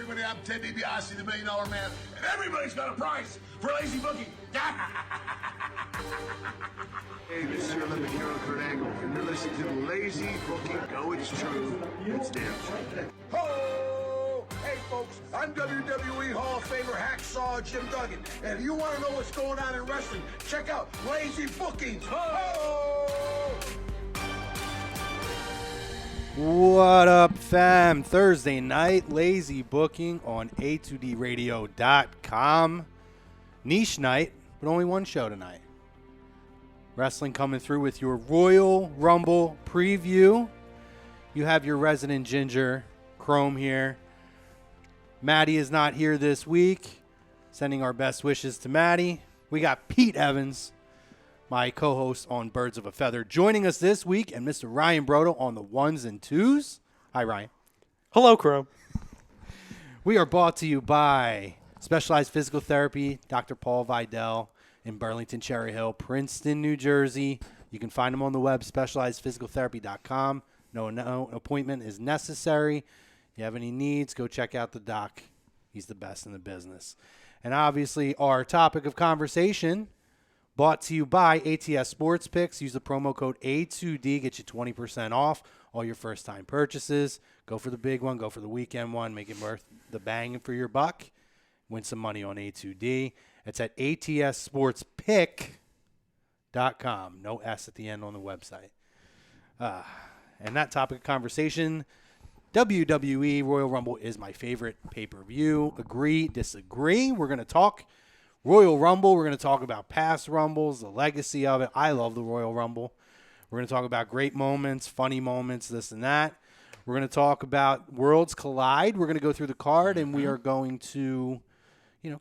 everybody? I'm Ted DiBiase, the $1 Million Man, and everybody's got a price for lazy booking. Hey, this is your Olympic hero, Kurt Angle, and you're listening to Lazy Booking. No, it's true. It's damn true. Ho! Hey, folks, I'm WWE Hall of Famer Hacksaw Jim Duggan, and if you want to know what's going on in wrestling, check out Lazy Bookings. Ho! What up, fam? Thursday night, Lazy Booking on A2DRadio.com. Niche night, but only one show tonight. Wrestling coming through with your Royal Rumble preview. You have your resident ginger, Chrome, here. Maddie is not here this week. Sending our best wishes to Maddie. We got Pete Evans, my co-host on Birds of a Feather, joining us this week, and Mr. Ryan Brodo on the ones and twos. Hi, Ryan. Hello, Chrome. We are brought to you by Specialized Physical Therapy, Dr. Paul Vidal in Burlington, Cherry Hill, Princeton, New Jersey. You can find him on the web, specializedphysicaltherapy.com. No appointment is necessary. If you have any needs, go check out the doc. He's the best in the business. And obviously, our topic of conversation, brought to you by ATS Sports Picks. Use the promo code A2D. Get you 20% off all your first-time purchases. Go for the big one. Go for the weekend one. Make it worth the bang for your buck. Win some money on A2D. It's at atsportspick.com. No S at the end on the website. And that topic of conversation, WWE Royal Rumble is my favorite pay-per-view. Agree, disagree. We're going to talk Royal Rumble. We're going to talk about past Rumbles, the legacy of it. I love the Royal Rumble. We're going to talk about great moments, funny moments, this and that. We're going to talk about Worlds Collide. We're going to go through the card, and we are going to,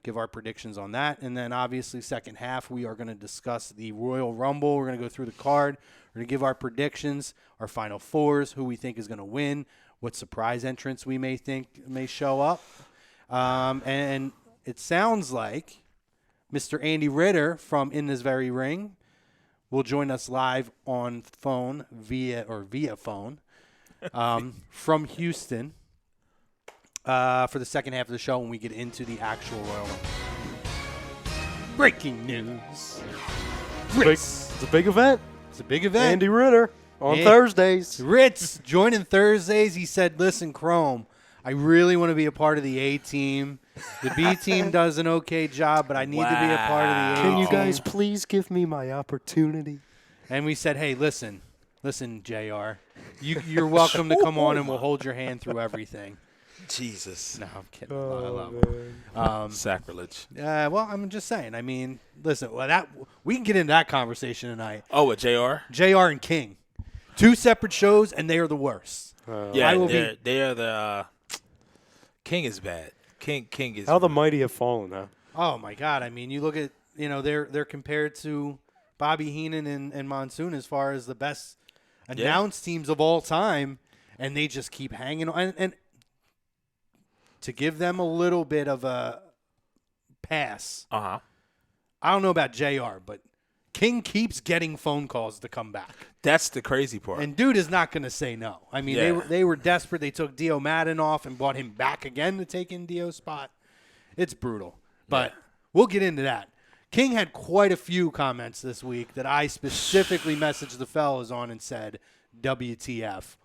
give our predictions on that. And then, obviously, second half, we are going to discuss the Royal Rumble. We're going to go through the card. We're going to give our predictions, our Final Fours, who we think is going to win, what surprise entrants we may think may show up. And it sounds like Mr. Andy Ritter from In This Very Ring will join us live on phone via phone from Houston for the second half of the show when we get into the actual Royal Rumble. Breaking news. It's a big event. It's a big event. Andy Ritter on Thursdays. Ritz joining Thursdays. He said, listen, Chrome, I really want to be a part of the A-team. The B-team does an okay job, but I need to be a part of the A-team. Can you guys please give me my opportunity? And we said, hey, listen, JR. You're welcome to come on, and we'll hold your hand through everything. Jesus. No, I'm kidding. Sacrilege. Well, I'm just saying. I mean, listen, we can get into that conversation tonight. Oh, what, JR? JR and King. Two separate shows, and they are the worst. They are the King is bad. King is How the mighty have fallen, huh? Oh, my God. I mean, you look at, they're compared to Bobby Heenan and Monsoon as far as the best announced teams of all time, and they just keep hanging on. And to give them a little bit of a pass, I don't know about JR, but King keeps getting phone calls to come back. That's the crazy part. And dude is not going to say no. I mean, they were desperate. They took Dio Madden off and brought him back again to take in Dio's spot. It's brutal. But we'll get into that. King had quite a few comments this week that I specifically messaged the fellas on and said, WTF.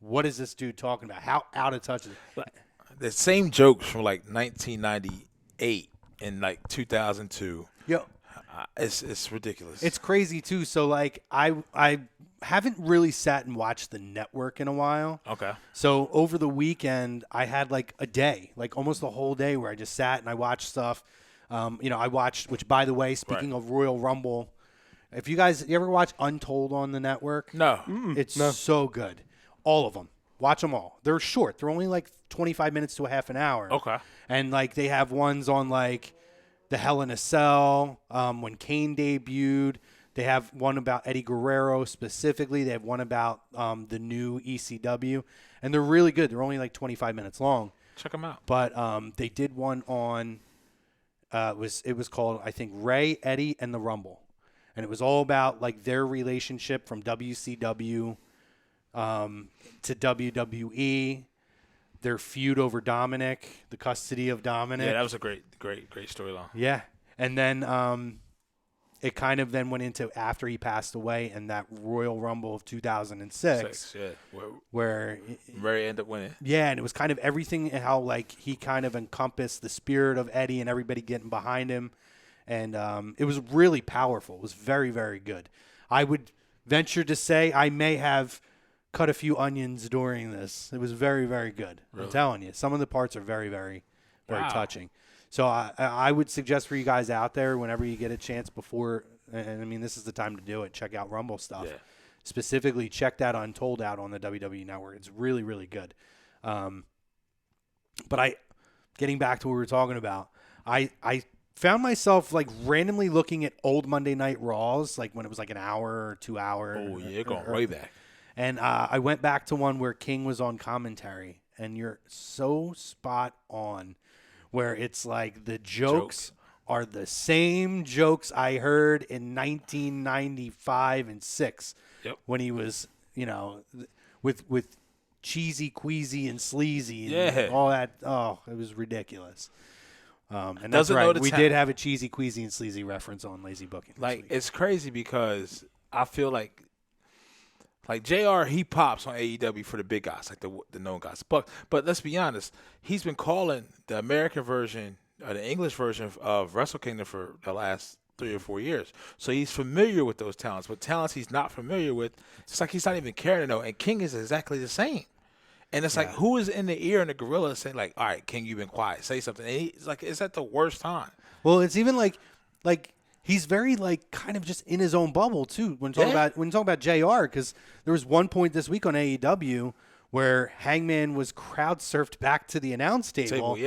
What is this dude talking about? How out of touch is it? The same jokes from like 1998 and like 2002. Yo. It's ridiculous. It's crazy, too. So, like, I haven't really sat and watched the network in a while. Okay. So, over the weekend, I had, like, a day, like almost a whole day where I just sat and I watched stuff. I watched, which, by the way, speaking of Royal Rumble, if you ever watch Untold on the network? No. It's so good. All of them. Watch them all. They're short. They're only, like, 25 minutes to a half an hour. Okay. And, like, they have ones on, like, the Hell in a Cell, when Kane debuted. They have one about Eddie Guerrero specifically. They have one about the new ECW. And they're really good. They're only like 25 minutes long. Check them out. But they did one on it was called, I think, Ray, Eddie, and the Rumble. And it was all about like their relationship from WCW to WWE, their feud over Dominic, the custody of Dominic. Yeah, that was a great storyline. Yeah. And then it kind of then went into after he passed away and that Royal Rumble of 2006. Where Murray ended up winning. Yeah, and it was kind of everything, how like he kind of encompassed the spirit of Eddie and everybody getting behind him. And it was really powerful. It was very, very good. I would venture to say I may have cut a few onions during this. It was very, very good. Really? I'm telling you. Some of the parts are very, very, very touching. So I would suggest for you guys out there, whenever you get a chance before, and I mean, this is the time to do it, check out Rumble stuff. Yeah. Specifically, check that Untold out on the WWE Network. It's really, really good. But getting back to what we were talking about, I found myself like randomly looking at old Monday Night Raws, like when it was like an hour or 2 hour. Oh, yeah, going way back. And I went back to one where King was on commentary, and you're so spot on, where it's like the jokes are the same jokes I heard in 1995 and 6 when he was, with cheesy, queasy, and sleazy and all that. Oh, it was ridiculous. And that's right. We did have a cheesy, queasy, and sleazy reference on Lazy Booking. Like, it's crazy because I feel like JR, he pops on AEW for the big guys, like the known guys. But let's be honest, he's been calling the American version or the English version of Wrestle Kingdom for the last 3 or 4 years. So he's familiar with those talents. But talents he's not familiar with, it's like he's not even caring to know. And King is exactly the same. And it's like, who is in the ear and the gorilla saying, like, all right, King, you've been quiet. Say something. And he's like, it's at the worst time. Well, it's even like he's very like kind of just in his own bubble too when talking about JR, because there was one point this week on AEW where Hangman was crowd surfed back to the announce table.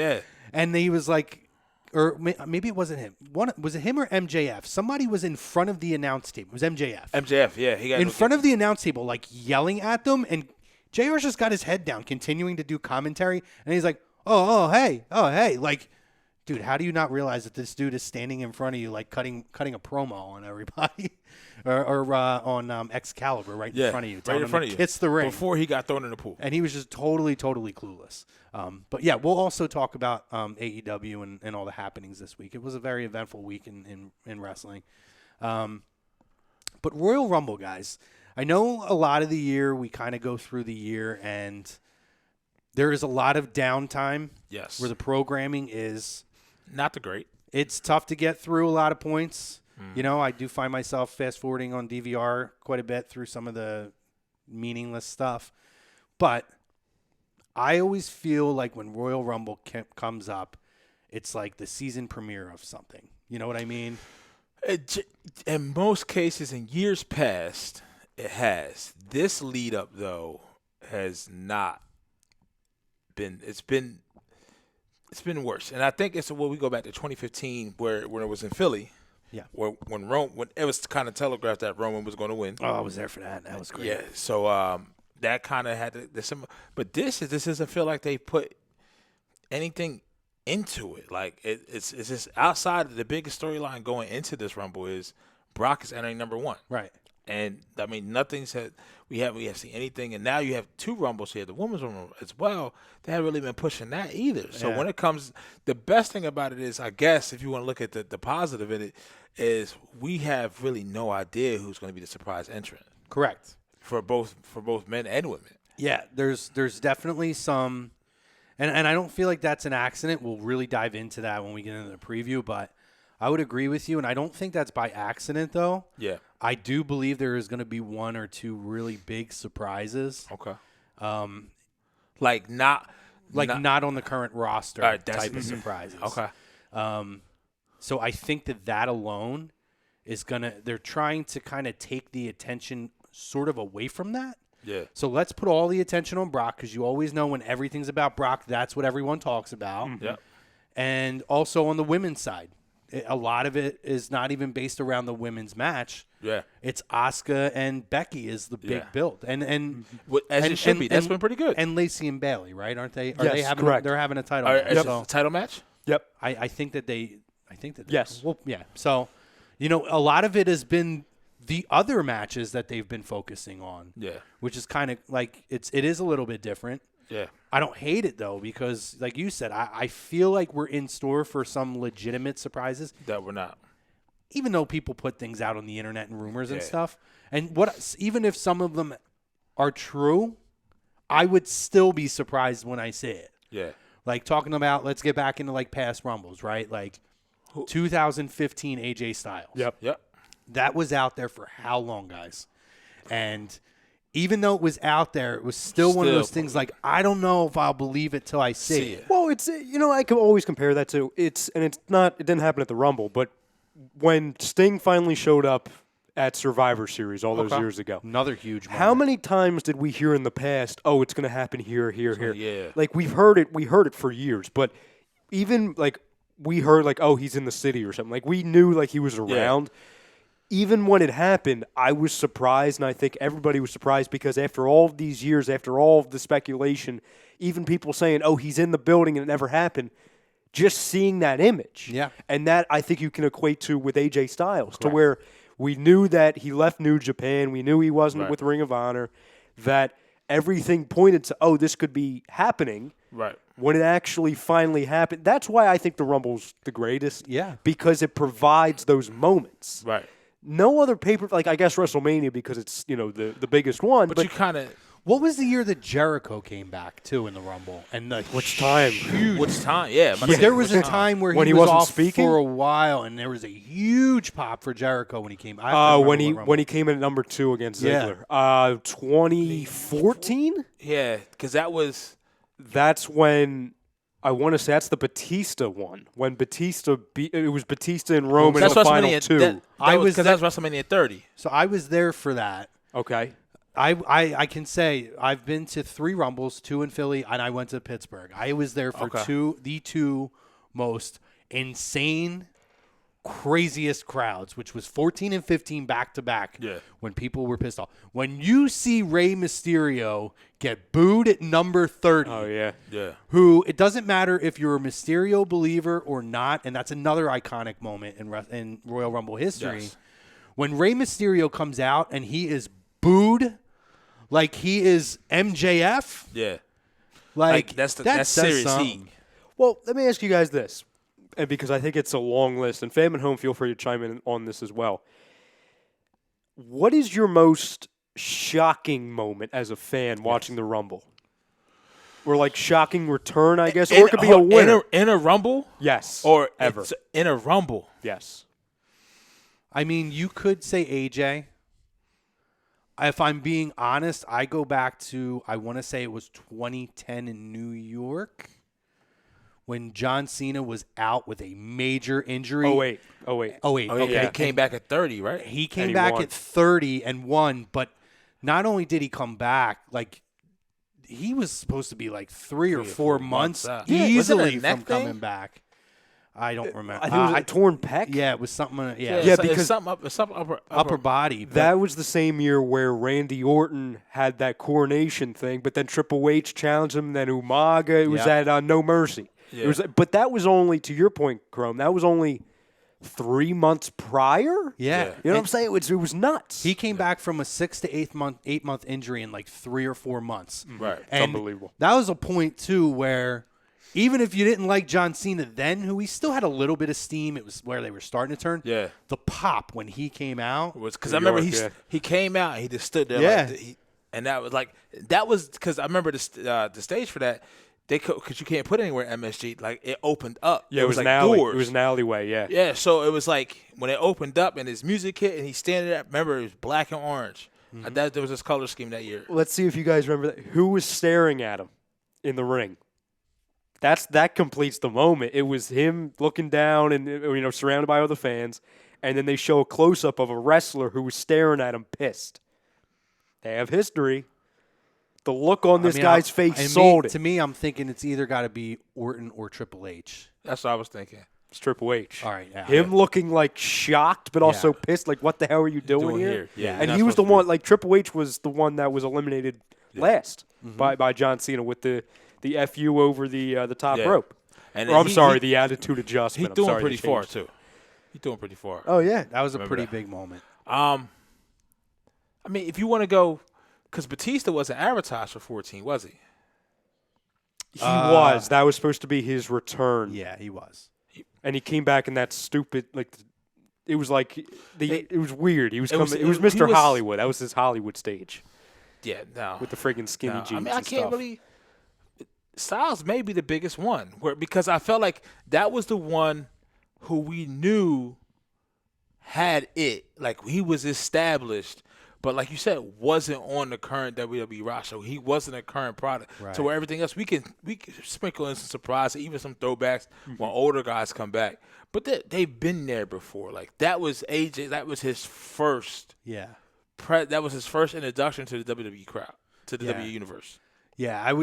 And he was like, or maybe it wasn't him. Was it him or MJF? Somebody was in front of the announce table. It was MJF. He got in front of the announce table, like yelling at them, and JR's just got his head down, continuing to do commentary, and he's like, oh, hey, like. Dude, how do you not realize that this dude is standing in front of you, like cutting a promo on everybody, or on Excalibur right in front of you, right in front of you, kiss the ring before he got thrown in the pool, and he was just totally clueless. But yeah, we'll also talk about AEW and all the happenings this week. It was a very eventful week in wrestling. But Royal Rumble, guys, I know a lot of the year we kind of go through the year and there is a lot of downtime. Yes, where the programming is. Not the great. It's tough to get through a lot of points. I do find myself fast forwarding on DVR quite a bit through some of the meaningless stuff. But I always feel like when Royal Rumble comes up, it's like the season premiere of something. You know what I mean? In most cases, in years past, it has. This lead up, though, has not been. It's been worse, and I think it's when we go back to 2015, when it was in Philly. Yeah. When it was kind of telegraphed that Roman was going to win. Oh, I was there for that. That was great. Yeah. So that kind of had but this doesn't feel like they put anything into it. Like it's just outside of the biggest storyline going into this Rumble is Brock is entering number 1. Right. And I mean, nothing's had we have seen anything, and now you have 2 Rumbles here, the Women's Rumble as well. They haven't really been pushing that either. So when it comes, the best thing about it is, I guess, if you want to look at the positive in it, is we have really no idea who's going to be the surprise entrant. Correct. For both men and women. Yeah, there's definitely some, and I don't feel like that's an accident. We'll really dive into that when we get into the preview, but I would agree with you, and I don't think that's by accident, though. Yeah. I do believe there is going to be 1 or 2 really big surprises. Okay. Not on the current roster type of surprises. Okay. So I think that alone is they're trying to kind of take the attention sort of away from that. Yeah. So let's put all the attention on Brock, because you always know when everything's about Brock, that's what everyone talks about. Mm-hmm. Yeah. And also on the women's side. A lot of it is not even based around the women's match. Yeah, it's Asuka and Becky is the big build, and as it should be. That's been pretty good. And Lacey and Bailey, right? Aren't they? Yes, they having? Correct. They're having a title match. So, title match. Yep. I think that they. Yes. Well, yeah. So, a lot of it has been the other matches that they've been focusing on. Yeah. Which is kind of like it is a little bit different. Yeah. I don't hate it though because, like you said, I feel like we're in store for some legitimate surprises. That we're not. Even though people put things out on the internet and rumors and Yeah. stuff, and even if some of them are true, I would still be surprised when I see it. Yeah. Like talking about, let's get back into like past Rumbles, right? Like 2015 AJ Styles. Yep. That was out there for how long, guys? And even though it was out there, it was still one of those things like, I don't know if I'll believe it till I see it. Well, it's I can always compare that to it didn't happen at the Rumble, but when Sting finally showed up at Survivor Series all those years ago. Another huge moment. How many times did we hear in the past, oh, it's going to happen here, here. Yeah. Like we heard it for years, but even like we heard like, oh, he's in the city or something. Like we knew like he was around. Even when it happened, I was surprised, and I think everybody was surprised because after all of these years, after all of the speculation, even people saying, oh, he's in the building and it never happened, just seeing that image. Yeah. And that I think you can equate to with AJ Styles, to where we knew that he left New Japan, we knew he wasn't with Ring of Honor, that everything pointed to, oh, this could be happening. Right. When it actually finally happened. That's why I think the Rumble's the greatest. Yeah. Because it provides those moments. Right. No other paper, like I guess WrestleMania because it's, the biggest one. But you kind of. What was the year that Jericho came back, too, in the Rumble? And the Which time? Which time? Yeah. There was a time where When he he was wasn't off speaking? for a while, and there was a huge pop for Jericho when he came. When he came in at number 2 against Ziggler. 2014? Yeah, because that was. That's when I want to say that's the Batista one. When Batista it was Batista in Rome in the final 2. That was WrestleMania 30. So I was there for that. Okay. I can say I've been to 3 Rumbles, 2 in Philly, and I went to Pittsburgh. I was there for the two most insane, craziest crowds, which was 14 and 15 back to back. Yeah. When people were pissed off. When you see Rey Mysterio get booed at number 30. Oh yeah. Yeah. Who, it doesn't matter if you're a Mysterio believer or not, and that's another iconic moment in Royal Rumble history. Yes. When Rey Mysterio comes out and he is booed like he is MJF. Yeah. Like that's says serious something. heat. Well, let me ask you guys this, and because I think it's a long list, and fam at home, feel free to chime in on this as well. What is your most shocking moment as a fan watching the Rumble? Or like shocking return, I guess, or it could be a winner. In a Rumble? Yes. Or ever. In a Rumble? Yes. I mean, you could say AJ. If I'm being honest, I go back to, I want to say it was 2010 in New York when John Cena was out with a major injury. Oh, wait. Okay. Yeah, he came back at 30, right? He came he back won. at 30 and won, but not only did he come back, like he was supposed to be like 3 or 4 months out. Yeah, easily was it a neck from thing? coming back. I don't remember. I think it was a torn pec. Yeah, it was something. Yeah, it's because something upper body. But that was the same year where Randy Orton had that coronation thing, but then Triple H challenged him, then Umaga. It was at No Mercy. Yeah. It was, but that was only, to your point, Chrome, that was only 3 months prior? yeah. You know what I'm saying? It was nuts. He came back from a 6 to 8 month injury in like 3 or 4 months. Right. And unbelievable. That was a point too where even if you didn't like John Cena then, who he still had a little bit of steam, it was where they were starting to turn. Yeah. The pop when he came out was because I remember he came out and he just stood there and that was because I remember the stage for that. Because you can't put it anywhere at MSG, like it opened up. Yeah, it was like an alley. doors. It was an alleyway, yeah. Yeah, so it was like when it opened up and his music hit and he's standing there. Remember, it was black and orange. There was this color scheme that year. Let's see if you guys remember that. Who was staring at him in the ring? That completes the moment. It was him looking down and surrounded by other fans, and then they show a close up of a wrestler who was staring at him, pissed. They have history. The look on this guy's face sold it. To me, I'm thinking it's either got to be Orton or Triple H. That's what I was thinking. It's Triple H. All right, yeah. Him looking like shocked, but also pissed. Like, what the hell are you doing here? Yeah, and he was the one. Like Triple H was the one that was eliminated last by John Cena with the FU over the top rope. And the attitude adjustment. He's doing pretty far too. He's doing pretty far. Oh yeah, That was a pretty big moment. I mean, if you want to go, because Batista wasn't advertised for 14, was he? He was. That was supposed to be his return. Yeah, he was. And he came back in that stupid, it was like, it was weird. It was Mr. Hollywood. That was his Hollywood stage. Yeah, no. With the friggin' skinny jeans I and can't stuff. really. Styles may be the biggest one, because I felt like that was the one who we knew had it. Like, he was established, but like you said, wasn't on the current WWE roster. He wasn't a current product. Right. So where everything else, we can sprinkle in some surprises, even some throwbacks when older guys come back. But they've been there before. Like, that was AJ. That was his first. Yeah. That was his first introduction to the WWE crowd, to the WWE universe. Yeah,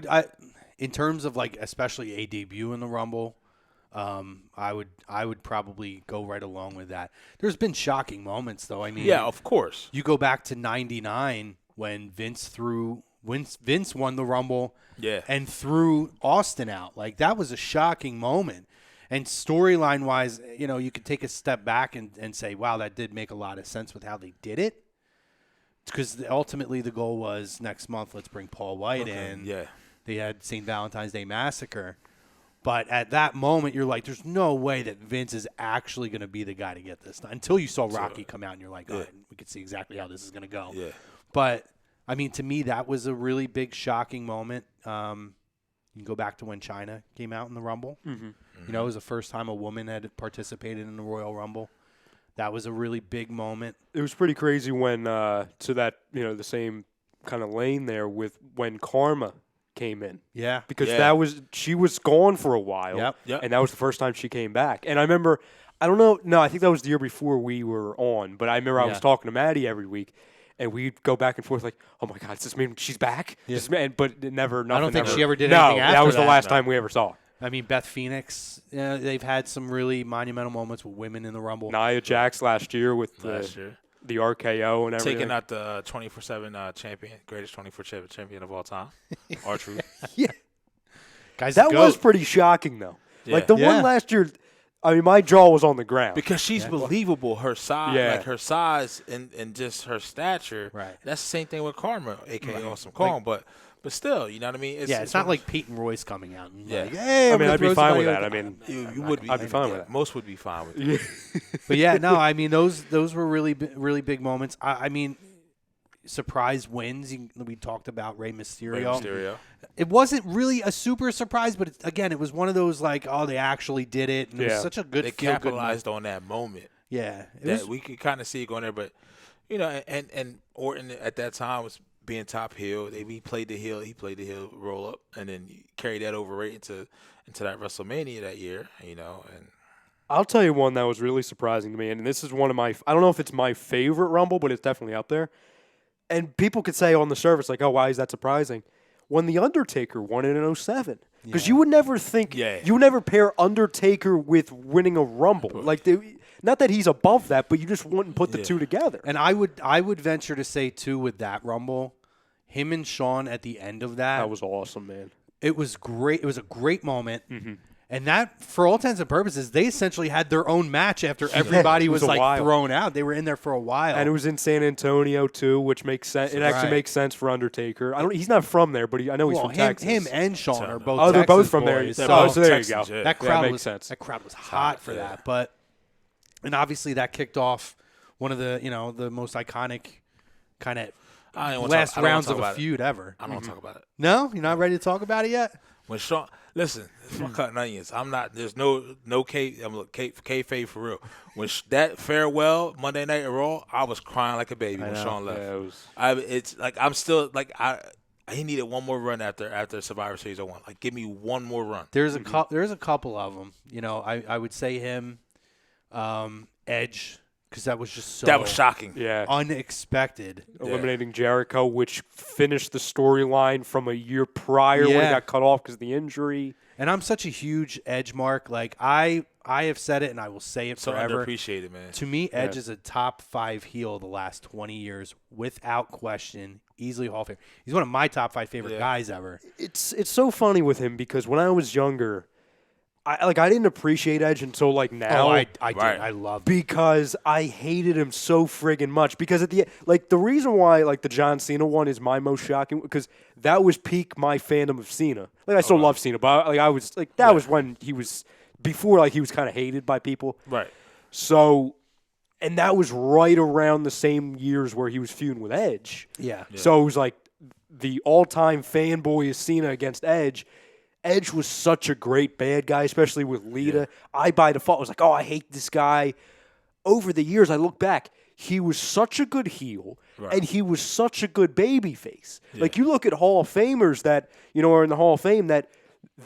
in terms of, like, especially a debut in the Rumble, I would probably go right along with that. There's been shocking moments, though. I mean, yeah, of course. You go back to '99 when Vince won the Rumble, and threw Austin out. Like, that was a shocking moment. And storyline wise, you could take a step back and say, wow, that did make a lot of sense with how they did it. Because ultimately the goal was next month, let's bring Paul White in. Yeah. They had St. Valentine's Day Massacre. But at that moment, you're like, there's no way that Vince is actually going to be the guy to get this done. Until you saw Rocky come out and you're like, all right, we could see exactly how this is going to go. Yeah. But, I mean, to me, that was a really big, shocking moment. You can go back to when Chyna came out in the Rumble. Mm-hmm. It was the first time a woman had participated in the Royal Rumble. That was a really big moment. It was pretty crazy when to that the same kind of lane there with when Karma came in. Yeah, because she was gone for a while. Yep. And that was the first time she came back. And I remember, I don't know, no, I think that was the year before we were on. But I remember I was talking to Maddie every week. And we'd go back and forth like, oh, my God, does this mean she's back? Yeah. But it never, nothing. I don't think ever, she ever did anything after that. That was the last time we ever saw her. I mean, Beth Phoenix, they've had some really monumental moments with women in the Rumble. Nia Jax last year with the RKO and everything. Taking out the 24/7 champion, greatest 24/7 champion of all time. R-Truth. Yeah. Guys, that was pretty shocking, though. Yeah. Like, the one last year, I mean, my jaw was on the ground. Because she's believable. Her size, Yeah. like her size and just her stature. Right. That's the same thing with Karma, a.k.a. Awesome Kong. But still, you know what I mean? It's not like Peyton Royce coming out and like, hey, I mean, I'd be fine with that. I I mean, you would be. I'd be fine with that. Most would be fine with it. But yeah, no, I mean those were really big moments. I mean, surprise wins. We talked about Rey Mysterio. It wasn't really a super surprise, but it was one of those like, oh, they actually did it. And it was such a good. They capitalized on that moment. Yeah, we could kind of see it going there, but and Orton at that time was being top heel. He played the heel roll up, and then carried that over right into that WrestleMania that year. And I'll tell you one that was really surprising to me, and this is one of my. I don't know if it's my favorite Rumble, but it's definitely up there. And people could say on the surface, like, oh, why is that surprising? When The Undertaker won it in 2007. Because you would never think, you would never pair Undertaker with winning a Rumble. Like, not that he's above that, but you just wouldn't put the two together. And I would venture to say, too, with that Rumble, him and Shawn at the end of that. That was awesome, man. It was great. It was a great moment. Mm-hmm. And that, for all intents and purposes, they essentially had their own match after everybody was like thrown out. They were in there for a while, and it was in San Antonio too, which makes sense. It actually makes sense for Undertaker. He's not from there, but I know he's from Texas. Him and Shawn are both. They're both from boys, there. So there you go. That crowd makes sense. That crowd was hot for that, and obviously that kicked off one of the the most iconic kind of last rounds of a feud ever. I don't want to talk about it. No, you're not ready to talk about it yet. When Shawn, listen, I'm cutting onions. I'm not. There's no kayfabe for real. When that farewell Monday Night Raw, I was crying like a baby when Shawn left. Yeah, it's like I'm still like he needed one more run after Survivor Series 01. Like, give me one more run. There's a couple of them. I would say him, Edge. Because that was just so shocking. Yeah. Unexpected. Eliminating Jericho, which finished the storyline from a year prior when he got cut off because of the injury. And I'm such a huge Edge mark. Like, I have said it and I will say it forever. Underappreciated, man. To me, Edge is a top 5 heel the last 20 years, without question. Easily Hall of Fame. He's one of my top 5 favorite guys ever. It's so funny with him because when I was younger, I didn't appreciate Edge until like now. Oh, I did. Right. I loved because I hated him so friggin' much. Because at the like the reason why like the John Cena one is my most shocking because that was peak my fandom of Cena. Like I still love Cena, but like I was like that was when he was before like he was kind of hated by people. Right. So, and that was right around the same years where he was feuding with Edge. Yeah. So it was like the all-time fanboy is Cena against Edge. Edge was such a great bad guy, especially with Lita. Yeah. I, by default, was like, oh, I hate this guy. Over the years, I look back, he was such a good heel, and he was such a good babyface. Yeah. Like, you look at Hall of Famers that, are in the Hall of Fame that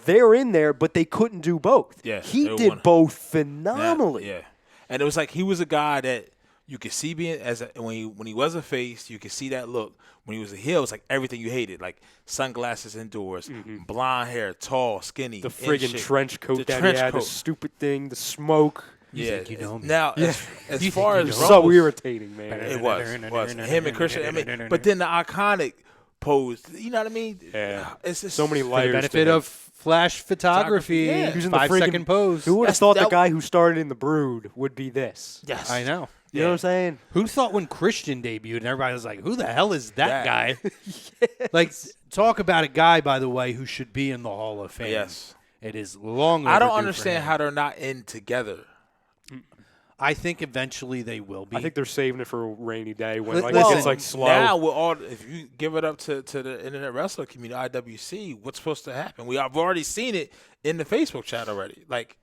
they're in there, but they couldn't do both. Yeah, he did both phenomenally. Yeah. And it was like he was a guy that you could see being when he was a face, you could see that look. When he was a heel, it was like everything you hated, like sunglasses indoors, blonde hair, tall, skinny, the friggin' trench coat that he had, the stupid thing, the smoke. Yeah, you know me. Now as far as Rumbles, so irritating, man. It was him and Christian. I mean, but then the iconic pose, you know what I mean? Yeah, it's just so many layers. For the benefit of flash photography, using the 5-second pose. Who would have thought the guy who started in the Brood would be this? Yes, I know. You know what I'm saying? Who thought when Christian debuted and everybody was like, who the hell is that guy? Yes. Like, talk about a guy, by the way, who should be in the Hall of Fame. Yes. It is long overdue. I don't understand how they're not in together. I think eventually they will be. I think they're saving it for a rainy day when it Listen, gets like slow. Now, if you give it up to the internet wrestler community, IWC, what's supposed to happen? I've already seen it in the Facebook chat already. Like,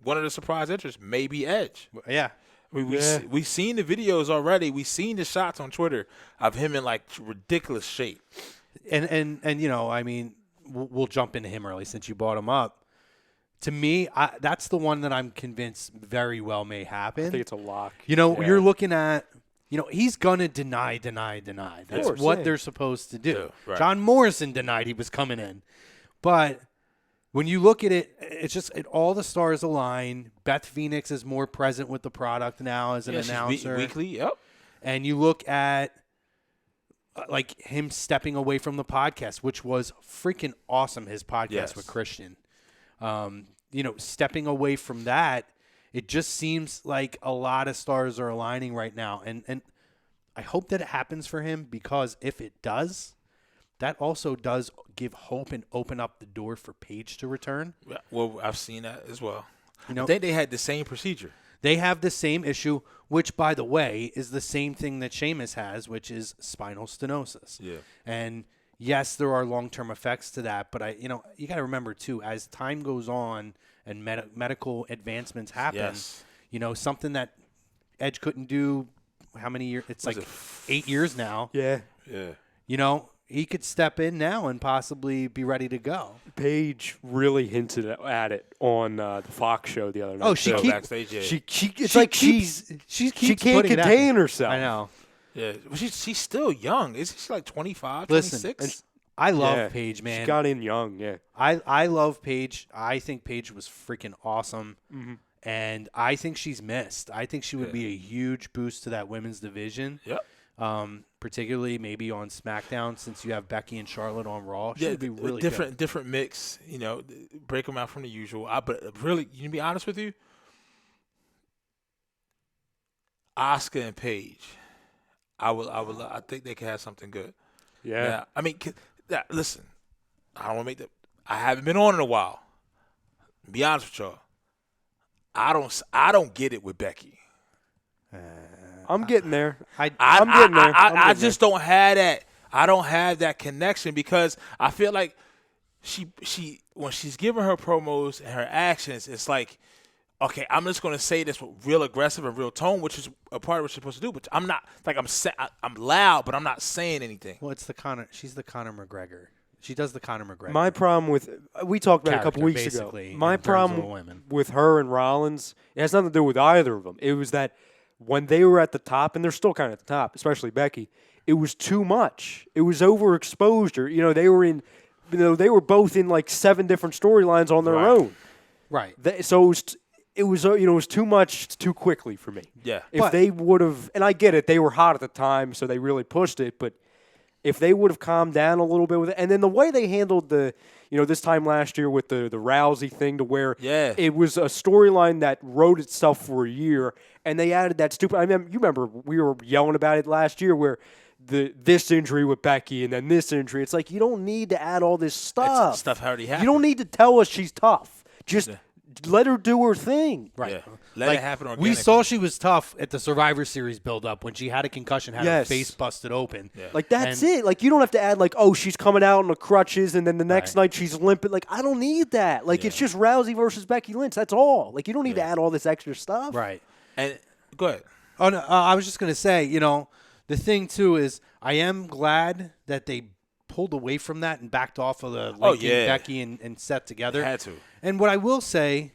one of the surprise entries may be Edge. Yeah. We've seen the videos already. We've seen the shots on Twitter of him in like ridiculous shape. And I mean, we'll jump into him early since you brought him up. To me, that's the one that I'm convinced very well may happen. I think it's a lock. You're looking at, he's gonna deny. That's what they're supposed to do. Right. John Morrison denied he was coming in, but when you look at it, it's just all the stars align. Beth Phoenix is more present with the product now as an announcer. Weekly, yep. And you look at like him stepping away from the podcast, which was freaking awesome, his podcast with Christian. Stepping away from that, it just seems like a lot of stars are aligning right now. And I hope that it happens for him because if it does, that also does give hope and open up the door for Paige to return. Well, I've seen that as well. I think they had the same procedure. They have the same issue, which, by the way, is the same thing that Sheamus has, which is spinal stenosis. Yeah. And yes, there are long-term effects to that, but you got to remember too, as time goes on and medical advancements happen, something that Edge couldn't do. How many years? It's like 8 years now. Yeah. He could step in now and possibly be ready to go. Paige really hinted at it on the Fox show the other night. Oh, she keeps backstage. Yeah. She can't contain herself. I know. Yeah, well, she's still young. Isn't she like 25, Listen, 26? I love Paige, man. She got in young. Yeah. I love Paige. I think Paige was freaking awesome. Mm-hmm. And I think she's missed. I think she would be a huge boost to that women's division. Yep. Particularly maybe on SmackDown since you have Becky and Charlotte on Raw. She would be really different mix. Break them out from the usual. But really, to be honest with you, Asuka and Paige, I think they could have something good. Yeah. Now, I mean, listen, I don't want to make I haven't been on in a while. Be honest with y'all, I don't get it with Becky. I'm getting there. I'm getting there. I just don't have that. I don't have that connection because I feel like she when she's giving her promos and her actions, it's like, okay, I'm just going to say this with real aggressive and real tone, which is a part of what she's supposed to do. But I'm not like I'm loud, but I'm not saying anything. Well, she's the Conor McGregor. She does the Conor McGregor. My problem we talked about it a couple weeks ago. My problem with her and Rollins, it has nothing to do with either of them. It was that when they were at the top, and they're still kind of at the top, especially Becky, it was too much. It was overexposure. They were in, they were both in like 7 different storylines on their own. Right. So it was too much too quickly for me. Yeah. If they would have, and I get it, they were hot at the time, so they really pushed it, but if they would have calmed down a little bit with it, and then the way they handled this time last year with the Rousey thing, to where it was a storyline that wrote itself for a year, and they added that stupid. You remember we were yelling about it last year, where this injury with Becky and then this injury. It's like, you don't need to add all this stuff. It's stuff already happened. You don't need to tell us she's tough. Just let her do her thing. Right. Yeah. Let it happen organically. We saw she was tough at the Survivor Series build-up when she had a concussion, had her face busted open. Yeah. Like, that's it. Like, you don't have to add, like, oh, she's coming out on the crutches, and then the next night she's limping. Like, I don't need that. Like, it's just Rousey versus Becky Lynch. That's all. Like, you don't need to add all this extra stuff. Right. And go ahead. Oh, no, I was just going to say, the thing, too, is I am glad that they pulled away from that and backed off of the linking Becky and Seth together. Had to. And what I will say,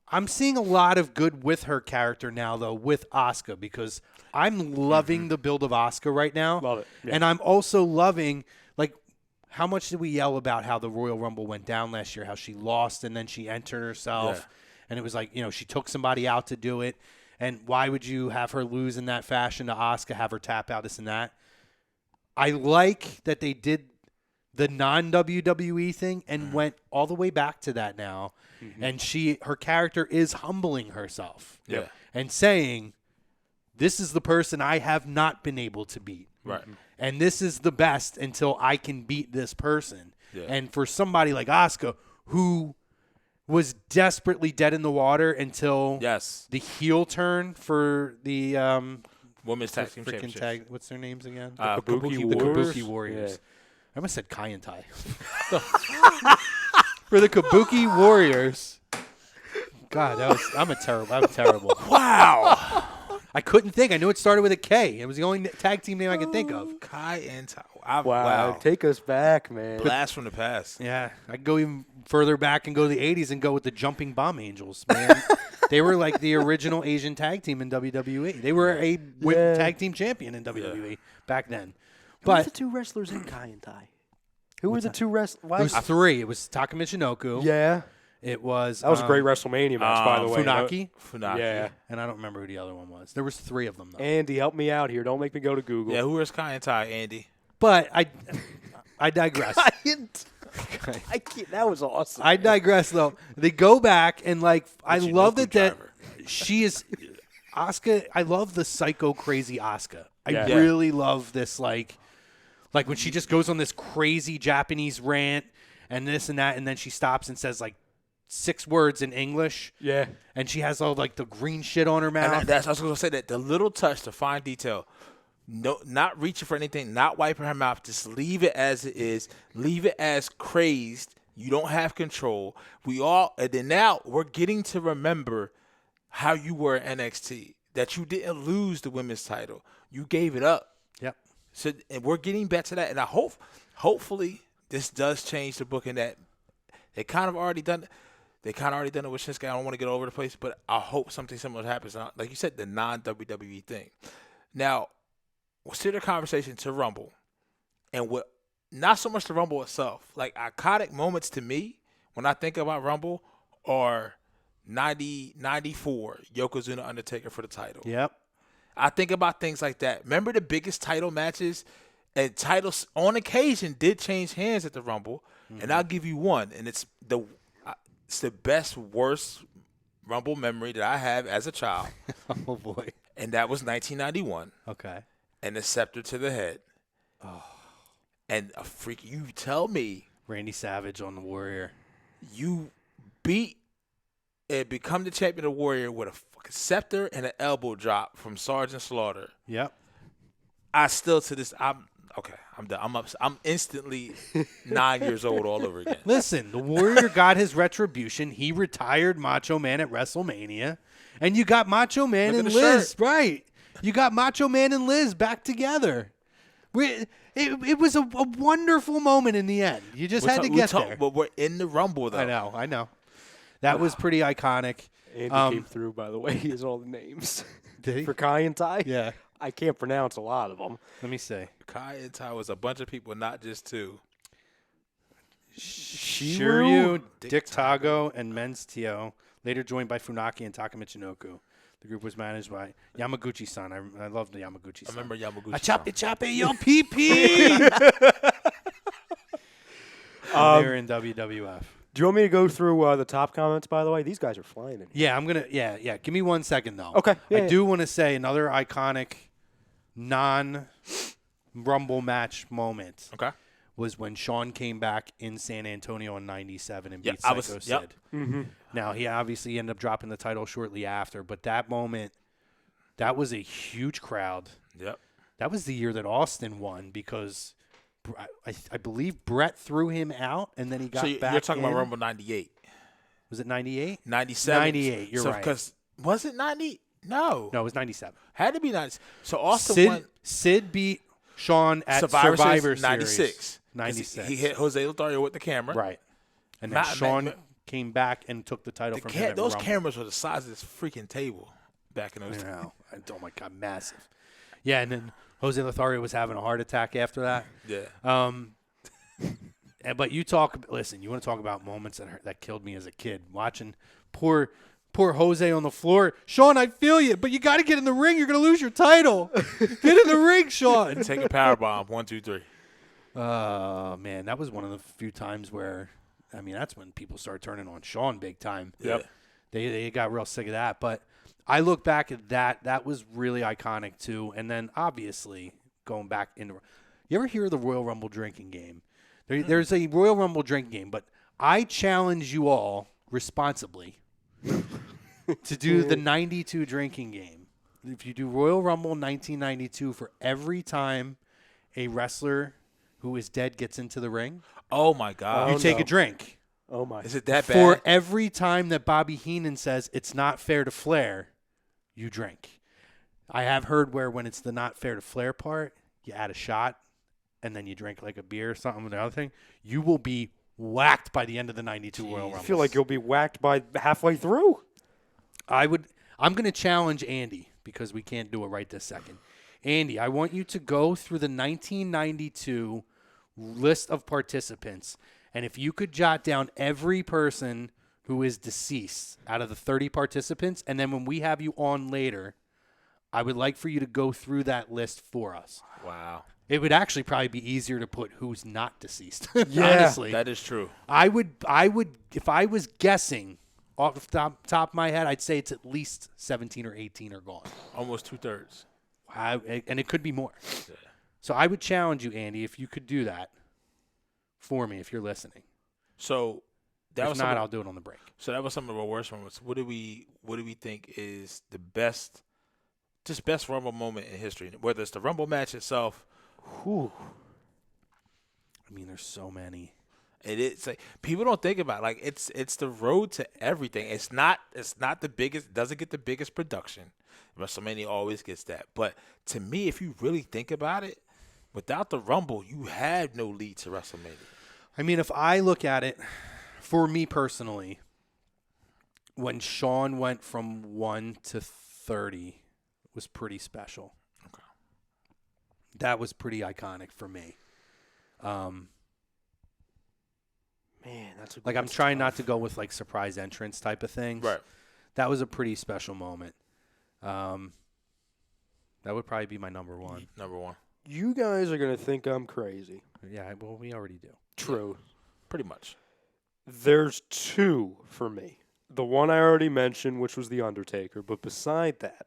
I'm seeing a lot of good with her character now, though, with Asuka, because I'm loving the build of Asuka right now. Love it. Yeah. And I'm also loving, like, how much did we yell about how the Royal Rumble went down last year, how she lost and then she entered herself. Yeah. And it was like, she took somebody out to do it. And why would you have her lose in that fashion to Asuka, have her tap out, this and that? I like that they did the non-WWE thing and went all the way back to that now. Mm-hmm. And her character is humbling herself. Yeah. And saying, this is the person I have not been able to beat. Right. And this is the best until I can beat this person. Yeah. And for somebody like Asuka, who was desperately dead in the water until the heel turn for the Women's Tag Team Championship. What's their names again? Kabuki The Warriors. Kabuki Warriors. Yeah. I almost said Kai and Tai. For the Kabuki Warriors. God, I'm terrible. Wow. I couldn't think. I knew it started with a K. It was the only tag team name I could think of. Kai and Tai. Wow. Take us back, man. Blast from the past. Yeah, I could go even further back and go to the 80s and go with the Jumping Bomb Angels, man. They were like the original Asian tag team in WWE. They were a tag team champion in WWE back then. Who were the two wrestlers in Kai and Tai? Who were the two wrestlers? It was three. It was Taka Michinoku. Yeah. It was. That was a great WrestleMania match, by the way. Funaki. Yeah. And I don't remember who the other one was. There was three of them, though. Andy, help me out here. Don't make me go to Google. Yeah, who was Kai and Tai, Andy? But I digress. I can't. That was awesome. I digress, though. They go back and, like, I love that she is Asuka. I love the psycho crazy Asuka. I really love this, like when she just goes on this crazy Japanese rant and this and that, and then she stops and says, like, 6 words in English. Yeah. And she has all, like, the green shit on her mouth. And I was going to say that the little touch, the fine detail. No, not reaching for anything, not wiping her mouth. Just leave it as it is. Leave it as crazed. You don't have control. And then now we're getting to remember how you were in NXT. That you didn't lose the women's title. You gave it up. Yep. So, and we're getting back to that. And I hopefully this does change the book in that they kind of already done it. They kind of already done it with Shinsuke. I don't want to get over the place, but I hope something similar happens. Like you said, the non-WWE thing. Now, we'll steer the conversation to Rumble, and not so much the Rumble itself. Like, iconic moments to me when I think about Rumble are 94 Yokozuna Undertaker for the title. Yep. I think about things like that. Remember the biggest title matches, and titles on occasion did change hands at the Rumble. Mm-hmm. And I'll give you one, and it's the best worst Rumble memory that I have as a child. Oh boy. And that was 1991. Okay. And the scepter to the head. Oh. And a freak, you tell me. Randy Savage on the Warrior. You beat and become the champion of the Warrior with a fucking scepter and an elbow drop from Sergeant Slaughter. Yep. I still to this, I'm done. I'm instantly 9 years old all over again. Listen, the Warrior got his retribution. He retired Macho Man at WrestleMania. And you got Macho Man and Liz. Shirt. Right. You got Macho Man and Liz back together. It was a wonderful moment in the end. You just had to get there. But we're in the Rumble, though. I know. That was pretty iconic. Andy came through, by the way. He has all the names. Did he? For Kai and Tai? Yeah. I can't pronounce a lot of them. Let me see. Kai and Tai was a bunch of people, not just two. Shiryu, Dick Tago, and Men's Tio, later joined by Funaki and Taka Michinoku. The group was managed by Yamaguchi-san. I love the Yamaguchi-san. I remember Yamaguchi. Achape yo PP. They're in WWF. Do you want me to go through the top comments, by the way? These guys are flying in here. Yeah, I'm gonna. Yeah. Give me 1 second though. Okay. I do want to say another iconic non-Rumble match moment. Okay. Was when Shawn came back in San Antonio in '97 and Yep, beat Psycho Sid. Yep. Mm-hmm. Now he obviously ended up dropping the title shortly after, but that moment, that was a huge crowd. Yep. That was the year that Austin won because I believe Brett threw him out and then he got back. You're talking in. about Rumble '98. Was it 98? 97. 98. You're right. Because was it 90? No. No, it was 97. Had to be 90. So Austin won. Sid beat Shawn at Survivor Series. 96. 96. He hit Jose Lothario with the camera. Right. And then Shawn came back and took the title from him at Those Rumble. cameras were the size of this freaking table back in those days. Oh my God, massive. Yeah, and then Jose Lothario was having a heart attack after that. Yeah. But you want to talk about moments that killed me as a kid. Watching poor Jose on the floor. Shawn, I feel you, but you got to get in the ring. You're going to lose your title. Get in the ring, Shawn. Take a power bomb. 1, 2, 3. Man, that was one of the few times where, that's when people started turning on Shawn big time. Yep. They got real sick of that. But I look back at that. That was really iconic, too. And then, obviously, going back into – you ever hear of the Royal Rumble drinking game? There's a Royal Rumble drinking game, but I challenge you all responsibly to do the 92 drinking game. If you do Royal Rumble 1992 for every time a wrestler who is dead gets into the ring, Oh, my God. you take a drink. Oh, my. Is it that bad? For every time that Bobby Heenan says it's not fair to Flair, you drink. I have heard where when it's the not fair to Flair part, you add a shot and then you drink like a beer or something or the other thing, you will be whacked by the end of the 92 Royal Rumble. I feel like you'll be whacked by halfway through. I'm going to challenge Andy because we can't do it right this second. Andy, I want you to go through the 1992 list of participants, and if you could jot down every person who is deceased out of the 30 participants, and then when we have you on later, I would like for you to go through that list for us. Wow. It would actually probably be easier to put who's not deceased. Yeah, honestly, That is true. I would, if I was guessing off the top of my head, I'd say it's at least 17 or 18 are gone. Almost 2/3. And it could be more. Yeah. So I would challenge you, Andy, if you could do that for me, if you're listening. So that If was not, I'll do it on the break. So that was some of our worst moments. What do we think is the best Rumble moment in history? Whether it's the Rumble match itself. Whew. There's so many. It's like people don't think about it. Like it's the road to everything. It's not the biggest. Doesn't get the biggest production. WrestleMania always gets that. But to me, if you really think about it, without the Rumble, you had no lead to WrestleMania. If I look at it, for me personally, when Shawn went from 1 to 30 was pretty special. Okay. That was pretty iconic for me. Man, that's I'm trying not to go with like surprise entrance type of things. Right. That was a pretty special moment. That would probably be my number one. Number one. You guys are going to think I'm crazy. Yeah, well, we already do. True. Pretty much. There's two for me. The one I already mentioned, which was The Undertaker, but beside that,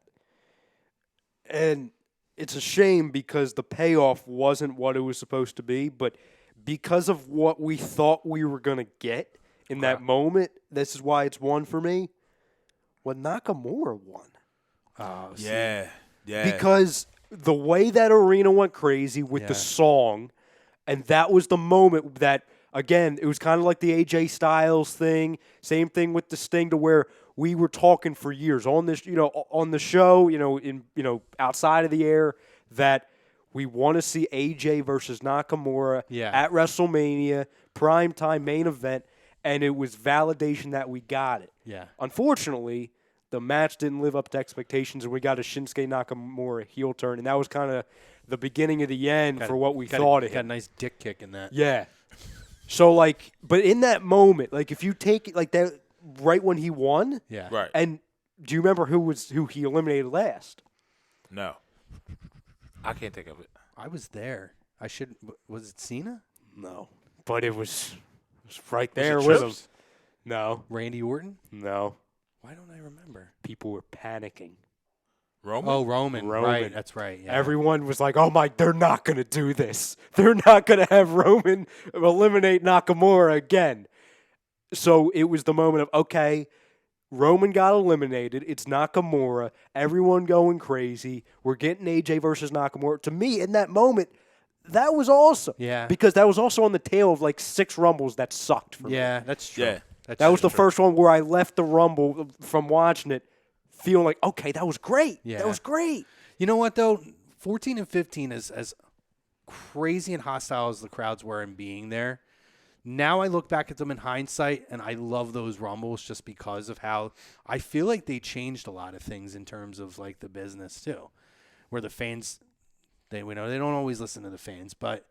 and it's a shame because the payoff wasn't what it was supposed to be, but because of what we thought we were going to get in that moment, this is why it's one for me. When Nakamura won. Yeah. Because the way that arena went crazy with the song, and that was the moment that, again, it was kind of like the AJ Styles thing. Same thing with the Sting, to where we were talking for years on this, on the show, outside of the air, that we want to see AJ versus Nakamura at WrestleMania, primetime main event, and it was validation that we got it. Yeah. Unfortunately, the match didn't live up to expectations, and we got a Shinsuke Nakamura heel turn, and that was kind of the beginning of the end for what we thought it. Got a nice dick kick in that. Yeah. So, but in that moment, if you take it like that right when he won, Right. and do you remember who he eliminated last? No. I can't think of it. I was there. Was it Cena? No. But it was right there it with him. Trips? No. Randy Orton? No. Why don't I remember? People were panicking. Roman? Oh, Roman. Roman. Right, that's right. Yeah. Everyone was like, oh they're not going to do this. They're not going to have Roman eliminate Nakamura again. So it was the moment of, okay, Roman got eliminated. It's Nakamura. Everyone going crazy. We're getting AJ versus Nakamura. To me, in that moment, that was awesome. Yeah. Because that was also on the tail of like 6 Rumbles that sucked for me. Yeah, that's true. Yeah. That was the first one where I left the Rumble from watching it feeling like, okay, that was great. Yeah. That was great. You know what, though? 14 and 15 is as crazy and hostile as the crowds were in being there. Now I look back at them in hindsight, and I love those Rumbles just because of how I feel like they changed a lot of things in terms of, like, the business, too, where the fans, they don't always listen to the fans, but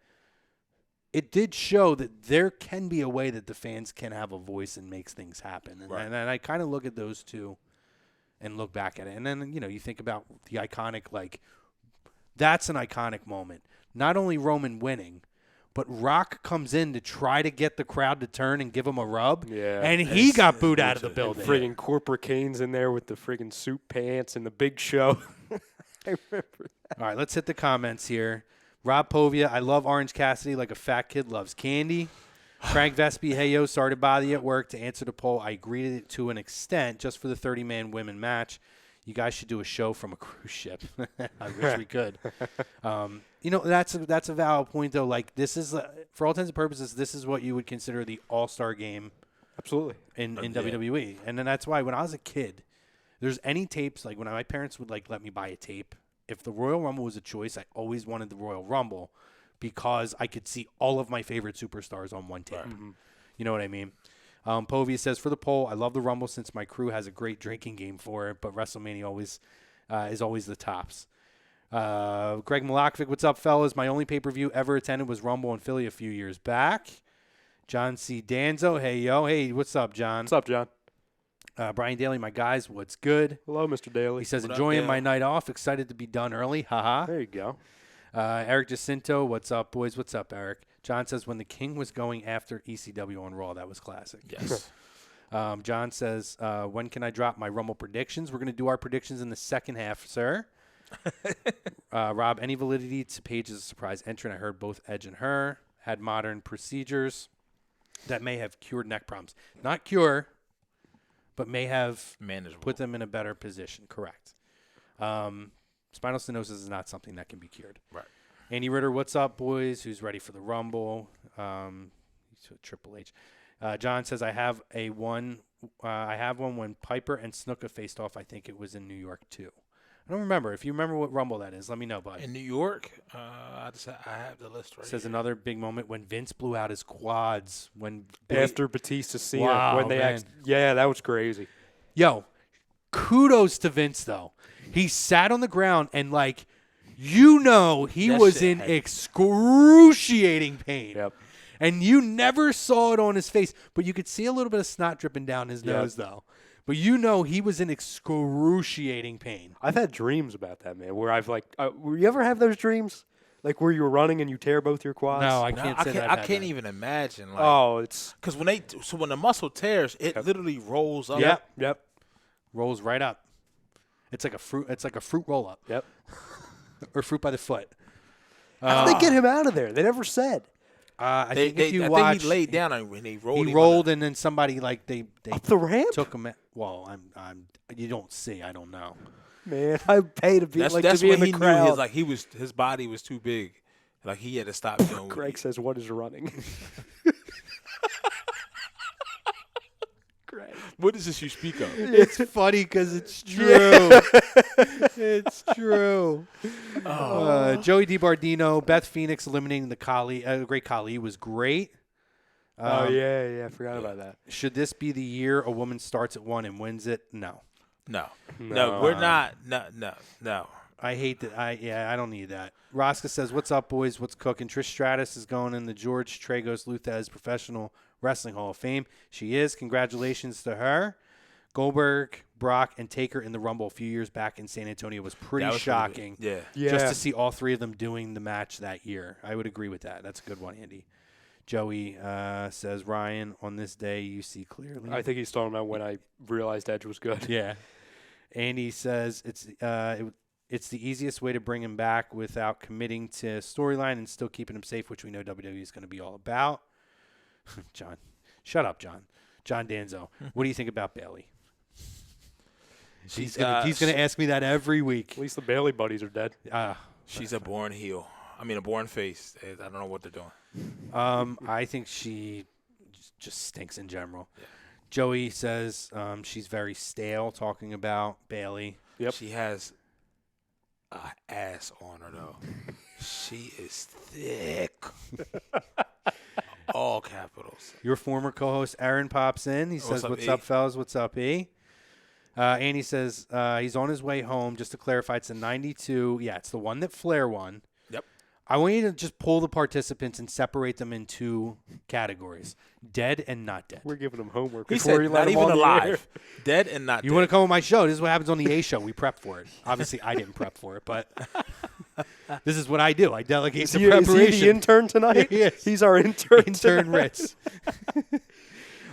it did show that there can be a way that the fans can have a voice and makes things happen. And, Right. and I kind of look at those two and look back at it. And then, you think about the iconic, like, that's an iconic moment. Not only Roman winning, but Rock comes in to try to get the crowd to turn and give him a rub. Yeah. And he got booed out of the building. Friggin' Corporate Kane's in there with the friggin' suit pants and the Big Show. I remember that. All right, let's hit the comments here. Rob Povia, I love Orange Cassidy like a fat kid loves candy. Frank Vespi, hey, yo, sorry to bother you at work. To answer the poll, I agreed to an extent just for the 30-man women match. You guys should do a show from a cruise ship. I wish we could. That's a valid point, though. Like, this is, for all intents and purposes, this is what you would consider the all-star game Absolutely. in WWE. And then that's why when I was a kid, there's any tapes, like when my parents would, like, let me buy a tape, if the Royal Rumble was a choice, I always wanted the Royal Rumble because I could see all of my favorite superstars on one tape. Right. Mm-hmm. You know what I mean? Povia says, for the poll, I love the Rumble since my crew has a great drinking game for it, but WrestleMania is always the tops. Greg Milakovic, what's up, fellas? My only pay-per-view ever attended was Rumble in Philly a few years back. John C. Danzo, hey, yo. Hey, what's up, John? What's up, John? Brian Daly, my guys, what's good? Hello, Mr. Daly. He says, What up, enjoying Dale? my night off. Excited to be done early. Haha. There you go. Eric Jacinto, what's up, boys? What's up, Eric? John says, when the King was going after ECW on Raw, that was classic. Yes. John says, when can I drop my Rumble predictions? We're going to do our predictions in the second half, sir. Rob, any validity to Paige's surprise entrant? I heard both Edge and her had modern procedures that may have cured neck problems. Not cure, but may have Manageable. put them in a better position. Correct. Spinal stenosis is not something that can be cured. Right. Andy Ritter, what's up, boys? Who's ready for the Rumble? Triple H. John says, I have one when Piper and Snuka faced off. I think it was in New York, too. I don't remember. If you remember what Rumble that is, let me know, bud. In New York, I have the list right Says here. another big moment when Vince blew out his quads. After Batista Cena. Wow, when they man. yeah, that was crazy. Yo, kudos to Vince, though. He sat on the ground and, like, he That was shit in had- excruciating pain. Yep. And you never saw it on his face, but you could see a little bit of snot dripping down his Yep. nose, though. But he was in excruciating pain. I've had dreams about that, man, where I've like, you ever have those dreams? Like where you were running and you tear both your quads? No, I No, can't I say can't, that. I can't even imagine. Like, Oh, it's. because when the muscle tears, it literally rolls up. Yep. Rolls right up. It's like a fruit. It's like a fruit roll up Yep. or fruit by the foot. How did they get him out of there? They never said. I They, think if you I watch, think he laid down and he rolled. he him rolled, on and then somebody like they Up the ramp? took him. Well, I'm. You don't see. I don't know. Man, I pay to be That's like that's to be when in he the knew crowd. his body was too big, like he had to stop doing. Greg says, "What is running?" Greg. What is this you speak of? It's funny because it's true. It's true. Joey DiBardino, Beth Phoenix eliminating the Great Khali was great. Oh yeah, I forgot about that. Should this be the year a woman starts at 1 and wins it? No. No, No. we're not. No. I hate that. I don't need that. Rosca says, what's up, boys? What's cooking? Trish Stratus is going in the George Tragos Luthez Professional Wrestling Hall of Fame. She is. Congratulations to her. Goldberg Brock and Taker in the Rumble a few years back in San Antonio was pretty That was shocking. Pretty good. Yeah. Just to see all three of them doing the match that year. I would agree with that. That's a good one, Andy. Joey says, Ryan, on this day you see clearly. I think he's talking about when I realized Edge was good. Yeah. Andy says it's the easiest way to bring him back without committing to storyline and still keeping him safe, which we know WWE is going to be all about. John. Shut up, John. John Danzo. What do you think about Bailey? He's gonna ask me that every week. At least the Bailey buddies are dead. She's a born heel. I mean, a born face. I don't know what they're doing. I think she just stinks in general. Yeah. Joey says she's very stale, talking about Bailey. Yep. She has an ass on her, though. She is thick. All capitals. Your former co-host Aaron pops in. He says, "What's up, fellas? What's up, E?" Andy says he's on his way home. Just to clarify, it's a 92. Yeah, it's the one that Flair won. Yep. I want you to just pull the participants and separate them in two categories: dead and not dead. We're giving him homework. He before said you let not him even on the air. alive. Dead and not You dead. want to come on my show? This is what happens on the A show. We prep for it. Obviously, I didn't prep for it, but this is what I do. I delegate the preparation. Is he the intern tonight? He is. He's our intern. Intern tonight. Ritz.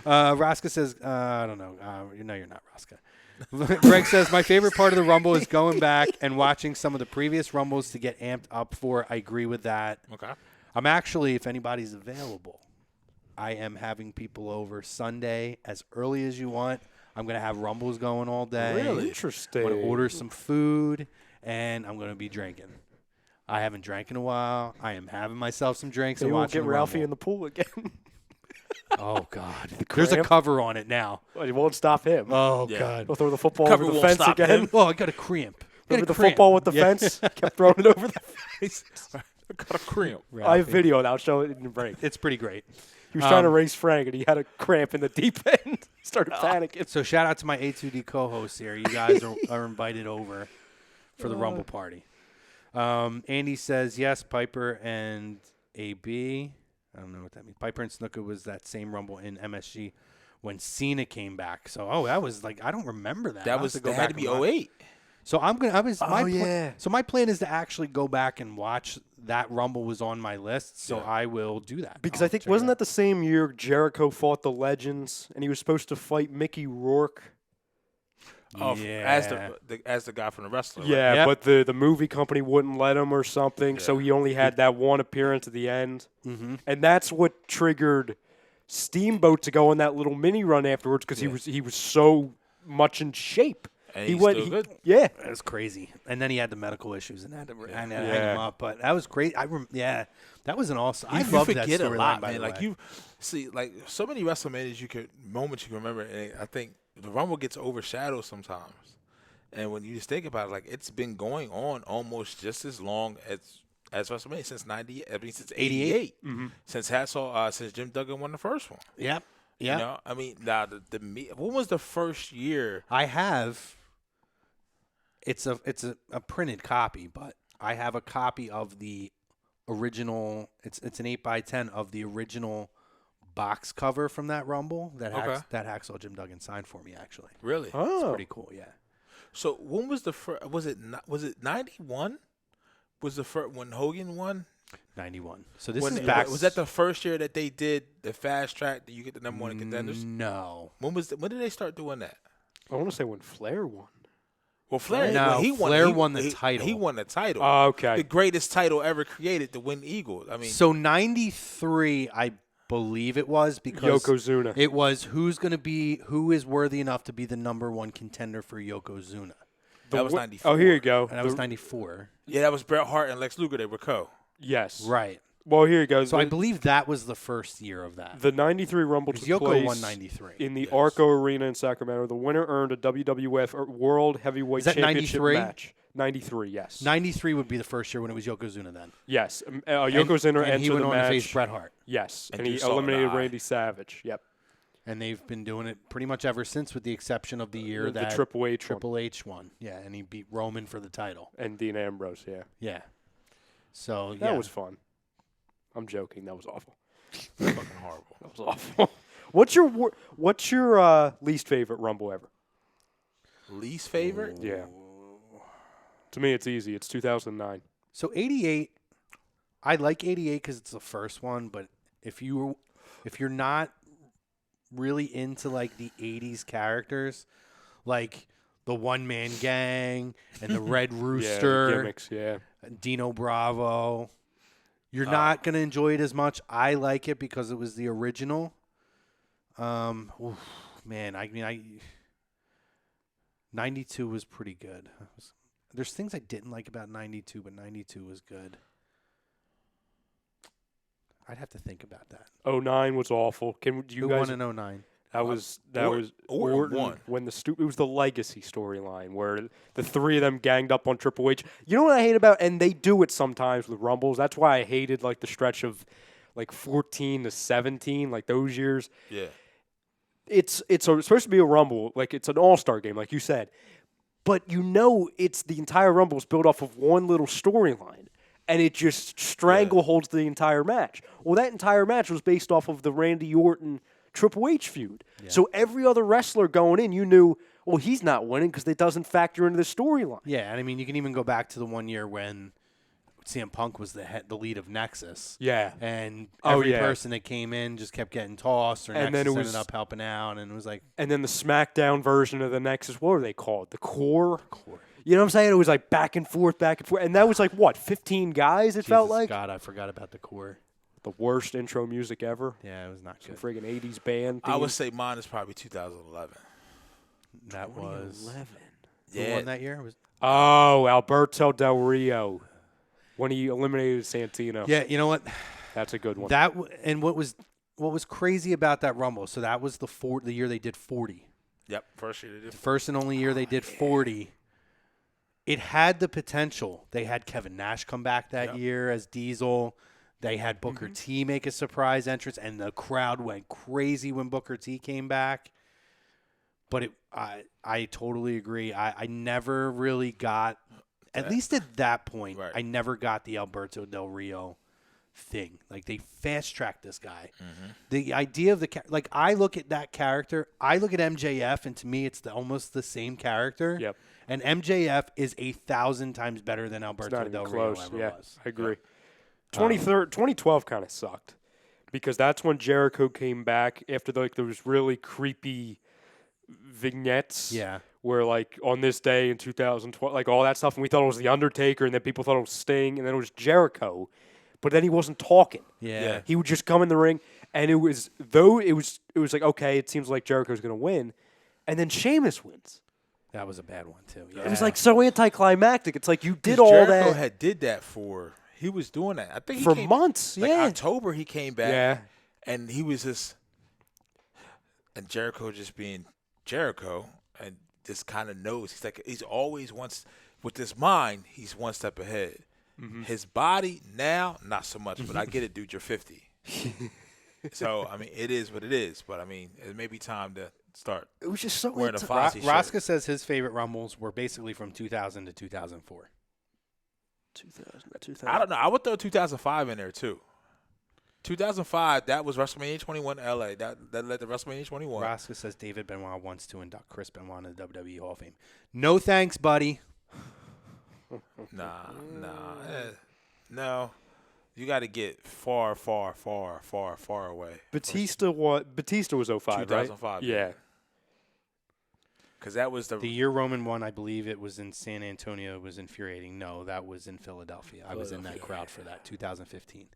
Raska says, I don't know. No, you're not Raska. Greg says, my favorite part of the Rumble is going back and watching some of the previous Rumbles to get amped up for. I agree with that. Okay. I'm actually, if anybody's available, I am having people over Sunday as early as you want. I'm going to have Rumbles going all day. Really? Interesting. I'm going to order some food, and I'm going to be drinking. I haven't drank in a while. I am having myself some drinks. Maybe and we'll watching get the Ralphie Rumble. in the pool again. Oh, God. There's a cramp? cover on it now. Well, it won't stop him. Oh, Yeah. God. He'll throw the football Cover over the won't fence stop again. him. Oh, I got a cramp. Remember the football with the fence? Kept throwing it over the fence. I got a cramp. I have video, and I'll show it in the break. It's pretty great. He was trying to race Frank, and he had a cramp in the deep end. Started panicking. So shout out to my A2D co-hosts here. You guys are invited over for the Rumble party. Andy says, yes, Piper and AB. I don't know what that means. Piper and Snuka was that same Rumble in MSG when Cena came back. So, that was like, I don't remember that. That had to be 08. So yeah. So my plan is to actually go back and watch that Rumble was on my list. So Yeah. I will do that. Because I'll I think, check it wasn't out. that the same year Jericho fought the Legends, and he was supposed to fight Mickey Rourke? Yeah. As the guy from the wrestler. Right? Yeah, Yep. but the movie company wouldn't let him or something, so he only had that one appearance at the end. Mm-hmm. And that's what triggered Steamboat to go on that little mini run afterwards, because he was so much in shape. And he he's went, still good. Yeah. That was crazy. And then he had the medical issues and had to hang Yeah. him up. But that was great. That was an awesome. I You love that forget a storyline, lot, by man. the Like way. you see, like so many WrestleManias moments you can remember, and I think the Rumble gets overshadowed sometimes. And when you just think about it, like it's been going on almost just as long as WrestleMania since since '88, since Jim Duggan won the first one. Yep. You know, I mean, now when was the first year? I have. It's a printed copy, but I have a copy of the original. It's an 8x10 of the original box cover from that Rumble that Hacksaw Jim Duggan signed for me. Actually, Really? Oh. it's pretty cool. Yeah. So when was the first? Was it 91? Was the first when Hogan won? 91. So this When is back. Was that the first year that they did the fast track that you get the number one contenders? No. When did they start doing that? I want to say when Flair won. Well, Flair, No, he Flair won the title. He won the title. Oh, okay. The greatest title ever created to win Eagle. I mean, So 93, I believe it was because Yokozuna. it was who is worthy enough to be the number one contender for Yokozuna. that was 94. Oh, here you go. And that was 94. Yeah, that was Bret Hart and Lex Luger. They were co. Yes. Right. Well, here you go. So I believe that was the first year of that. The 93 Rumble took Because Yoko place won 93. in the Arco Arena in Sacramento. The winner earned a WWF World Heavyweight Is that Championship 93? match. 93, yes. 93 would be the first year when it was Yokozuna then. Yes. Yokozuna and he entered went the on match. to face Bret Hart. Yes. And And he you saw it in the eliminated eye. Randy Savage. Yep. And they've been doing it pretty much ever since with the exception of the year The that Triple H one. Triple H won. Yeah, and he beat Roman for the title. And Dean Ambrose, yeah. Yeah. So, That yeah. was fun. I'm joking. That was awful. Fucking horrible. That was awful. What's your least favorite Rumble ever? Least favorite? Yeah. To me, it's easy. It's 2009. So 88, I like 88 because it's the first one, but if you're not really into like the 80s characters, like the One Man Gang and the Red Rooster, Yeah, the gimmicks, yeah. Dino Bravo, you're not gonna enjoy it as much. I like it because it was the original. Man, I mean, 92 was pretty good. There's things I didn't like about 92, but 92 was good. I'd have to think about that. 09 was awful. Do you Who guys? won in 09? That was Orton won. When it was the legacy storyline where the three of them ganged up on Triple H. You know what I hate about, and they do it sometimes with Rumbles. That's why I hated like the stretch of like 14 to 17, like those years. Yeah. It's supposed to be a Rumble, like it's an all-star game, like you said. But it's the entire Rumble is built off of one little storyline, and it just strangleholds the entire match. Well, that entire match was based off of the Randy Orton Triple H feud. Yeah. So every other wrestler going in, you knew, well, he's not winning because it doesn't factor into the storyline. Yeah, and I mean, you can even go back to the one year when CM Punk was the lead of Nexus. Yeah. And every person that came in just kept getting tossed, or and Nexus then ended up helping out, and it was like... And then the SmackDown version of the Nexus, what were they called? The Core? You know what I'm saying? It was like back and forth. And that was like, what, 15 guys it felt like? God, I forgot about the Core. The worst intro music ever. Yeah, it was not good. Some friggin' 80s band theme. I would say mine is probably 2011. That was... 2011. Who won that year? Oh, Alberto Del Rio. When he eliminated Santino. Yeah, you know what? That's a good one. And what was crazy about that Rumble, so that was the year they did 40. Yep, first year they did. The first and only year they did 40. It had the potential. They had Kevin Nash come back that year as Diesel. They had Booker T make a surprise entrance, and the crowd went crazy when Booker T came back. But I totally agree. I never really got, at least at that point, I never got the Alberto Del Rio thing. Like, they fast-tracked this guy. Mm-hmm. The idea of I look at that character, I look at MJF, and to me it's almost the same character. Yep. And MJF is 1,000 times better than Alberto Del Rio ever was. I agree. 2012 kind of sucked because that's when Jericho came back after those really creepy vignettes. Yeah. Where on this day in 2012, all that stuff, and we thought it was The Undertaker, and then people thought it was Sting, and then it was Jericho, but then he wasn't talking. Yeah. He would just come in the ring, and it was like, okay, it seems like Jericho's going to win, and then Sheamus wins. That was a bad one too. Yeah. It was so anticlimactic. It's like you did all Jericho that. did that he was doing that. I think for months. October he came back. Yeah. And he was and Jericho just being Jericho and just kind of knows. He's always with his mind, he's one step ahead. Mm-hmm. His body now, not so much, but I get it, dude, you're 50. So, I mean, it is what it is. But, I mean, it may be time to start. It was just so wearing a Fozzy shirt. Rosca says his favorite Rumbles were basically from 2000 to 2004. 2000. I don't know. I would throw 2005 in there, too. 2005, that was WrestleMania 21 LA. That led to WrestleMania 21. Rosca says David Benoit wants to induct Chris Benoit into the WWE Hall of Fame. No thanks, buddy. No. You got to get far, far, far, far, far away. Batista was 05, 2005, right? Yeah. Because that was the year Roman won. I believe it was in San Antonio. It was infuriating. No, that was in Philadelphia. I was in that crowd for that 2015.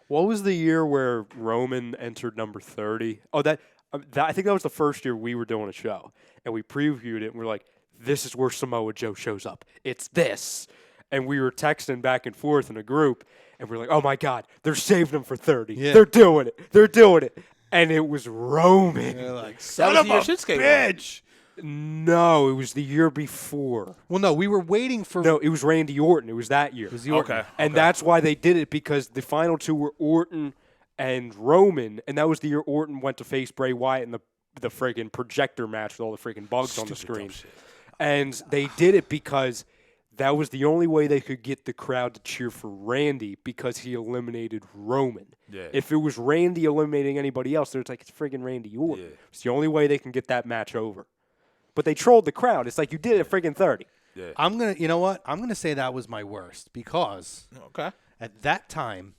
What was the year where Roman entered number 30? Oh, that I think that was the first year we were doing a show, and we previewed it, and we're like, this is where Samoa Joe shows up. It's this. And we were texting back and forth in a group, and we're like, oh, my God, they're saving him for 30. Yeah. They're doing it. And it was Roman. They're like, son of a bitch. No, it was the year before. Well, no, we were waiting for... No, it was Randy Orton. It was that year. It was the Orton. Okay. And that's why they did it, because the final two were Orton and Roman, and that was the year Orton went to face Bray Wyatt in the friggin' projector match with all the friggin' bugs on the screen. And they did it because that was the only way they could get the crowd to cheer for Randy, because he eliminated Roman. Yeah. If it was Randy eliminating anybody else, it's like, it's friggin' Randy Orton. Yeah. It's the only way they can get that match over. but they trolled the crowd. It's like you did it at freaking 30. Yeah. You know what? I'm gonna say that was my worst because Okay. at that time,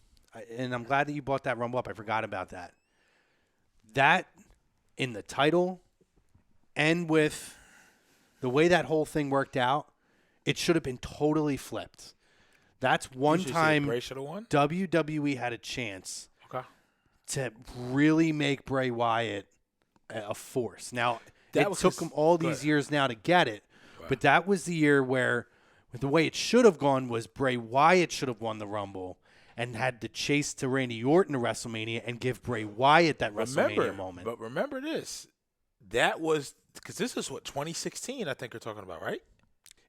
and I'm glad that you brought that Rumble up. I forgot about that. That in the title, and with the way that whole thing worked out, it should have been totally flipped. That's one time Bray should have won. WWE had a chance Okay. to really make Bray Wyatt a force. Now, That it was took his- him all go these ahead. years now to get it, but that was the year where the way it should have gone was Bray Wyatt should have won the Rumble and had to chase to Randy Orton to WrestleMania and give Bray Wyatt that WrestleMania moment. But remember this. That was because this is what 2016. I think you're talking about, right?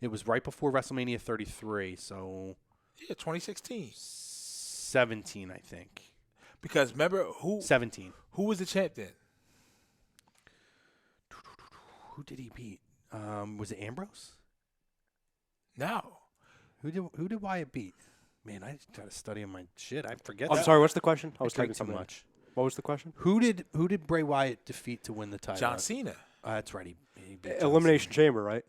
It was right before WrestleMania 33, so Yeah, 2016. 17, I think. Because remember 17. who was the champ then? Who did he beat? Was it Ambrose? No. Who did Wyatt beat? Man, I got to study on my shit. I forget. I'm that. sorry, what's the question? I I was drink typing too something. much. What was the question? Who did Bray Wyatt defeat to win the title? John Cena. That's right. He beat John Elimination Cena. Chamber, right?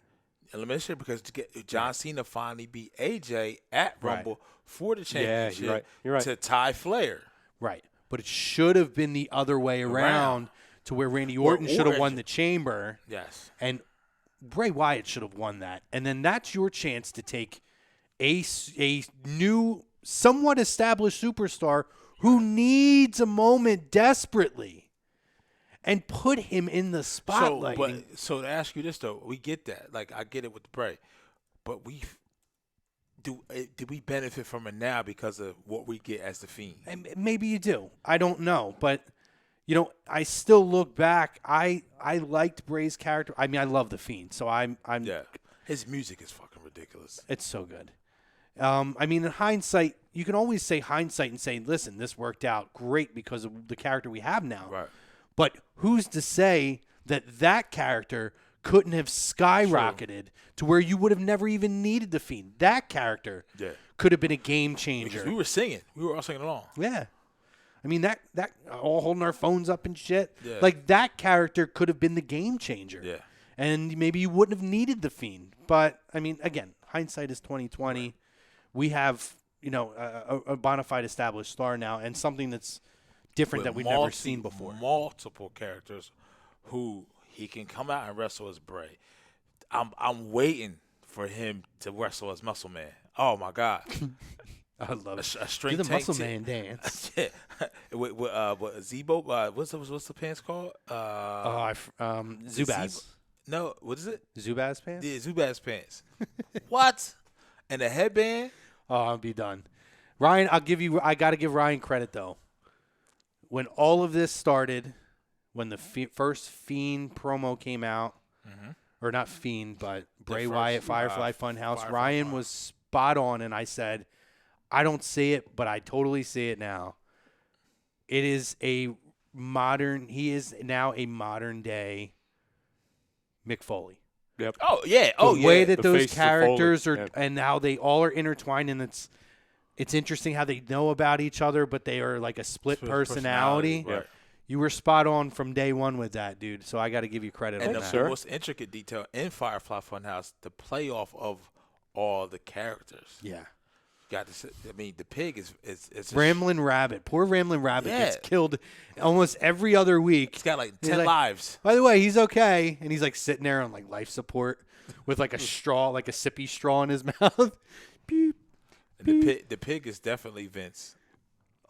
Elimination because to get John Cena finally beat AJ at Right. Rumble for the Yeah, championship you're right. You're right. to tie Flair. Right, but it should have been the other way around to where Randy Orton should have won the Chamber, Yes. and Bray Wyatt should have won that, and then that's your chance to take a new, somewhat established superstar who needs a moment desperately, and put him in the spotlight. So to ask you this though, we get that. Like I get it with the Bray, but did we benefit from it now because of what we get as the Fiend? And maybe you do. I don't know, but I still look back. I liked Bray's character. I mean, I love the Fiend, so I'm Yeah. His music is fucking ridiculous. It's so good. I mean, in hindsight, you can always say hindsight and say, listen, this worked out great because of the character we have now. Right. But who's to say that character couldn't have skyrocketed to where you would have never even needed the Fiend? That character could have been a game changer. Because we were singing. We were all singing along. Yeah. I mean, that all holding our phones up and shit. Yeah. Like, that character could have been the game changer. Yeah. And maybe you wouldn't have needed the Fiend. But, I mean, again, hindsight is 2020. Right. We have, a bona fide established star now and something that's different that we've never seen before. Multiple characters who he can come out and wrestle as Bray. I'm waiting for him to wrestle as Muscle Man. Oh, my God. I love it. A string Do the tank Muscle Man dance. Yeah. With Zebo, what's the pants called? Zubaz. No, what is it? Zubaz pants? Yeah, Zubaz pants. What? And a headband? Oh, I'll be done. Ryan, I got to give Ryan credit, though. When all of this started, when the first Fiend promo came out, or not Fiend, but Bray Wyatt, Firefly Funhouse, Ryan was spot on, and I said, I don't see it, but I totally see it now. He is now a modern day Mick Foley. Yep. Oh, yeah. The way that The those face of characters Foley. are, Yeah. and how they all are intertwined, and it's interesting how they know about each other, but they are like a split personality. Right. You were spot on from day one with that, dude. So I got to give you credit And on the that. most intricate detail in Firefly Funhouse, the playoff of all the characters. Yeah. Got to say, I mean, the pig is Ramblin' Rabbit. Poor Ramblin' Rabbit Yeah. gets killed almost every other week. He's got like He's 10 like, lives. By the way, he's okay. And he's like sitting there on like life support with like a straw, like a sippy straw in his mouth. Beep. And the pig is definitely Vince.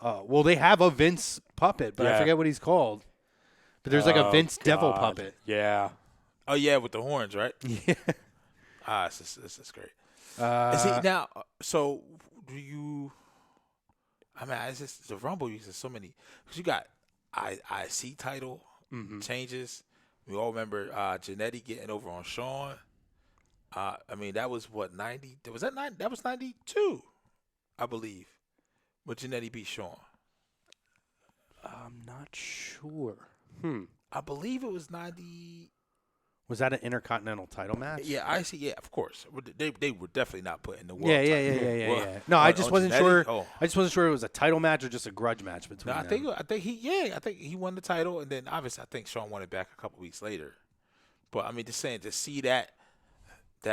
Well, they have a Vince puppet, but I Yeah. forget what he's called. But there's like a Vince Devil God. puppet. Yeah. Oh, yeah, with the horns, right? Yeah. This is great. And see, now, so do you – I mean, it's just the Rumble uses so many – because you got IC title changes. We all remember Jannetty getting over on Shawn. I mean, that was what, 90 – was that 90? That was 92, I believe, when Jannetty beat Shawn. I'm not sure. I believe it was 90 – Was that an Intercontinental title match? yeah, IC, yeah, of course. They were definitely not putting the world Yeah. title. No, I On- just on wasn't Jannetty? sure. Oh. I just wasn't sure it was a title match or just a grudge match between No, I them. think he won the title, and then obviously I think Shawn won it back a couple weeks later. But I mean, just saying to see that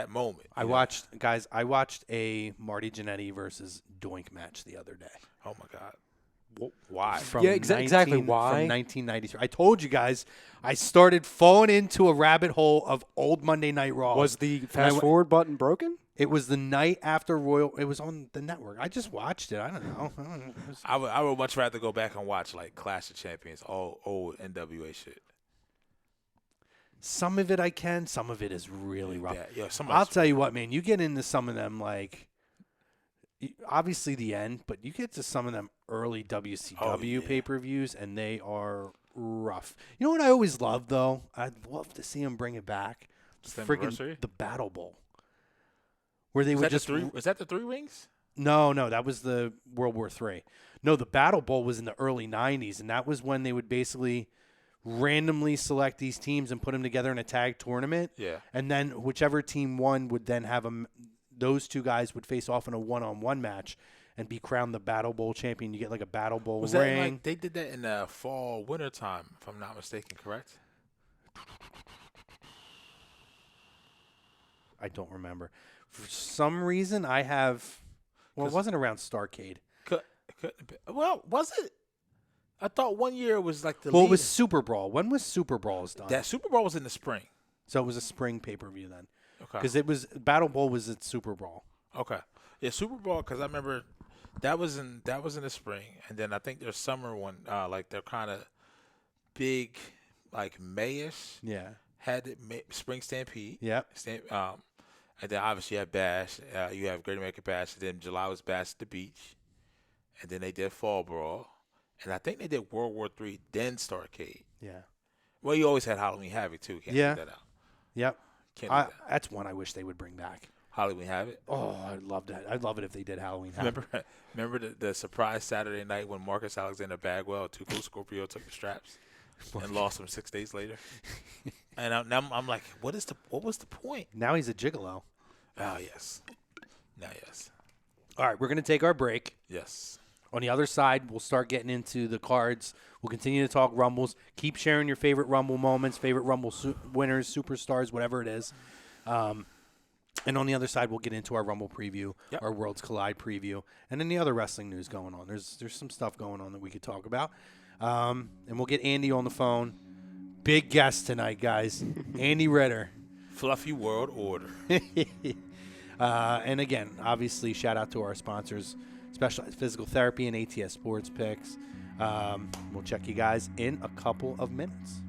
moment. I watched a Marty Jannetty versus Doink match the other day. Oh my God. Why? From Yeah, exactly. Why? From 1993. I told you guys, I started falling into a rabbit hole of old Monday Night Raw. Was the fast forward button broken? It was the night after Royal. It was on the network. I just watched it. I don't know. I would much rather go back and watch like Clash of Champions, all old NWA shit. Some of it I can. Some of it is really rough. Yeah, I'll tell you what, man. You get into some of them, like obviously the end, but you get to some of them early WCW pay-per-views, and they are rough. You know what I always love, though? I'd love to see them bring it back. Friggin' the Battle Bowl. Where they would just was that the 3 rings? No, that was the World War III. No, the Battle Bowl was in the early 90s, and that was when they would basically randomly select these teams and put them together in a tag tournament. Yeah. And then whichever team won would then have those two guys would face off in a one-on-one match and be crowned the Battle Bowl champion. You get like a Battle Bowl was ring. That like they did that in the fall, winter time, if I'm not mistaken, correct? I don't remember. For some reason, I have. Well, it wasn't around Starrcade. Well, was it? I thought one year it was like the. Well, it was Super Brawl. When was Super Brawls done? That Super Bowl was in the spring. So it was a spring pay-per-view then. Okay. Because it was Battle Bowl was at Super Brawl. Okay. Yeah, Super Bowl, because I remember that was in the spring, and then I think their summer one, like they're kind of big, like Mayish. Yeah. Had Spring Stampede. Yep. And then obviously you have Bash. You have Great American Bash. And then July was Bash at the Beach. And then they did Fall Brawl. And I think they did World War III, then Starrcade. Yeah. Well, you always had Halloween Havoc, too. Can't leave that out. Yep. Can't leave that. That's one I wish they would bring back. Halloween Havoc? Oh, I'd love that. I'd love it if they did Halloween Havoc. Remember the surprise Saturday night when Marcus Alexander Bagwell, Too Cool Scorpio, took the straps and lost them 6 days later? And now I'm like, what was the point? Now he's a gigolo. Oh, yes. Now, yes. All right, we're going to take our break. Yes. On the other side, we'll start getting into the cards. We'll continue to talk Rumbles. Keep sharing your favorite Rumble moments, favorite Rumble winners, superstars, whatever it is. And on the other side, we'll get into our Rumble preview, our Worlds Collide preview, and then the other wrestling news going on. There's some stuff going on that we could talk about. And we'll get Andy on the phone. Big guest tonight, guys. Andy Ritter. Fluffy World Order. And again, obviously, shout out to our sponsors, Specialized Physical Therapy and ATS Sports Picks. We'll check you guys in a couple of minutes.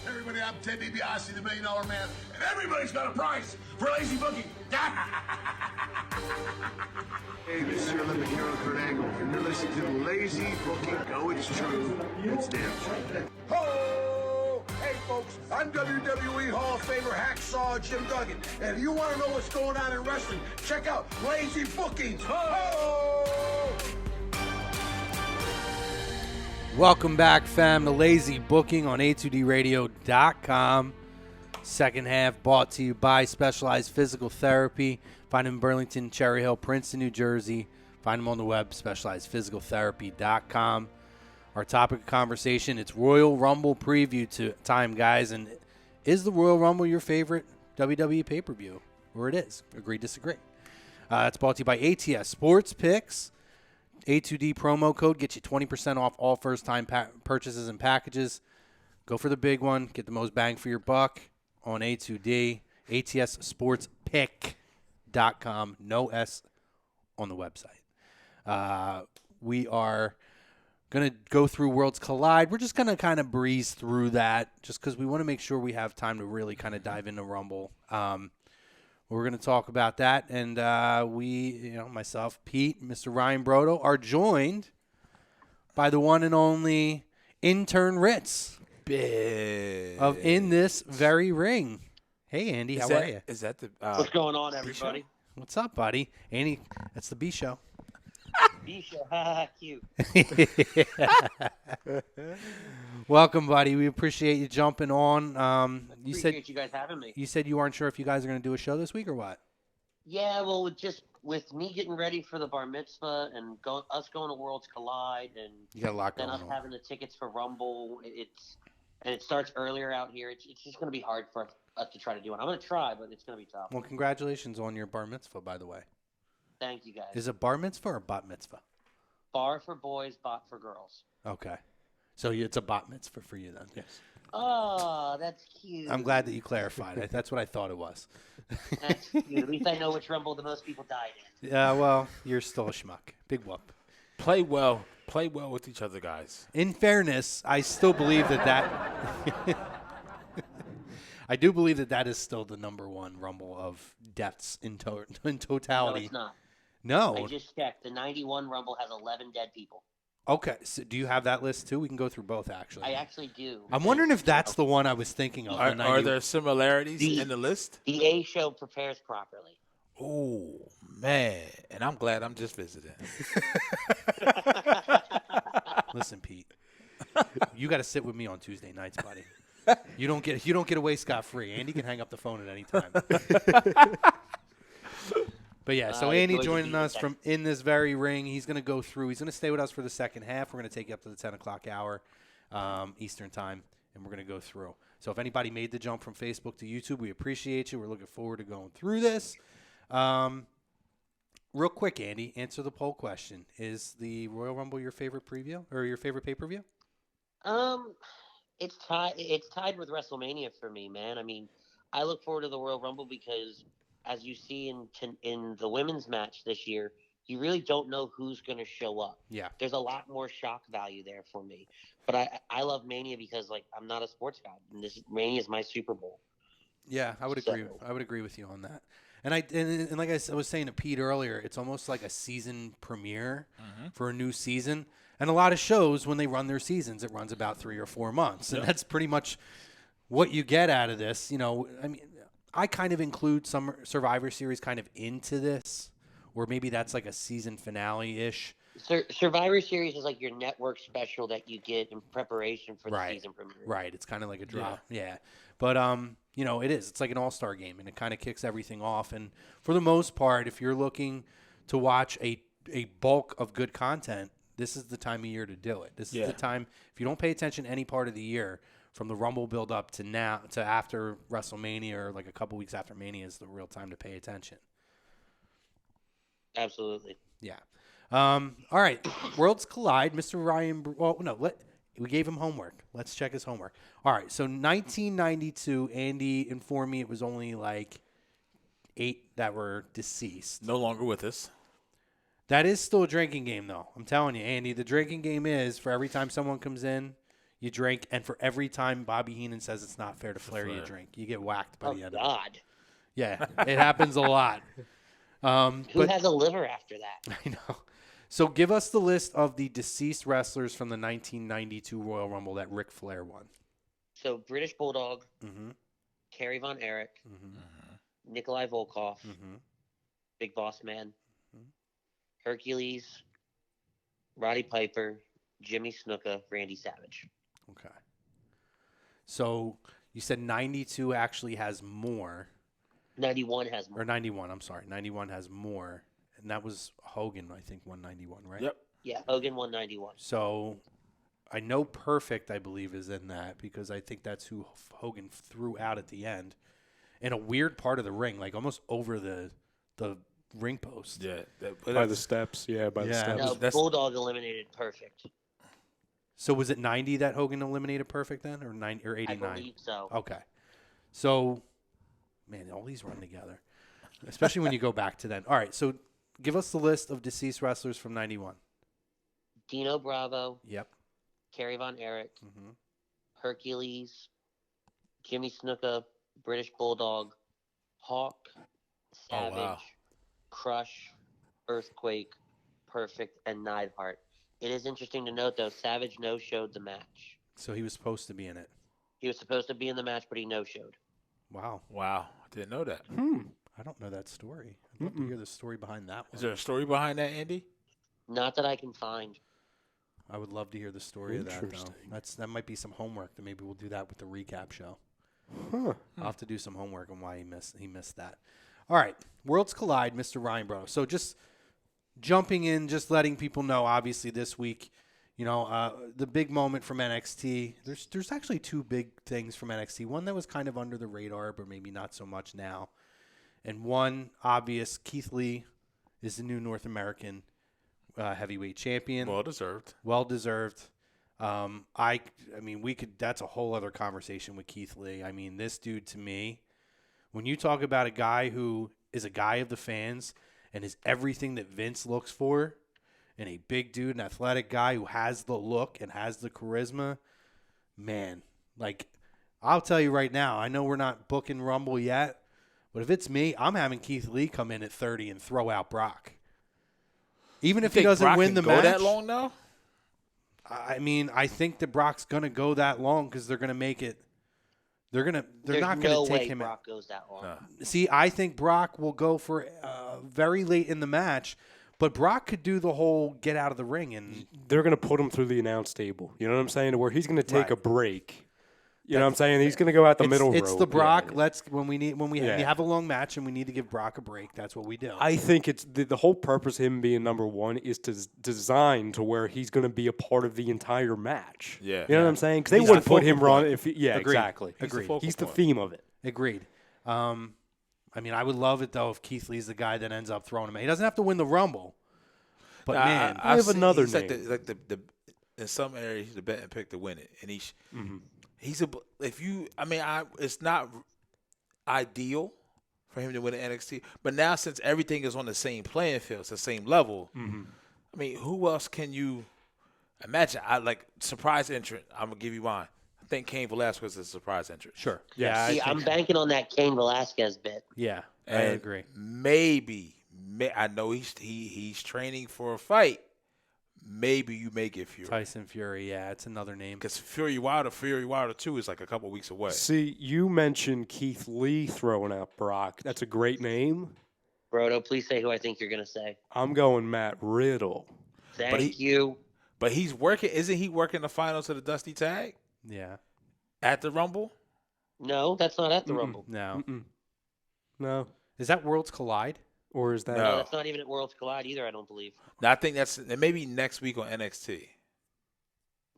Everybody, I'm Ted DiBiase, the $1 Million Man, and everybody's got a price for lazy booking. Hey, this is your Olympic hero, Kurt Angle, and you're listening to Lazy Booking. Go, it's true. It's damn true. Ho! Hey, folks, I'm WWE Hall of Famer Hacksaw Jim Duggan, and if you want to know what's going on in wrestling, check out Lazy Bookings. Ho! Welcome back, fam, to Lazy Booking on A2DRadio.com. Second half brought to you by Specialized Physical Therapy. Find them in Burlington, Cherry Hill, Princeton, New Jersey. Find them on the web, specializedphysicaltherapy.com. Our topic of conversation, it's Royal Rumble preview time, guys. And is the Royal Rumble your favorite WWE pay-per-view? Or it is? Agree, disagree. It's brought to you by ATS Sports Picks. A2D promo code gets you 20% off all first-time purchases and packages. Go for the big one. Get the most bang for your buck on A2D. ATSSportsPick.com. No S on the website. We are going to go through Worlds Collide. We're just going to kind of breeze through that just because we want to make sure we have time to really kind of dive into Rumble. We're going to talk about that, and myself, Pete, Mr. Ryan Brodo, are joined by the one and only intern Ritz of In This Very Ring. Hey, Andy, how are you? Is that the What's going on, everybody? What's up, buddy? Andy, that's the B show. B show, haha, cute. Welcome, buddy. We appreciate you jumping on. Appreciate you guys having me. You said you weren't sure if you guys are going to do a show this week or what? Yeah, well, just with me getting ready for the bar mitzvah and us going to Worlds Collide, and You got a lot then going us on. having the tickets for Rumble, it starts earlier out here. It's just going to be hard for us to try to do it. I'm going to try, but it's going to be tough. Well, congratulations on your bar mitzvah, by the way. Thank you, guys. Is it bar mitzvah or bat mitzvah? Bar for boys, bot for girls. Okay. So it's a bat mitzvah for you then. Yes. Oh, that's cute. I'm glad that you clarified it. That's what I thought it was. That's cute. At least I know which Rumble the most people died in. Yeah, well, you're still a schmuck. Big whoop. play well with each other, guys? In fairness, I still believe that I do believe that is still the number one Rumble of deaths in totality. No, it's not. No. I just checked. The 91 Rumble has 11 dead people. Okay. So do you have that list too? We can go through both, actually. I actually do. I'm wondering if that's the one I was thinking of. Are there similarities in the list? The A show prepares properly. Oh, man. And I'm glad I'm just visiting. Listen, Pete. You got to sit with me on Tuesday nights, buddy. You don't get away scot-free. Andy can hang up the phone at any time. But yeah, so Andy joining us from In This Very Ring. He's going to go through. He's going to stay with us for the second half. We're going to take you up to the 10 o'clock hour Eastern time, and we're going to go through. So if anybody made the jump from Facebook to YouTube, we appreciate you. We're looking forward to going through this. Real quick, Andy, answer the poll question. Is the Royal Rumble your favorite preview or your favorite pay-per-view? It's tied with WrestleMania for me, man. I mean, I look forward to the Royal Rumble because, as you see in the women's match this year, you really don't know who's going to show up. Yeah. There's a lot more shock value there for me. But I love Mania because, like, I'm not a sports guy, and Mania is my Super Bowl. Yeah, I would agree. I would agree with you on that. And like I was saying to Pete earlier, it's almost like a season premiere for a new season. And a lot of shows, when they run their seasons, it runs about 3 or 4 months. And that's pretty much what you get out of this. You know, I mean, I kind of include some Survivor Series kind of into this, or maybe that's like a season finale-ish. Survivor Series is like your network special that you get in preparation for the season premiere. Right. It's kind of like a draw. Yeah. But, you know, it is. It's like an all-star game, and it kind of kicks everything off. And for the most part, if you're looking to watch a bulk of good content, this is the time of year to do it. This is the time. If you don't pay attention any part of the year, from the Rumble build up to now to after WrestleMania or like a couple weeks after Mania is the real time to pay attention. Absolutely. Yeah. All right. Worlds Collide. Mr. Ryan. Well, no. We gave him homework. Let's check his homework. All right. So 1992. Andy informed me it was only like 8 that were deceased. No longer with us. That is still a drinking game, though. I'm telling you, Andy. The drinking game is for every time someone comes in, you drink, and for every time Bobby Heenan says it's not fair to flare, you drink. You get whacked by the end of it. God. Yeah, it happens a lot. Who has a liver after that? I know. So give us the list of the deceased wrestlers from the 1992 Royal Rumble that Ric Flair won. So British Bulldog, Kerry Von Erich, Nikolai Volkov, Big Boss Man, Hercules, Roddy Piper, Jimmy Snuka, Randy Savage. Okay. So you said 92 actually has more. 91 has more. Or 91, I'm sorry. 91 has more. And that was Hogan, I think, 191, right? Yep. Yeah, Hogan 191. So I know Perfect, I believe, is in that because I think that's who Hogan threw out at the end in a weird part of the ring, like almost over the ring post. Yeah. By the steps. Yeah, by the steps. No, Bulldog eliminated Perfect. So was it 90 that Hogan eliminated Perfect then, or 89? I believe so. Okay. So, man, all these run together, especially when you go back to then. All right, so give us the list of deceased wrestlers from 91. Dino Bravo. Yep. Kerry Von Erich. Hercules. Jimmy Snuka. British Bulldog. Hawk. Savage. Crush. Earthquake. Perfect. And Neidhart. It is interesting to note, though, Savage no-showed the match. So he was supposed to be in it. He was supposed to be in the match, but he no-showed. Wow. Wow. I didn't know that. I don't know that story. I'd love to hear the story behind that one. Is there a story behind that, Andy? Not that I can find. I would love to hear the story of that, though. That might be some homework. That maybe we'll do that with the recap show. I'll have to do some homework on why he missed that. All right. Worlds Collide, Mr. Ryan Bro. So just jumping in, just letting people know, obviously, this week, you know, the big moment from NXT. There's actually 2 big things from NXT. One that was kind of under the radar, but maybe not so much now. And one obvious, Keith Lee is the new North American heavyweight champion. Well deserved. Well deserved. I mean, that's a whole other conversation with Keith Lee. I mean, this dude, to me, when you talk about a guy who is a guy of the fans and is everything that Vince looks for, and a big dude, an athletic guy who has the look and has the charisma, man, like, I'll tell you right now, I know we're not booking Rumble yet, but if it's me, I'm having Keith Lee come in at 30 and throw out Brock. Even if he doesn't Brock win the can go match. that long now? I mean, I think that Brock's going to go that long because they're going to make it. They're not going to take him Brock out. goes that long. See, I think Brock will go for very late in the match, but Brock could do the whole get out of the ring and They're going to put him through the announce table. You know what I'm saying? To where he's going to take Right. a break. You know what I'm saying? He's going to go out the middle row. It's the Brock. Yeah. Let's when we have a long match and we need to give Brock a break. That's what we do. I think it's the whole purpose of him being number 1 is to design to where he's going to be a part of the entire match. Yeah. You know what I'm saying? Because they He's wouldn't the put him focal run point. if yeah, Agreed. exactly. Agreed. He's the point. theme of it. Agreed. I mean, I would love it though if Keith Lee's the guy that ends up throwing him. He doesn't have to win the Rumble, but man, I have another he's name. Like the in some areas, he's the betting pick to win it, and it's not ideal for him to win the NXT, but now since everything is on the same playing field, it's the same level. I mean, who else can you imagine? Surprise entrant. I'm gonna give you mine. I think Cain Velasquez is a surprise entrant. sure. Yeah, See, I'm banking on that Cain Velasquez bit. Yeah. And I agree. I know he's training for a fight. Maybe you may get Fury. Tyson Fury, yeah, it's another name. Because Fury Wilder 2 is like a couple weeks away. See, you mentioned Keith Lee throwing out Brock. That's a great name. Brodo, please say who I think you're going to say. I'm going Matt Riddle. Thank you. But he's working. Isn't he working the finals of the Dusty Tag Yeah. at the Rumble? No, that's not at the Rumble. No. No. Is that Worlds Collide? Or is that? No, that's not even at Worlds Collide either, I don't believe. No, I think that's maybe next week on NXT. Let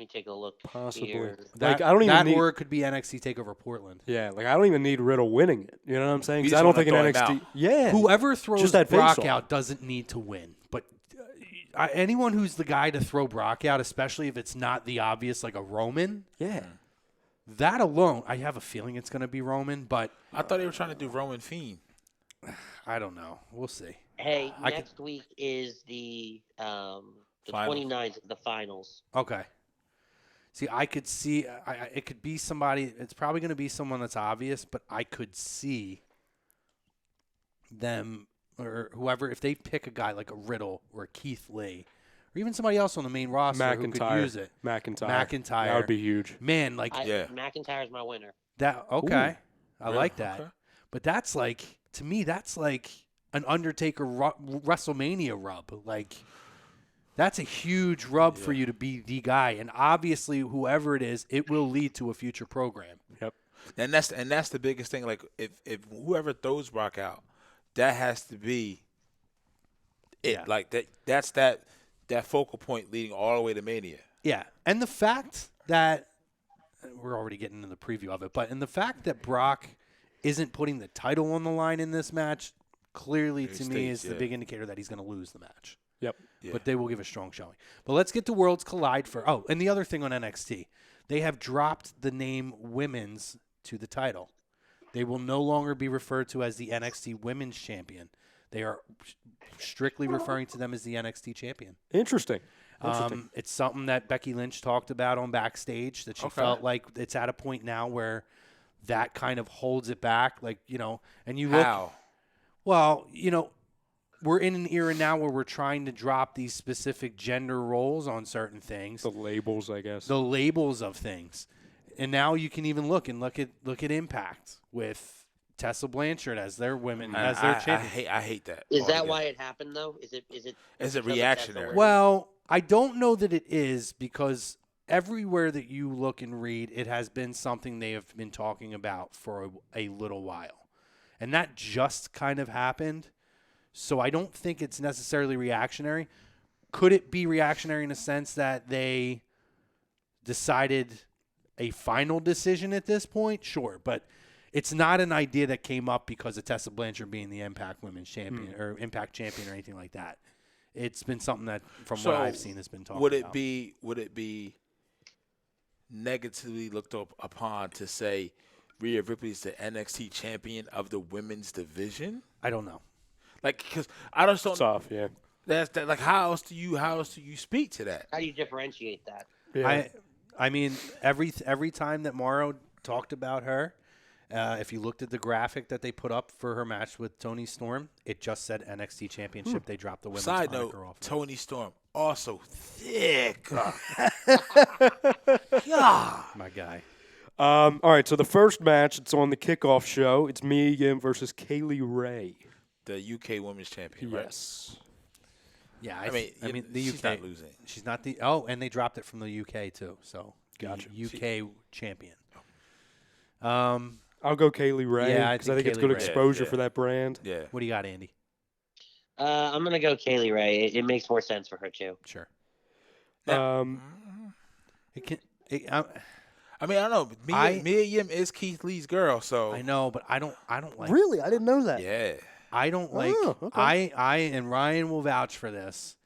me take a look. Possibly. Here. Like, I don't even need. or it could be NXT Takeover Portland. Yeah, like I don't even need Riddle winning it. You know what I'm saying? You Because just I don't wanna think an throw him NXT. out. Yeah. Whoever throws Just that Brock face-off. out doesn't need to win. But anyone who's the guy to throw Brock out, especially if it's not the obvious, like a Roman, Yeah. that alone, I have a feeling it's going to be Roman, but I thought they were trying to do Roman Fiend. I don't know. We'll see. Hey, I next week is the Finals. 29th, the finals. Okay. See, I could see it could be somebody. It's probably going to be someone that's obvious, but I could see them or whoever if they pick a guy like a Riddle or a Keith Lee or even somebody else on the main roster who could use it. McIntyre. McIntyre. That would be huge. Man, like McIntyre's my winner. that. Okay, I Really? like that. Okay. But that's like to me, that's like an Undertaker WrestleMania rub. Like. That's a huge rub for you to be the guy, and obviously, whoever it is, it will lead to a future program. Yep. And that's the biggest thing. Like if whoever throws Brock out, that has to be it. Yeah. Like that's that focal point leading all the way to Mania. Yeah, and the fact that we're already getting into the preview of it, but and the fact that Brock isn't putting the title on the line in this match clearly to me is the big indicator that he's going to lose the match. Yep. Yeah. But they will give a strong showing. But let's get to Worlds Collide for. Oh, and the other thing on NXT, they have dropped the name Women's to the title. They will no longer be referred to as the NXT Women's Champion. They are strictly referring to them as the NXT Champion. Interesting. It's something that Becky Lynch talked about on Backstage, that she felt like it's at a point now where that kind of holds it back. Like, and you look. How? Well, we're in an era now where we're trying to drop these specific gender roles on certain things. The labels, I guess. The labels of things. And now you can even look at Impact with Tessa Blanchard as their women as their champion. I hate that. Is that why it happened though? Is it Is it because of reactionary? Tessa Well, I don't know that it is, because everywhere that you look and read, it has been something they have been talking about for a little while. And that just kind of happened. So I don't think it's necessarily reactionary. Could it be reactionary in a sense that they decided a final decision at this point? Sure, but it's not an idea that came up because of Tessa Blanchard being the Impact Women's Champion or Impact Champion or anything like that. It's been something that, from what I've seen, has been talked about. Would it be negatively looked upon to say Rhea Ripley's the NXT champion of the women's division? I don't know. Like, because I just don't. It's off, yeah. That's that. Like, how else do you speak to that? How do you differentiate that? Yeah. I mean, every time that Morrow talked about her, if you looked at the graphic that they put up for her match with Toni Storm, it just said NXT Championship. They dropped the women's Side moniker note: off. Toni Storm also thick. My guy. All right, so the first match, it's on the kickoff show. It's Mia Yim versus Kaylee Ray. The UK Women's Champion, right? Yes. Yeah, I mean, the she's UK. not losing. She's not the. Oh, and they dropped it from the UK too. So Gotcha. UK champion. I'll go Kaylee Ray Yeah, I because I think think it's Kaylee good Ray. exposure Yeah. for that brand. Yeah. What do you got, Andy? I'm gonna go Kaylee Ray. It makes more sense for her too. Sure. Um, It can. I mean, I don't know. Mia Yim is Keith Lee's girl, so I know, but I don't like. really? I didn't know that. yeah. I don't like. Oh, okay. I and Ryan will vouch for this.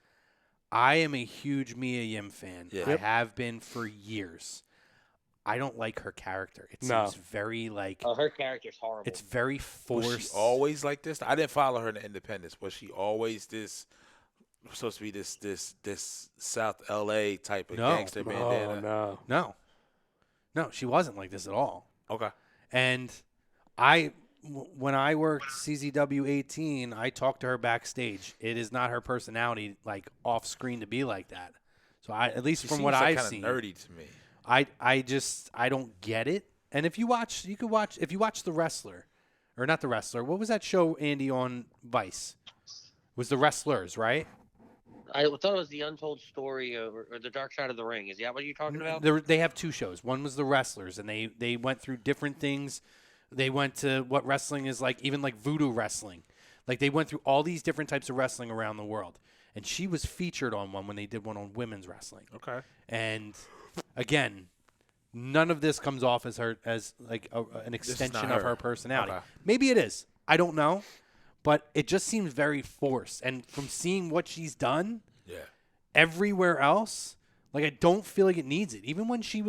I am a huge Mia Yim fan. Yeah. I Yep. have been for years. I don't like her character. It No. seems very like. Oh, her character's horrible. It's very Was forced. she always like this? I didn't follow her in the Independence. Was she always this? Supposed to be this South LA type of No. gangster Oh, bandana? no. No, she wasn't like this at all. Okay. And I when I worked CZW 18, I talked to her backstage. It is not her personality, like off screen, to be like that. So at least from what I've seen, nerdy to me. I don't get it. And if you watch The Wrestler, or not The Wrestler, what was that show, Andy, on Vice? It was The Wrestlers, right? I thought it was the Untold Story or the Dark Side of the Ring. Is that what you're talking about? They have two shows. One was The Wrestlers, and they went through different things. They went to what wrestling is like, even like voodoo wrestling. Like they went through all these different types of wrestling around the world. And she was featured on one when they did one on women's wrestling. Okay. And again, none of this comes off as like an extension of her personality. Okay. Maybe it is. I don't know. But it just seems very forced. And from seeing what she's done everywhere else, like I don't feel like it needs it. Even when she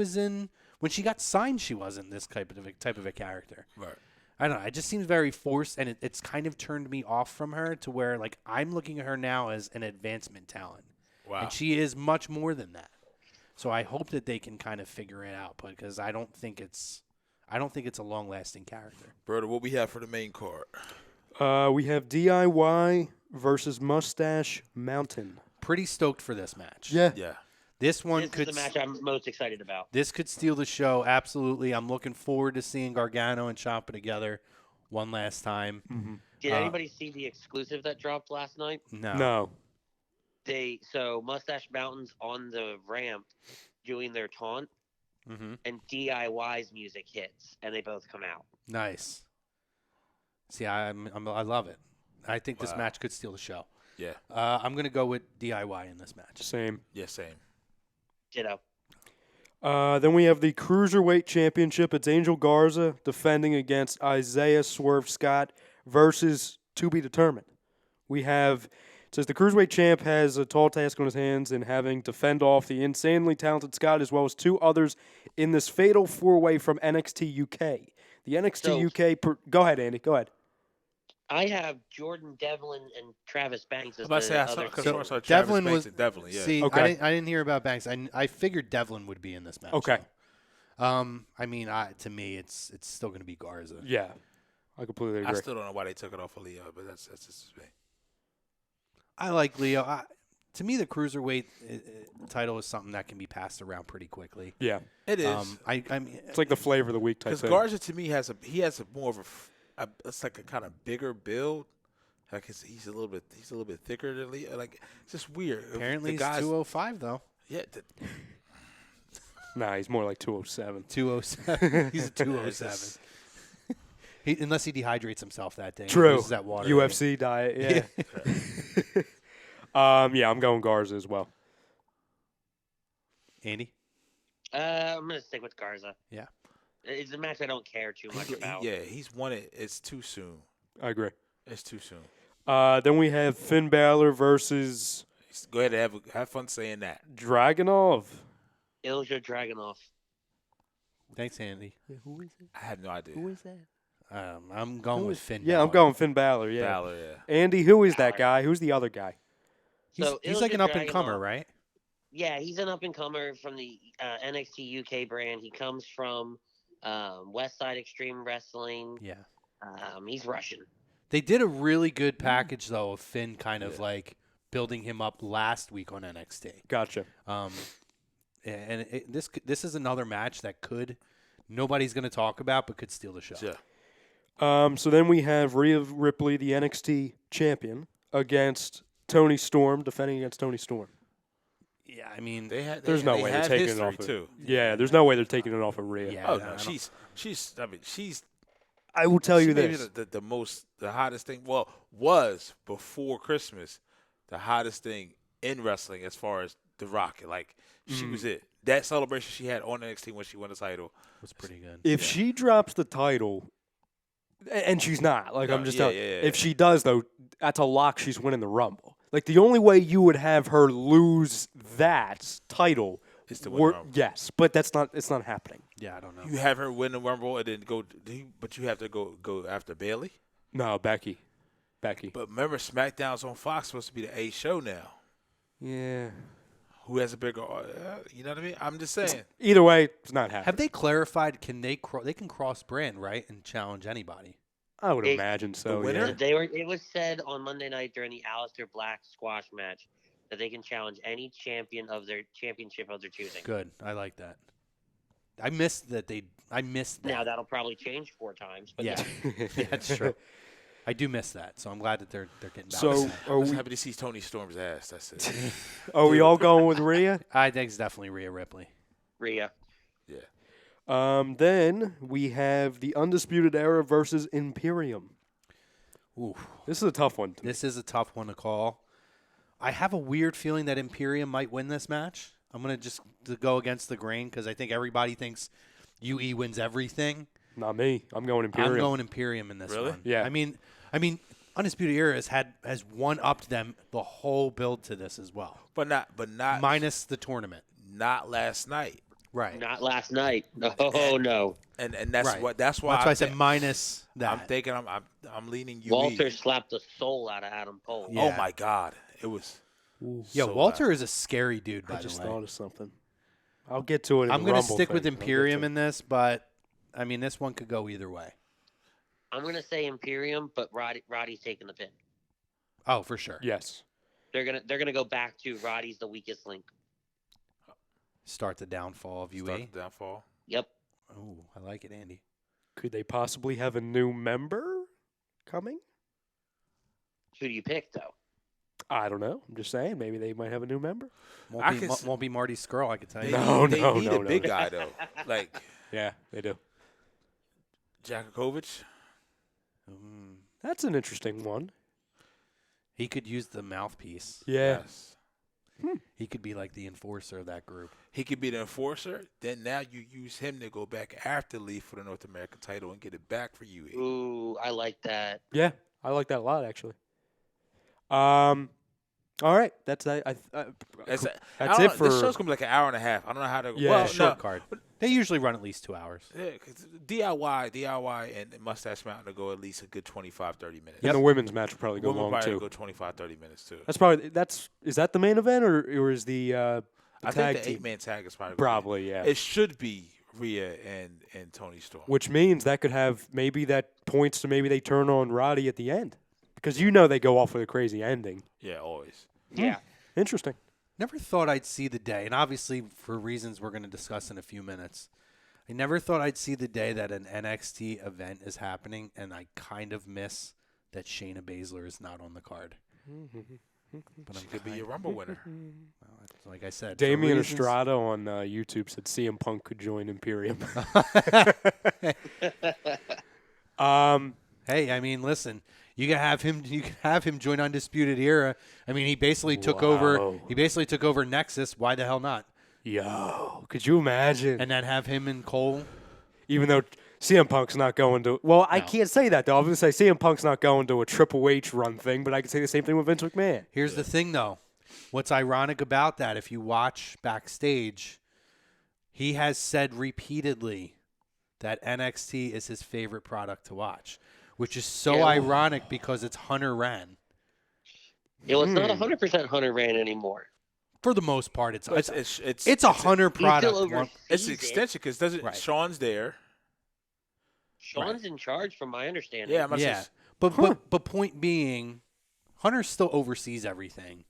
got signed, she wasn't this type of a character. Right. I don't know. It just seems very forced, and it's kind of turned me off from her to where like I'm looking at her now as an advancement talent. Wow. And she is much more than that. So I hope that they can kind of figure it out, because I don't think it's a long-lasting character. Brother, what we have for the main card? We have DIY versus Mustache Mountain. Pretty stoked for this match. Yeah. This one This could is the match I'm most excited about. This could steal the show. Absolutely. I'm looking forward to seeing Gargano and Ciampa together one last time. Mm-hmm. Did anybody see the exclusive that dropped last night? No. So Mustache Mountain's on the ramp doing their taunt, and DIY's music hits, and they both come out. Nice. See, I love it. I think this match could steal the show. Yeah. I'm going to go with DIY in this match. Same. Yeah, same. Ditto. Then we have the Cruiserweight Championship. It's Angel Garza defending against Isaiah Swerve Scott versus to be determined. It says the Cruiserweight champ has a tall task on his hands in having to fend off the insanely talented Scott as well as two others in this fatal four-way from NXT UK. The NXT UK... Go ahead, Andy. Go ahead. I have Jordan Devlin and Travis Banks as I the saw Devlin was Devlin. Yeah. See, Okay. I didn't hear about Banks. I figured Devlin would be in this match. Okay. though. I mean, to me, it's still going to be Garza. Yeah. I completely agree. I still don't know why they took it off of Leo, but that's just me. I like Leo. To me, the Cruiserweight title is something that can be passed around pretty quickly. Yeah. It is. I mean, It's like the flavor of the week type Because thing. Garza to me has a more of it's like a kind of bigger build. Like he's a little bit thicker than Leo. Like it's just weird. apparently the he's 205 though. Yeah. Nah, he's more like 207. 207. He's a 207. Unless he dehydrates himself that day. True. Uses that water. UFC diet, yeah. Yeah, I'm going Garza as well. Andy? I'm going to stick with Garza. Yeah. It's a match I don't care too much about. Yeah, he's won it. It's too soon. I agree. It's too soon. Then we have Finn Balor versus Go ahead and have fun saying that. Dragunov. Ilja Dragunov. Thanks, Andy. Who is it? I have no idea. Who is that? I'm going with Finn. Yeah, Balor. I'm going Finn Balor, yeah. Balor, yeah. Andy, who is that guy? Who's the other guy? He's like an Ilja up-and-comer, Dragunov- right? Yeah, he's an up-and-comer from the NXT UK brand. He comes from West Side Extreme Wrestling. Yeah. He's Russian. They did a really good package, though, of Finn kind of like building him up last week on NXT. Gotcha. And this is another match that nobody's going to talk about, but could steal the show. Yeah. So then we have Rhea Ripley, the NXT champion, against Toni Storm, defending against Toni Storm. Yeah, I mean, There's no way they're taking it off. Too. Yeah, there's no way they're taking it off of Rhea. Yeah. Oh I no, don't- she's. I will tell you maybe this. the hottest thing. Well, was before Christmas, the hottest thing in wrestling as far as The Rock. Like she was it. That celebration she had on NXT when she won the title was pretty good. If she drops the title, and she's not, like I'm just telling you, yeah. if she does, though, that's a lock she's winning the Rumble. Like the only way you would have her lose that title is to win the Rumble. Yes, but it's not happening. Yeah, I don't know. You have her win the Rumble and then go, but you have to go after Bailey. No, Becky. But remember, SmackDown's on Fox supposed to be the A show now. Yeah. Who has a bigger? You know what I mean? I'm just saying. Either way, it's not happening. Have they clarified? Can they can cross brand, right, and challenge anybody? I would imagine so. winner? Yeah. It was said on Monday night during the Aleister Black squash match that they can challenge any champion of their championship of their choosing. Good. I like that. I missed that. I missed that. Now that'll probably change 4 times, but Yeah. Yeah, that's true. I do miss that, so I'm glad that they're getting back. So I was happy to see Tony Storm's ass. That's it. are we all going with Rhea? I think it's definitely Rhea Ripley. Rhea. Yeah. Then we have the Undisputed Era versus Imperium. Ooh, This is a tough one. this is a tough one to call. I have a weird feeling that Imperium might win this match. I'm gonna just to go against the grain because I think everybody thinks UE wins everything. Not me. I'm going Imperium. I'm going Imperium in this Really? one. Yeah. I mean, Undisputed Era has one upped them the whole build to this as well, But not minus the tournament. not last night. Right. Not last night. No, no. And that's Right. that's why I said minus that. I'm thinking I'm leaning UE. Walter slapped the soul out of Adam Cole. Yeah. Oh my God, it was. Yo, so Walter is a scary dude. By I just the way, thought of something. I'll get to it in I'm the gonna Rumble stick with thing. I'll get Imperium to it. in this, but I mean, this one could go either way. I'm gonna say Imperium, but Roddy's taking the pin. Oh, for sure. Yes. They're gonna go back to Roddy's the weakest link. Start the downfall of UE. Start the downfall. Yep. Oh, I like it, Andy. Could they possibly have a new member coming? Who do you pick though? I don't know. I'm just saying. Maybe they might have a new member. Won't be Marty Skrull, I can tell you. They need a big guy though, like Yeah, they do. Jakovic. Mm, That's an interesting one. he could use the mouthpiece. Yeah. Yes. He could be like the enforcer of that group. He could be the enforcer. Then now you use him to go back after Lee for the North American title and get it back for UE. Ooh, I like that. Yeah, I like that a lot, actually. All right. That's That's That's it for this show's gonna be like an hour and a half. I don't know how to. Yeah. well, Short no, card. They usually run at least 2 hours. Yeah, 'cause DIY, and Mustache Mountain to go at least a good 25, 30 minutes. And the women's match will probably go Women long probably too. go 25, 30 minutes too. Is that the main event or is the I tag think the team? 8-man tag is probably Probably, yeah. It should be Rhea and Tony Storm. Which means that could have maybe that points to maybe they turn on Roddy at the end because you know they go off with a crazy ending. Yeah, always. Yeah. Interesting. Never thought I'd see the day, and obviously for reasons we're going to discuss in a few minutes, I never thought I'd see the day that an NXT event is happening, and I kind of miss that Shayna Baszler is not on the card. But She could be your Rumble winner. like I said, for Damian reasons- Estrada on YouTube said CM Punk could join Imperium. Hey, I mean, listen, you can have him. You can have him join Undisputed Era. I mean, he basically took over. Wow. He basically took over Nexus. Why the hell not? Yo, could you imagine? And then have him and Cole. Even though CM Punk's not going to. Well, I No. can't say that though. I was going to say CM Punk's not going to a Triple H run thing, but I can say the same thing with Vince McMahon. Here's the thing, though. What's ironic about that, if you watch backstage, he has said repeatedly that NXT is his favorite product to watch, which is so Yeah. ironic because it's Hunter Ren. It was not 100% Hunter Ran anymore. For the most part, it's It's a Hunter product. still One- It's oversees an it. extension because doesn't Right. Sean's there? Sean's in charge, from my understanding. Yeah, I'm not Yeah, saying- but point being, Hunter still oversees everything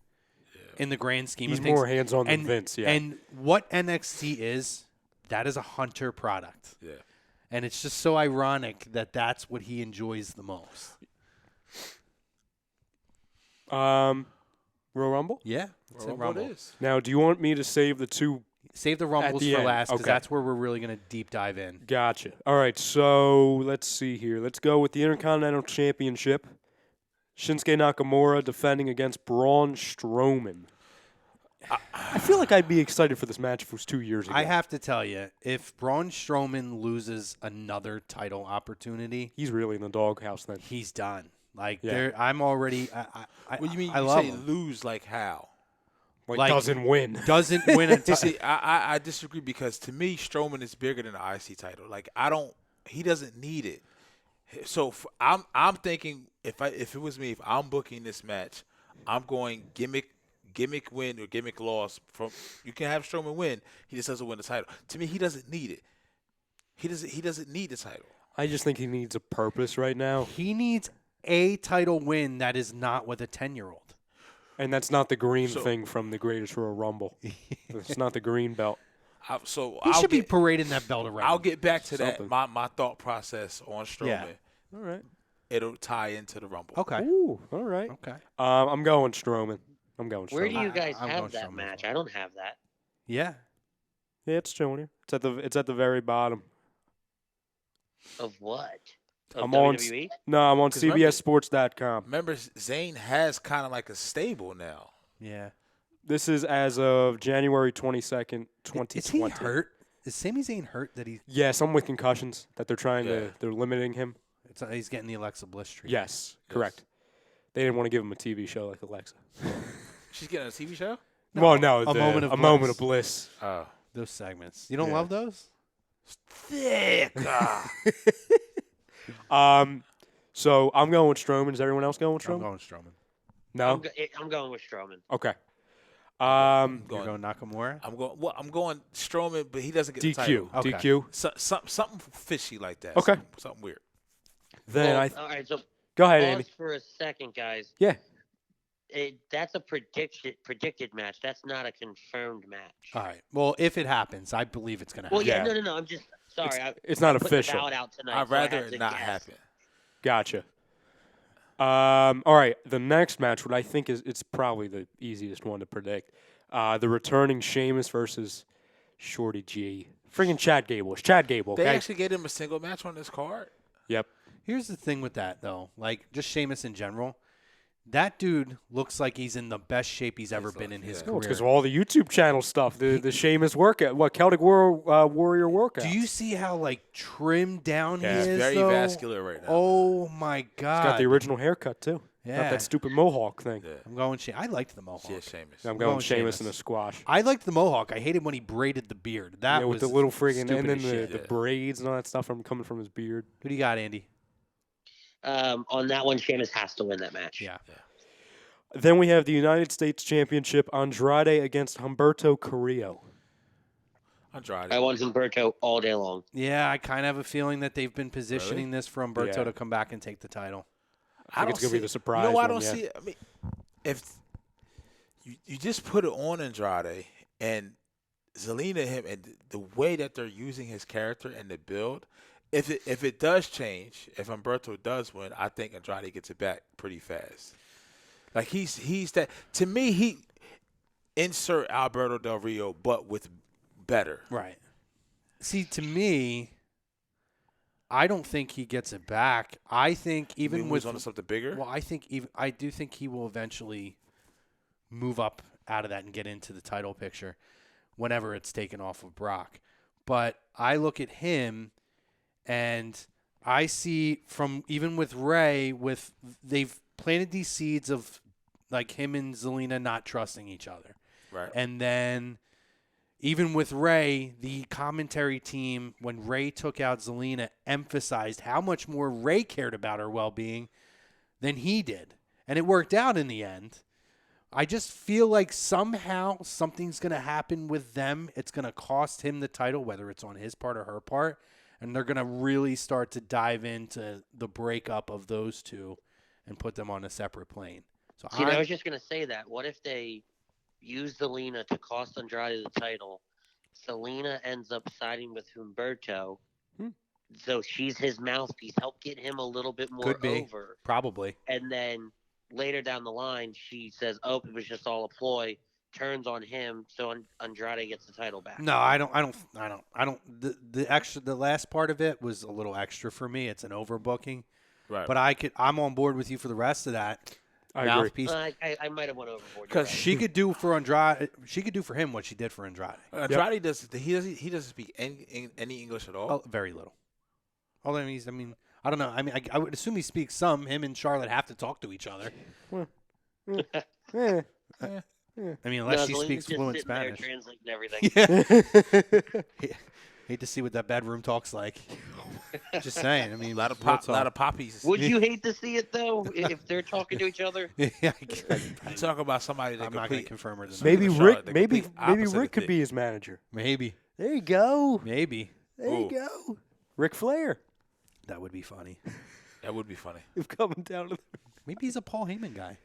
in the grand scheme He's of things. more hands-on than and, Vince, yeah. And what NXT is, that is a Hunter product. Yeah. And it's just so ironic that that's what he enjoys the most. Royal Rumble? Yeah, it's Well, in what Rumble. is? Now, do you want me to save the two? Save the Rumbles the for end, last because okay. that's where we're really going to deep dive in. Gotcha. All right, so let's see here. Let's go with the Intercontinental Championship. Shinsuke Nakamura defending against Braun Strowman. I feel like I'd be excited for this match if it was 2 years ago. I have to tell you, if Braun Strowman loses another title opportunity, He's really in the doghouse then. he's done. Like Yeah. there, I'm already. I What do you mean? I You love say him. lose like how? Like, doesn't win. Doesn't win a title. See, I disagree because to me, Strowman is bigger than the IC title. Like I don't, he doesn't need it. So I'm thinking if it was me, if I'm booking this match, I'm going gimmick win or gimmick loss. From you can have Strowman win, he just doesn't win the title. To me, he doesn't need it. He doesn't need the title. I just think he needs a purpose right now, He needs a title win that is not with a 10-year-old. and that's not the green thing from the Greatest Royal Rumble. It's not the green belt. He should be parading that belt around. I'll get back to Something. that. My thought process on Strowman. Yeah. All right. It'll tie into the Rumble. Okay. Ooh, all right. Okay. I'm going Strowman. Where do you guys I'm have going that Strowman match? as well. I don't have that. Yeah. Yeah, it's showing here. It's at the very bottom. Of what? Of I'm on. WWE? No, I'm on 'Cause remember- CBSSports.com. Remember, Zayn has kind of like a stable now. Yeah. This is as of January 22nd, Is he 2020. hurt? Is Sami Zayn hurt that Yes, I'm with concussions that they're trying Yeah. to. They're limiting him. he's getting the Alexa Bliss treatment? Yes, correct. They didn't want to give him a TV show like Alexa. She's getting a TV show? Well, no, A Moment of moment Bliss. of bliss. Oh. Those segments. You don't Yeah. love those? Thick. So I'm going with Strowman. Is everyone else going with I'm Strowman? going Strowman. No. I'm going with Strowman. Okay. You're going Nakamura? I'm going Strowman, but he doesn't get the DQ. title. Okay. DQ. Something fishy like that. Okay. Something weird. Then All right, so go ahead, pause Andy. for a second, guys. Yeah. That's a predicted match. That's not a confirmed match. All right. Well, if it happens, I believe it's going to happen. Well, yeah, Yeah. no. I'm just sorry. It's not I put official. The ballot out tonight, I'd so I rather had it to not guess. happen. Gotcha. All right. The next match, what I think it's probably the easiest one to predict. The returning Sheamus versus Shorty G. Friggin' Chad Gable. It's Chad Gable. They Okay. actually gave him a single match on this card. Yep. Here's the thing with that, though. Like, just Sheamus in general. That dude looks like he's in the best shape he's ever been in his No, it's career. because of all the YouTube channel stuff. The Sheamus workout. What Celtic Warrior workout? Do you see how, like, trimmed down Yeah. he He's is, Very though? vascular right now. Oh, my God. He's got the original haircut too. Yeah. Not that stupid mohawk thing. Yeah. I'm going I liked the mohawk. Yeah, Sheamus. I'm going going Sheamus Sheamus. in a squash. I liked the mohawk. I hated when he braided the beard. That Yeah, was with the little friggin' stupid and then as the shit. braids and all that stuff coming from his beard. Who do you got, Andy? On that one, Sheamus has to win that match. Yeah. Then we have the United States Championship, Andrade against Humberto Carrillo. Andrade. I want Humberto all day long. Yeah, I kind of have a feeling that they've been positioning this for Humberto Yeah. to come back and take the title. I think it's gonna be the surprise You know why I one, don't yeah. see it? I mean, if you just put it on Andrade and Zelina him and the way that they're using his character and the build, if it does change, if Humberto does win, I think Andrade gets it back pretty fast. Like he's that to me. He insert Alberto Del Rio, but with better. Right. See, to me, I don't think he gets it back. I think even He with moves on to something bigger. well, I do think he will eventually move up out of that and get into the title picture whenever it's taken off of Brock. But I look at him and I see from even with Ray, they've planted these seeds of like him and Zelina not trusting each other. Right. And then even with Ray, the commentary team, when Ray took out Zelina, emphasized how much more Ray cared about her well-being than he did. And it worked out in the end. I just feel like somehow something's going to happen with them. It's going to cost him the title, whether it's on his part or her part. And they're going to really start to dive into the breakup of those two and put them on a separate plane. So See, I was just going to say that. What if they use Zelina to cost Andrade the title? Zelina ends up siding with Humberto. So she's his mouthpiece. Help get him a little bit more Could be. over. Probably. And then later down the line, she says, "Oh, it was just all a ploy." Turns on him, so Andrade gets the title back. No, I don't. The last part of it was a little extra for me. It's an overbooking. Right. But I'm on board with you for the rest of that. I agree. Mouthpiece. I might have went overboard. Because She could do for Andrade. She could do for him what she did for Andrade. Andrade doesn't speak any English at all. Oh, very little. Although I don't know. I would assume he speaks some. Him and Charlotte have to talk to each other. Unless she speaks fluent Spanish. Translating everything. Hate to see what that bedroom talks like. Just saying. a lot of real talk. poppies. Would you hate to see it though if they're talking to each other? Yeah, You talk about somebody that I'm not going to complete. confirm or deny. Maybe Charlotte, Rick. the Maybe complete opposite Rick of could Vic. be his manager. Maybe. There you go. Maybe. There you go. Ric Flair. That would be funny. That would be funny. If coming down to Maybe he's a Paul Heyman guy.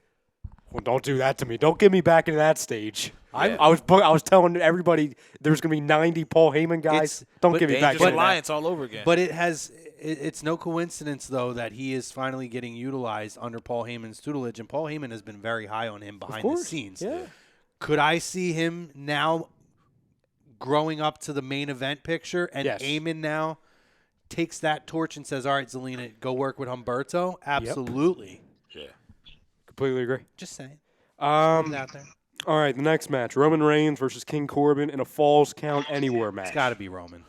well, don't do that to me. Don't get me back into that stage. Yeah. I was telling everybody there's going to be 90 Paul Heyman guys. Don't but get me back Dangerous into that. Alliance all over again. But it's no coincidence, though, that he is finally getting utilized under Paul Heyman's tutelage, and Paul Heyman has been very high on him behind the course, scenes. yeah. Could I see him now growing up to the main event picture, and Yes. Heyman now takes that torch and says, all right, Zelina, go work with Humberto? Absolutely. yeah. Completely agree. Just saying. Um, Out there. all right, the next match: Roman Reigns versus King Corbin in a Falls Count Anywhere match. It's got to be Roman.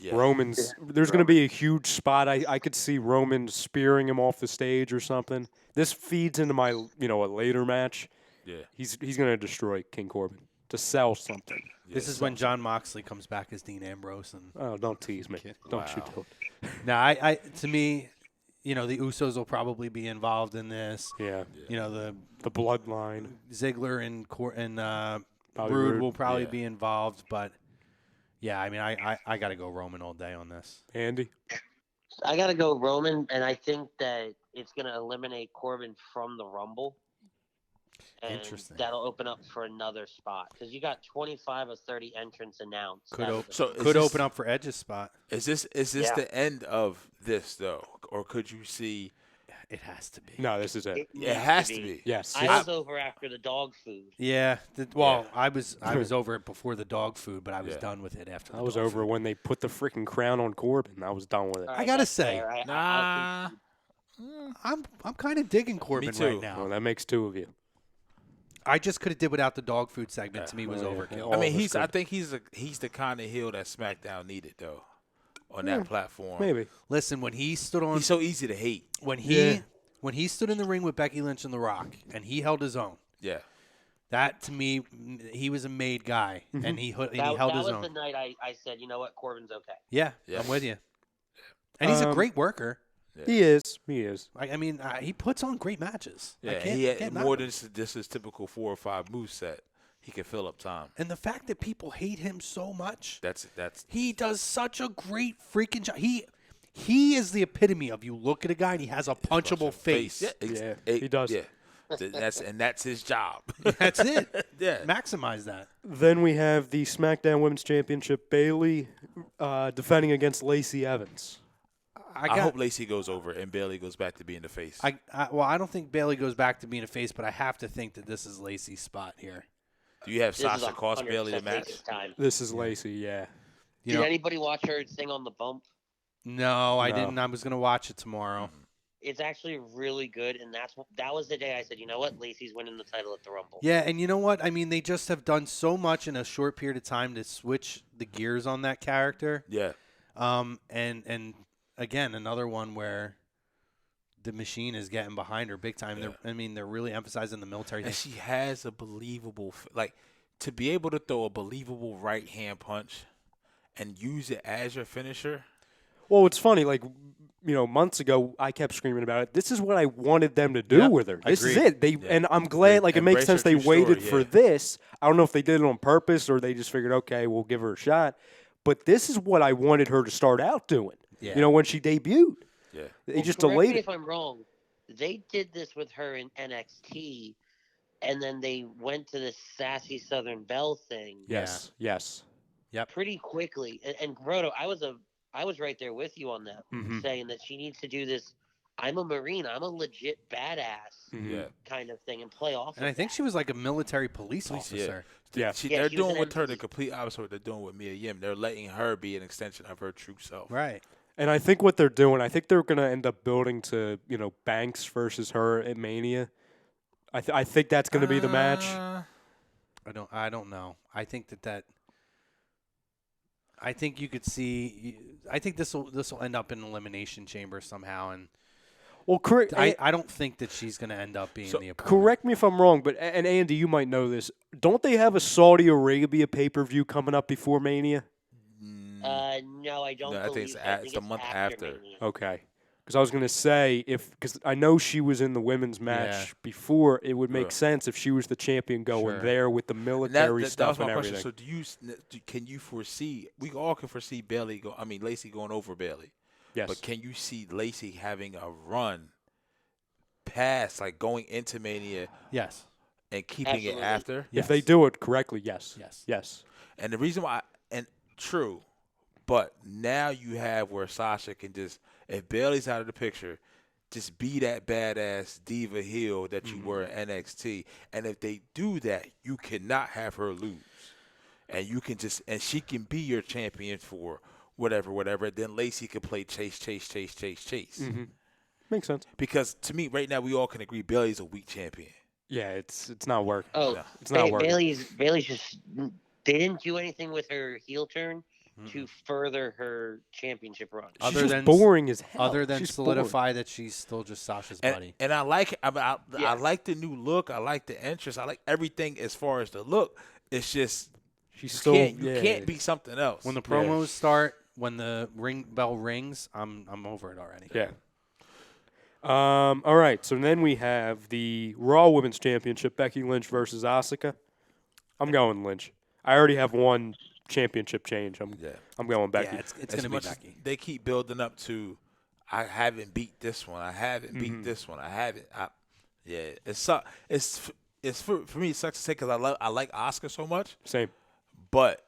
Yeah. Roman's. There's going to be a huge spot. I could see Roman spearing him off the stage or something. This feeds into my a later match. Yeah. He's going to destroy King Corbin to sell something. This is when John Moxley comes back as Dean Ambrose. And Oh, don't tease me. Don't you do it. now, I to me, the Usos will probably be involved in this. Yeah. The bloodline. Ziggler and Bobby Roode Roode. will probably be involved, but yeah, I mean, I got to go Roman all day on this. Andy? I got to go Roman, and I think that it's going to eliminate Corbin from the Rumble. And Interesting. that'll open up for another spot because you got 25 of 30 entrants announced. Could Is this- open up for Edge's spot. Is this Yeah. the end of this though, or could you see? It has to be. No, this is it. It has to be. Yes. I was over after the dog food. Yeah. Yeah. I was over it before the dog food, but I was Yeah. done with it after. I was over when they put the freaking crown on Corbin. I was done with it. All I gotta that's say, fair. Nah. I'm kind of digging Corbin too. right now. Well, that makes two of you. I just could have did without the dog food segment. To me, was Oh, yeah. overkill. All I of mean, us I could. think he's the kind of heel that SmackDown needed though, on that platform. Maybe. Listen, when he stood on He's so easy to hate. when he Yeah. when he stood in the ring with Becky Lynch and The Rock, and he held his own. Yeah. That to me, he was a made guy, and he held That his was own. the night I said, you know what, Corbin's okay. Yeah, Yeah. I'm with you. And he's a Um, great worker. He is. He is. I mean, he puts on great matches. I Yeah. can't- He had can't more knock than him. just his typical 4 or 5 moveset. He can fill up time. And the fact that people hate him so much, That's he does such a great freaking job. He is the epitome of you look at a guy and he has a punchable face. Yeah, Yeah, he does. Yeah. That's his job. That's it. Yeah. Maximize that. Then we have the SmackDown Women's Championship. Bayley defending against Lacey Evans. I hope Lacey goes over and Bailey goes back to being the face. I don't think Bailey goes back to being a face, but I have to think that this is Lacey's spot here. Do you have This is Sasha cost 100% Bailey the match? Lacey's time. This is Lacey, yeah. You Did know, anybody watch her sing on the bump? no, I No. didn't. I was gonna watch it tomorrow. It's actually really good, and that was the day I said, you know what, Lacey's winning the title at the Rumble. Yeah, and you know what? I mean, they just have done so much in a short period of time to switch the gears on that character. Yeah. And again, another one where the machine is getting behind her big time. Yeah. They're really emphasizing the military And thing. she has a believable, to be able to throw a believable right hand punch and use it as your finisher. Well, it's funny. Months ago, I kept screaming about it. This is what I wanted them to do Yep, with her. This is agreed. it. And I'm glad. It makes Embrace sense her they true waited story, for yeah. this. I don't know if they did it on purpose or they just figured, okay, we'll give her a shot. But this is what I wanted her to start out doing. Yeah. When she debuted. Yeah. They just correct delayed me it. if I'm wrong. They did this with her in NXT, and then they went to the Sassy Southern Belle thing Yes. Yes. pretty quickly. And Roto, I was right there with you on that, Mhm. saying that she needs to do this. I'm a Marine. I'm a legit badass Mhm. Yeah. kind of thing, and play off. And I think she was like a military police officer. Yeah. Yeah, They're she was doing an with her the MP. complete opposite of what they're doing with Mia Yim. They're letting her be an extension of her true self. Right. And I think what they're doing, I think they're going to end up building to, Banks versus her at Mania. I think that's going to be the match. I don't know. I think that I think you could see. I think this will end up in Elimination Chamber somehow, and Well, correct. I don't think that she's going to end up being the opponent. Correct me if I'm wrong, but and Andy, you might know this. Don't they have a Saudi Arabia pay-per-view coming up before Mania? No, I don't. No, I think believe it's that. it's a month after. Mania. Okay. Because I was going to say, because I know she was in the women's match Yeah. before, it would make Yeah. sense if she was the champion going Sure. there with the military That stuff was my and question. everything. So can you foresee? We all can foresee Lacey going over Bailey, Yes. But can you see Lacey having a run past, like going into Mania Yes. and keeping Absolutely. it after? Yes. If they do it correctly, yes. Yes. Yes. And the reason why, and true, but now you have where Sasha can just, if Bayley's out of the picture, just be that badass diva heel that you were in NXT. And if they do that, you cannot have her lose. And you can just, and she can be your champion for whatever. Then Lacey can play chase. Mm-hmm. Makes sense. Because to me, right now, we all can agree Bayley's a weak champion. Yeah, it's not working. Oh, No. It's not working. Bailey's just they didn't do anything with her heel turn to further her championship run. She's Other just than- boring as hell. Other than She's solidify that she's still just Sasha's buddy. And I like it. I Yeah. like the new look. I like the entrance. I like everything as far as the look. It's just She's you still can't be something else. When the promos start, when the ring bell rings, I'm over it already. Yeah. All right. So then we have the Raw Women's Championship: Becky Lynch versus Asuka. I'm going Lynch. I already have one championship change. I'm going Becky. Yeah, it's as going to be much as Becky. they keep building up to, I haven't beat this one. I haven't beat this one. I haven't. It's for me. It sucks to say because I like Asuka so much, Same. but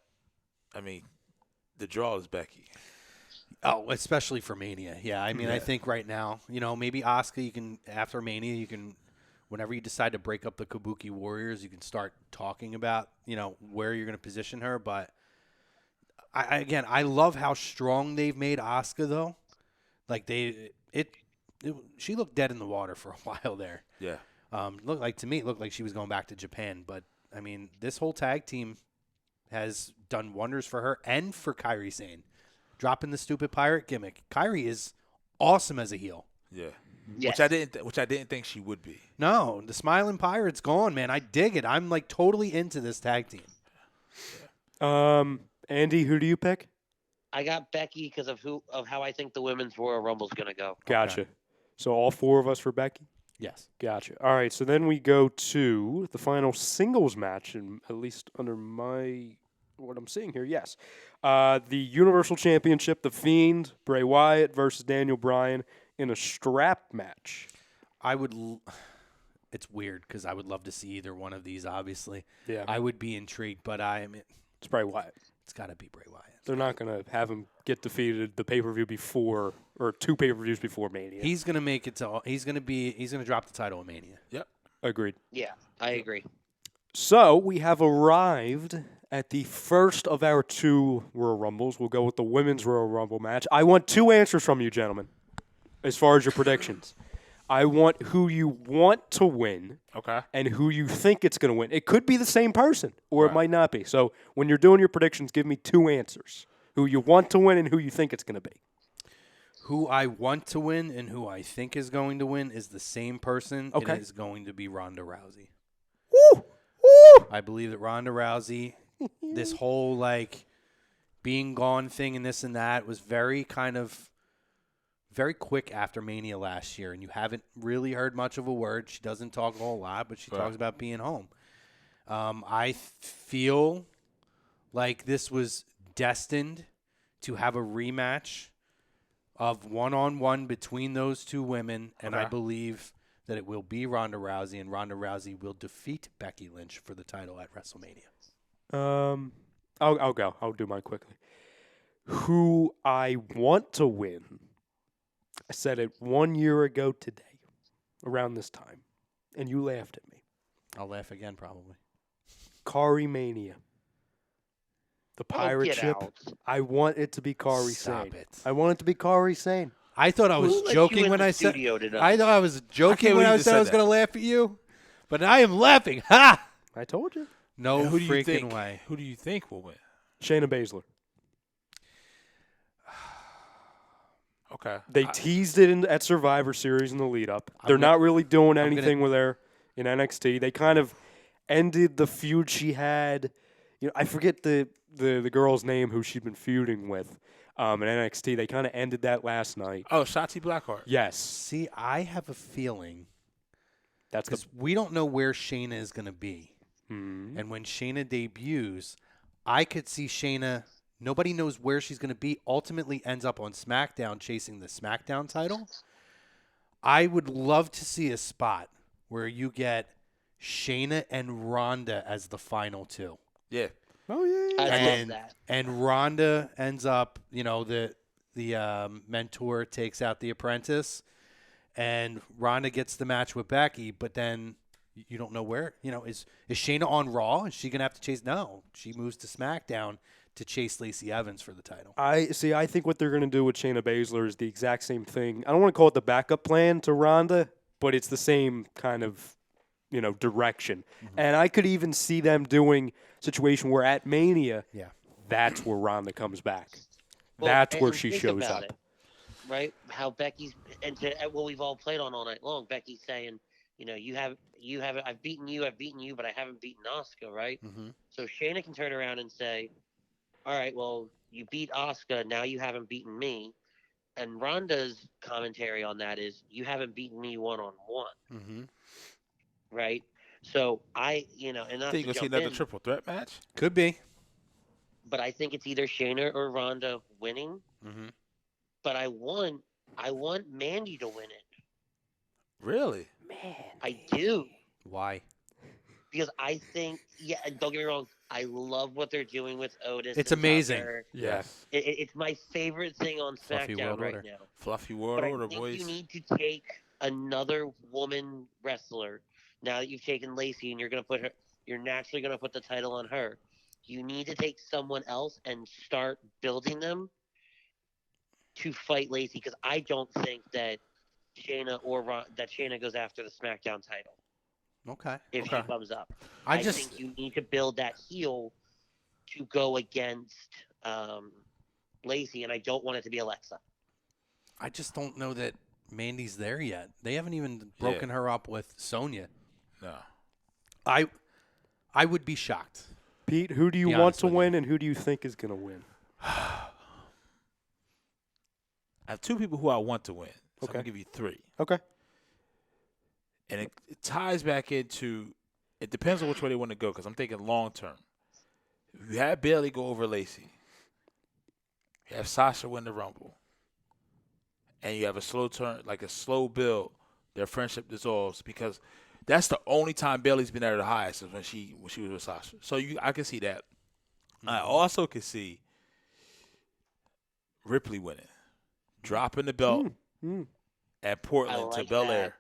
I mean, the draw is Becky. Oh, especially for Mania. Yeah, I mean, I think right now, maybe Asuka, you can, after Mania, you can, whenever you decide to break up the Kabuki Warriors, you can start talking about, where you're going to position her. But, I love how strong they've made Asuka, though. Like, she looked dead in the water for a while there. Yeah. To me, it looked like she was going back to Japan. But, I mean, this whole tag team has done wonders for her and for Kairi Sane. Dropping the stupid pirate gimmick. Kairi is awesome as a heel. Yeah. Yes. Which I didn't think she would be. No, the smiling pirate's gone, man. I dig it. I'm like totally into this tag team. Andy, who do you pick? I got Becky because of how I think the women's Royal Rumble's gonna go. Gotcha. So all four of us for Becky? Yes. Gotcha. All right, so then we go to the final singles match, and at least under what I'm seeing here, yes. The Universal Championship, The Fiend, Bray Wyatt versus Daniel Bryan in a strap match. It's weird because I would love to see either one of these, obviously. Yeah. I would be intrigued, but It's Bray Wyatt. it's got to be Bray Wyatt. They're not going to have him get defeated the pay-per-view before, or two pay-per-views before Mania. He's going to make it to, he's going to drop the title in Mania. Yep. Agreed. Yeah, I agree. So we have arrived at the first of our two Royal Rumbles. We'll go with the Women's Royal Rumble match. I want two answers from you, gentlemen, as far as your predictions. I want who you want to win Okay. and who you think it's going to win. It could be the same person, or it Right. might not be. So when you're doing your predictions, give me two answers. Who you want to win and who you think it's going to be. Who I want to win and who I think is going to win is the same person. Okay. It is going to be Ronda Rousey. Woo! Woo! I believe that Ronda Rousey, this whole being gone thing and this and that was very quick after Mania last year, and you haven't really heard much of a word. She doesn't talk a whole lot, but she talks about being home. I feel like this was destined to have a rematch of one-on-one between those two women, and I Okay. believe that it will be Ronda Rousey, and Ronda Rousey will defeat Becky Lynch for the title at WrestleMania. I'll go. I'll do mine quickly. Who I want to win. I said it 1 year ago today, around this time, and you laughed at me. I'll laugh again probably. Kari Mania. The pirate get ship. out. I want it to be Kari Stop Sane. it. I want it to be Kari Sane. I thought I was Who let you joking in when the I said studio tonight? I thought I was joking can't when believe I you said said I was that. going to laugh at you, but I am laughing. Ha! I told you. No Who do you freaking think? way. Who do you think will win? Shayna Baszler. Okay. They teased it at Survivor Series in the lead up. They're gonna- not really doing I'm anything with her in NXT. They kind of ended the feud she had. I forget the girl's name who she'd been feuding with in NXT. They kind of ended that last night. Oh, Shotzi Blackheart. Yes, See, I have a feeling that's the. because we don't know where Shayna is going to be. Hmm. And when Shayna debuts, I could see Shayna Nobody knows where she's going to be. Ultimately ends up on SmackDown chasing the SmackDown title. I would love to see a spot where you get Shayna and Ronda as the final two. Yeah. Oh yeah. I love that. And Ronda ends up, the mentor takes out the apprentice, and Ronda gets the match with Becky, but then you don't know where. Is Shayna on Raw? Is she gonna have to chase? No, she moves to SmackDown to chase Lacey Evans for the title. I think what they're going to do with Shayna Baszler is the exact same thing. I don't want to call it the backup plan to Ronda, but it's the same kind of, direction. Mm-hmm. And I could even see them doing a situation where at Mania, Yeah. that's where Ronda comes back. Well, That's and where she think shows about up. it, right? How Becky's and what we've all played on all night long. Becky's saying, I've beaten you, but I haven't beaten Asuka, right? Mm-hmm. So Shayna can turn around and say, all right, well, you beat Asuka, now you haven't beaten me. And Ronda's commentary on that is, you haven't beaten me one-on-one, Mm-hmm. right? So and not Think to you're gonna see jump another in, triple threat match? Could be. but I think it's either Shayna or Ronda winning. Mm-hmm. But I want Mandy to win it. Really? I do. Why? Because I think, and don't get me wrong, I love what they're doing with Otis. It's and amazing. Tucker. Yes. It's my favorite thing on Fluffy SmackDown World right Order. now. Fluffy World But I Order, think boys. you need to take another woman wrestler. Now that you've taken Lacey and you're naturally going to put the title on her. You need to take someone else and start building them to fight Lacey, because I don't think that Shayna goes after the SmackDown title Okay. if she comes up. I I just think you need to build that heel to go against Lacey, and I don't want it to be Alexa. I just don't know that Mandy's there yet. They haven't even broken her up with Sonya. No. I would be shocked. Pete, who do you Be want honest to with win, and who do you think is going to win? I have two people who I want to win. So I'm Okay. going to give you three. Okay. And it ties back into, it depends on which way they want to go, because I'm thinking long term. You have Bailey go over Lacey. You have Sasha win the Rumble. And you have a slow turn, like a slow build. Their friendship dissolves, because that's the only time Bailey's been at her highest is when she was with Sasha. So I can see that. I also can see Ripley winning, dropping the belt at Portland to Belair,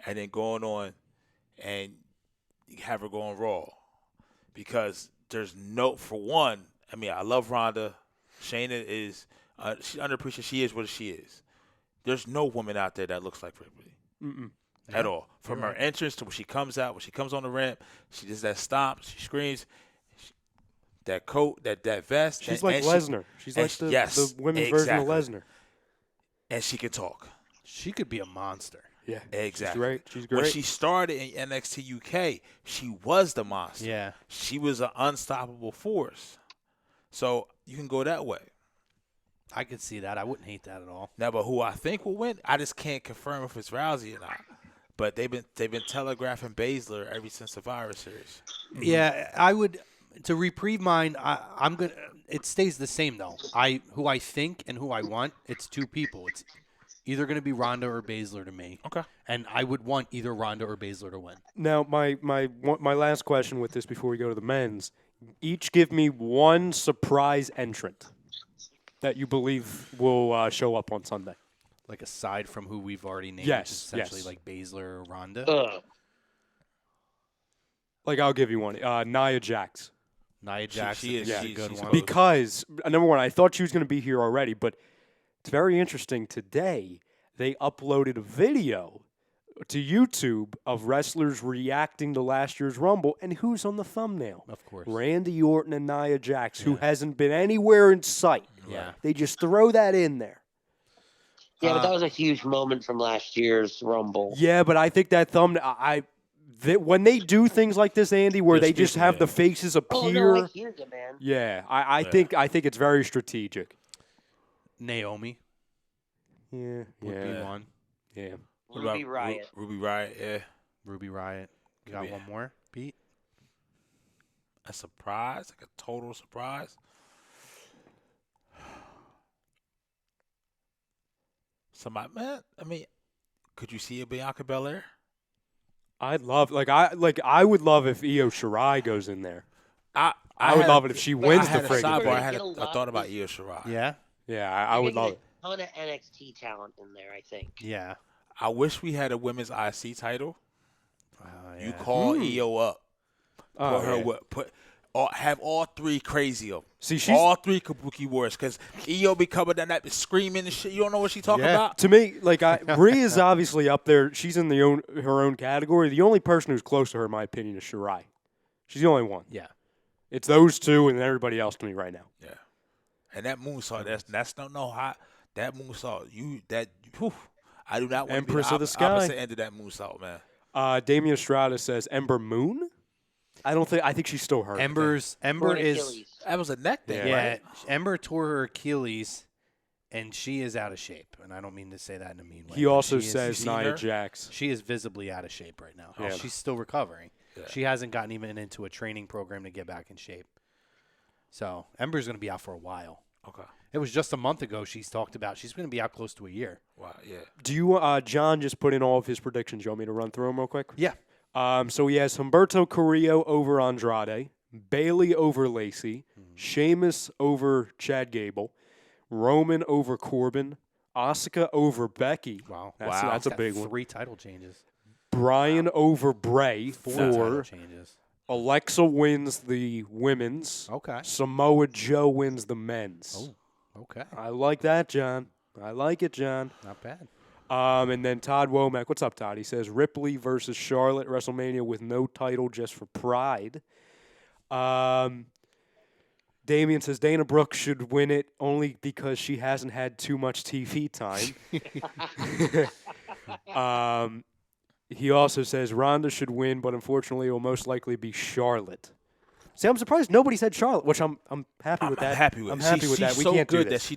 and then going on and have her go on Raw. Because there's for one, I mean, I love Ronda. Shayna is, she's underappreciated. She is what she is. There's no woman out there that looks like Ripley. At all. From her entrance to when she comes out, when she comes on the ramp, she does that stomp, she screams, that coat, that vest. She's like Lesnar. She's like the women's version of Lesnar. And she can talk. She could be a monster. Yeah, Exactly. She's great. When she started in NXT UK, she was the monster. Yeah. She was an unstoppable force. So you can go that way. I could see that. I wouldn't hate that at all. Now, but who I think will win, I just can't confirm if it's Rousey or not. But they've been telegraphing Baszler ever since the Survivor Series. Yeah, I would. To reprieve mine, I'm gonna. It stays the same though. Who I think and who I want. It's two people. It's either gonna be Ronda or Baszler to me. Okay. And I would want either Ronda or Baszler to win. Now, my last question with this before we go to the men's, each give me one surprise entrant that you believe will show up on Sunday. Like aside from who we've already named, Yes, essentially yes. like Baszler or Ronda. Like, I'll give you one. Nia Jax. Nia Jax she is- is a she's good close. one. Because, number one, I thought she was going to be here already, but it's very interesting. Today, they uploaded a video to YouTube of wrestlers reacting to last year's Rumble, and who's on the thumbnail? Of course. Randy Orton and Nia Jax, who hasn't been anywhere in sight. Yeah. They just throw that in there. Yeah, but that was a huge moment from last year's Rumble. Yeah, but I think that thumbnail, when they do things like this, Andy, where They're they just speaking, have yeah. the faces appear. Oh, no, I hear you, man. Yeah, I think it's very strategic. Naomi Yeah, would be one. yeah. What about Ruby Riott. Ruby Riott, yeah. Ruby Riott. You got Be- one more, Pete? A surprise, like a total surprise. Somebody, man. I mean, could you see a Bianca Belair? I would love if Io Shirai goes in there. I would had love a- it if she I wins the had a friggin' sidebar. thing. I thought about Io Shirai. Yeah. Yeah, I would love it. A ton of NXT talent in there, I think. Yeah. I wish we had a women's IC title. Yeah. You call Io up, Oh, put her yeah. have all three crazy of them. See, she's all three Kabuki Warriors, because Io be coming down that screaming and shit. You don't know what she talking about. to me, like Rhea is obviously up there. She's in her own category. The only person who's close to her, in my opinion, is Shirai. She's the only one. Yeah. It's those two and everybody else to me right now. Yeah, and that moonsault, that's no hot. That moonsault, I do not want Empress to be of the sky. opposite end of that moonsault, man. Damian Estrada says Ember Moon. I think she's still hurt. Ember Torn is Achilles. That was a neck thing, yeah. right? Ember tore her Achilles, and she is out of shape. And I don't mean to say that in a mean way. He but also she is- says seen Nia her? Jax. she is visibly out of shape right now. Yeah. She's still recovering. Yeah. She hasn't gotten even into a training program to get back in shape. So Ember's going to be out for a while. Okay. It was just a month ago she's talked about she's going to be out close to a year. Wow. Yeah. Do you, John just put in all of his predictions. You want me to run through them real quick? Yeah. So he has Humberto Carrillo over Andrade, Bailey over Lacey, Sheamus over Chad Gable, Roman over Corbin, Asuka over Becky. Wow. That's a Got big one. 3 title changes. Brian over Bray 4 title for changes. Alexa wins the women's. Okay. Samoa Joe wins the men's. Oh, okay. I like that, John. I like it, John. Not bad. And then Todd Womack. What's up, Todd? He says Ripley versus Charlotte, WrestleMania with no title, just for pride. Damian says Dana Brooke should win it only because she hasn't had too much TV time. He also says Ronda should win, but unfortunately it will most likely be Charlotte. See, I'm surprised nobody said Charlotte, which I'm happy with that. I'm happy with. I'm happy with that. She's We so can't do good that this she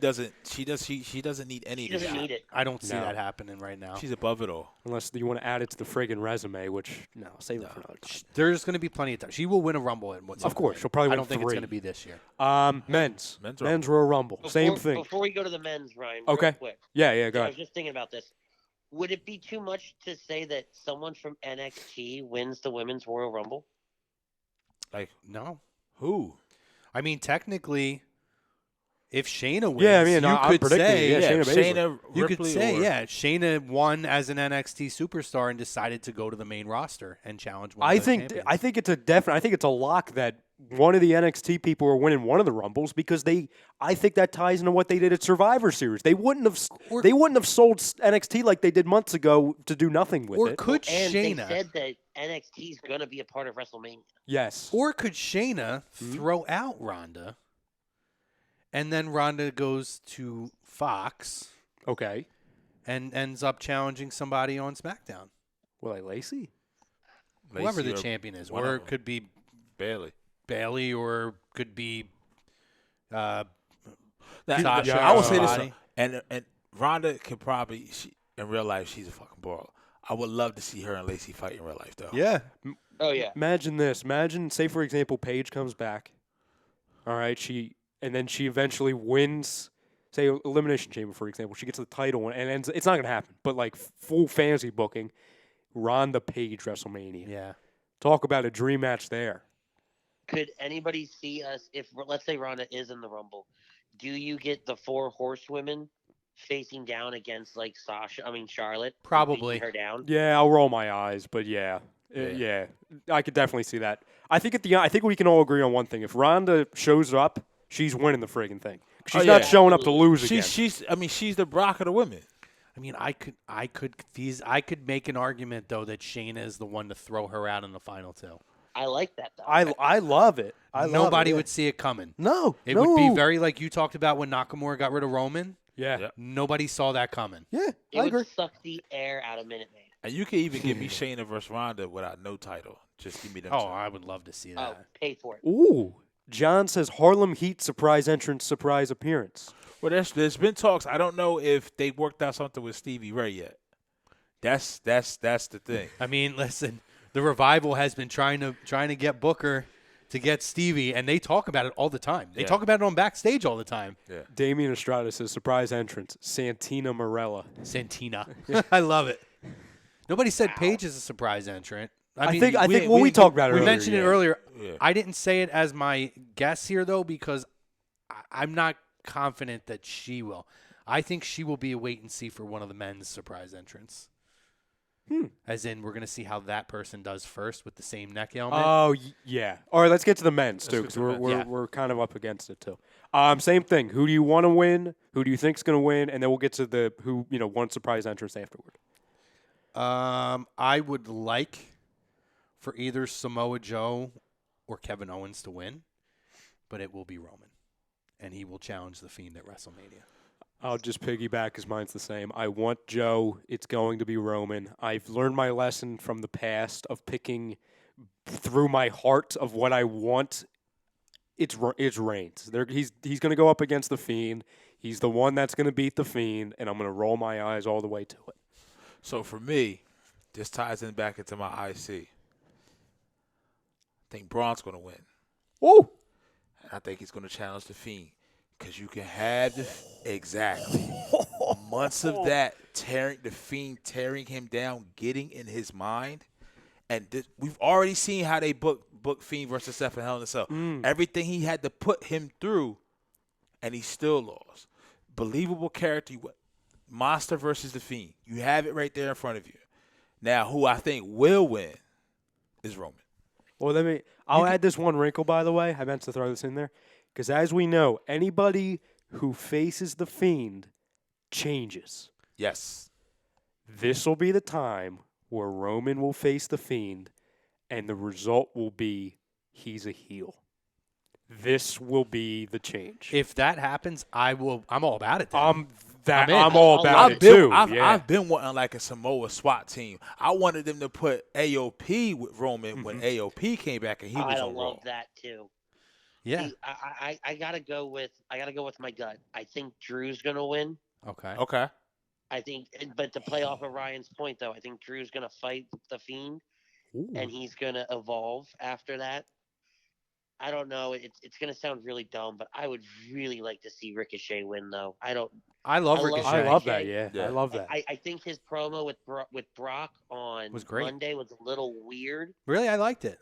doesn't need any He of this. doesn't need it. I don't see No. that happening right now. She's above it all. unless you want to add it to the friggin' resume, which no, save it for another time. There's going to be plenty of time. She will win a Rumble at what's Of course, she'll probably I win don't think 3. it's going to be this year. Men's Men's Royal Rumble, same thing. Before we go to the men's, Ryan, Okay. real quick. Yeah, go I ahead. was just thinking about this. Would it be too much to say that someone from NXT wins the women's Royal Rumble? Like No. who? I mean, technically, if Shayna wins, Yeah, I mean, you I'm could predicting, say, yeah, Shayna Baszler. Shayna you Ripley could say, or- yeah, Shayna won as an NXT superstar and decided to go to the main roster and challenge one I of the think champions. I think it's a lock that one of the NXT people are winning one of the Rumbles because I think that ties into what they did at Survivor Series. They wouldn't have sold NXT like they did months ago to do nothing with or it. could And they Shayna, said that NXT is going to be a part of WrestleMania. Yes. or could Shayna throw out Ronda, and then Ronda goes to Fox Okay. and ends up challenging somebody on SmackDown, Well, like Lacey? whoever the Lacey or champion is, one or of it them. could be Bailey. Bailey, or could be Now, Sasha I or will say this, somebody. and Ronda could probably in real life she's a fucking baller. I would love to see her and Lacey fight in real life though. Yeah. Oh, yeah. Imagine this. Imagine, say for example, Paige comes back. All right, and then she eventually wins. Say Elimination Chamber, for example. She gets the title and ends. It's not gonna happen, but like full fantasy booking, Ronda Paige WrestleMania. Yeah. Talk about a dream match there. Could anybody see us if, let's say, Ronda is in the Rumble? Do you get the 4 horsewomen facing down against Charlotte? Probably. beating her down. Yeah, I'll roll my eyes, but yeah, I could definitely see that. I think we can all agree on one thing: if Ronda shows up, she's winning the friggin' thing. She's not showing up to lose again. She's the Brock of the women. I mean, I could make an argument though that Shayna is the one to throw her out in the final 2. I like that, though. I love it. Nobody would see it coming. No, It would be very like you talked about when Nakamura got rid of Roman. Yeah. Yep. Nobody saw that coming. Yeah, It would suck the air out of Minute Maid. And you can even give me Shayna versus Ronda without no title. Just give me them. Oh, two. I would love to see Oh, that. pay for it. Ooh. John says Harlem Heat surprise entrance, surprise appearance. Well, there's been talks. I don't know if they worked out something with Stevie Ray yet. That's the thing. I mean, listen, the Revival has been trying to get Booker to get Stevie, and they talk about it all the time. They talk about it on backstage all the time. Yeah. Damian Estrada says, surprise entrance, Santina Morella. Santina. I love it. Nobody said Paige is a surprise entrant. I think we talked about it we earlier. mentioned it earlier. Yeah. I didn't say it as my guess here, though, because I'm not confident that she will. I think she will be a wait and see for one of the men's surprise entrants. As in, we're going to see how that person does first with the same neck ailment. Oh, yeah. All right, let's get to the men's, too, Let's because get to the men's. we're kind of up against it, too. Same thing. Who do you want to win? Who do you think's going to win? And then we'll get to the one surprise entrance afterward. I would like for either Samoa Joe or Kevin Owens to win, but it will be Roman, and he will challenge The Fiend at WrestleMania. I'll just piggyback because mine's the same. I want Joe. It's going to be Roman. I've learned my lesson from the past of picking through my heart of what I want. It's Reigns. He's going to go up against The Fiend. He's the one that's going to beat The Fiend, and I'm going to roll my eyes all the way to it. So for me, this ties in back into my IC. I think Braun's going to win. Woo! And I think he's going to challenge The Fiend. Because you can have exactly months of that tearing The Fiend, tearing him down, getting in his mind. And we've already seen how they book Fiend versus Seth in Hell in a Cell. Everything he had to put him through, and he still lost. Believable character. Monster versus The Fiend. You have it right there in front of you. Now, who I think will win is Roman. Well, I'll add this one wrinkle, by the way. I meant to throw this in there. Because as we know, anybody who faces The Fiend changes. Yes. This will be the time where Roman will face The Fiend, and the result will be he's a heel. This will be the change. If that happens, I'm all about it. Then. I'm all about it too. I've been wanting like a Samoa SWAT team. I wanted them to put AOP with Roman when AOP came back and he was I on Raw. love that too. Yeah. See, I gotta go with my gut. I think Drew's gonna win. Okay. Okay. I think, but to play off of Ryan's point though, I think Drew's gonna fight The Fiend, and he's gonna evolve after that. I don't know. It's gonna sound really dumb, but I would really like to see Ricochet win though. I love I love Ricochet. I love that, Ricochet. yeah. I love that. I think his promo with Brock on Was great. Monday was a little weird. Really, I liked it.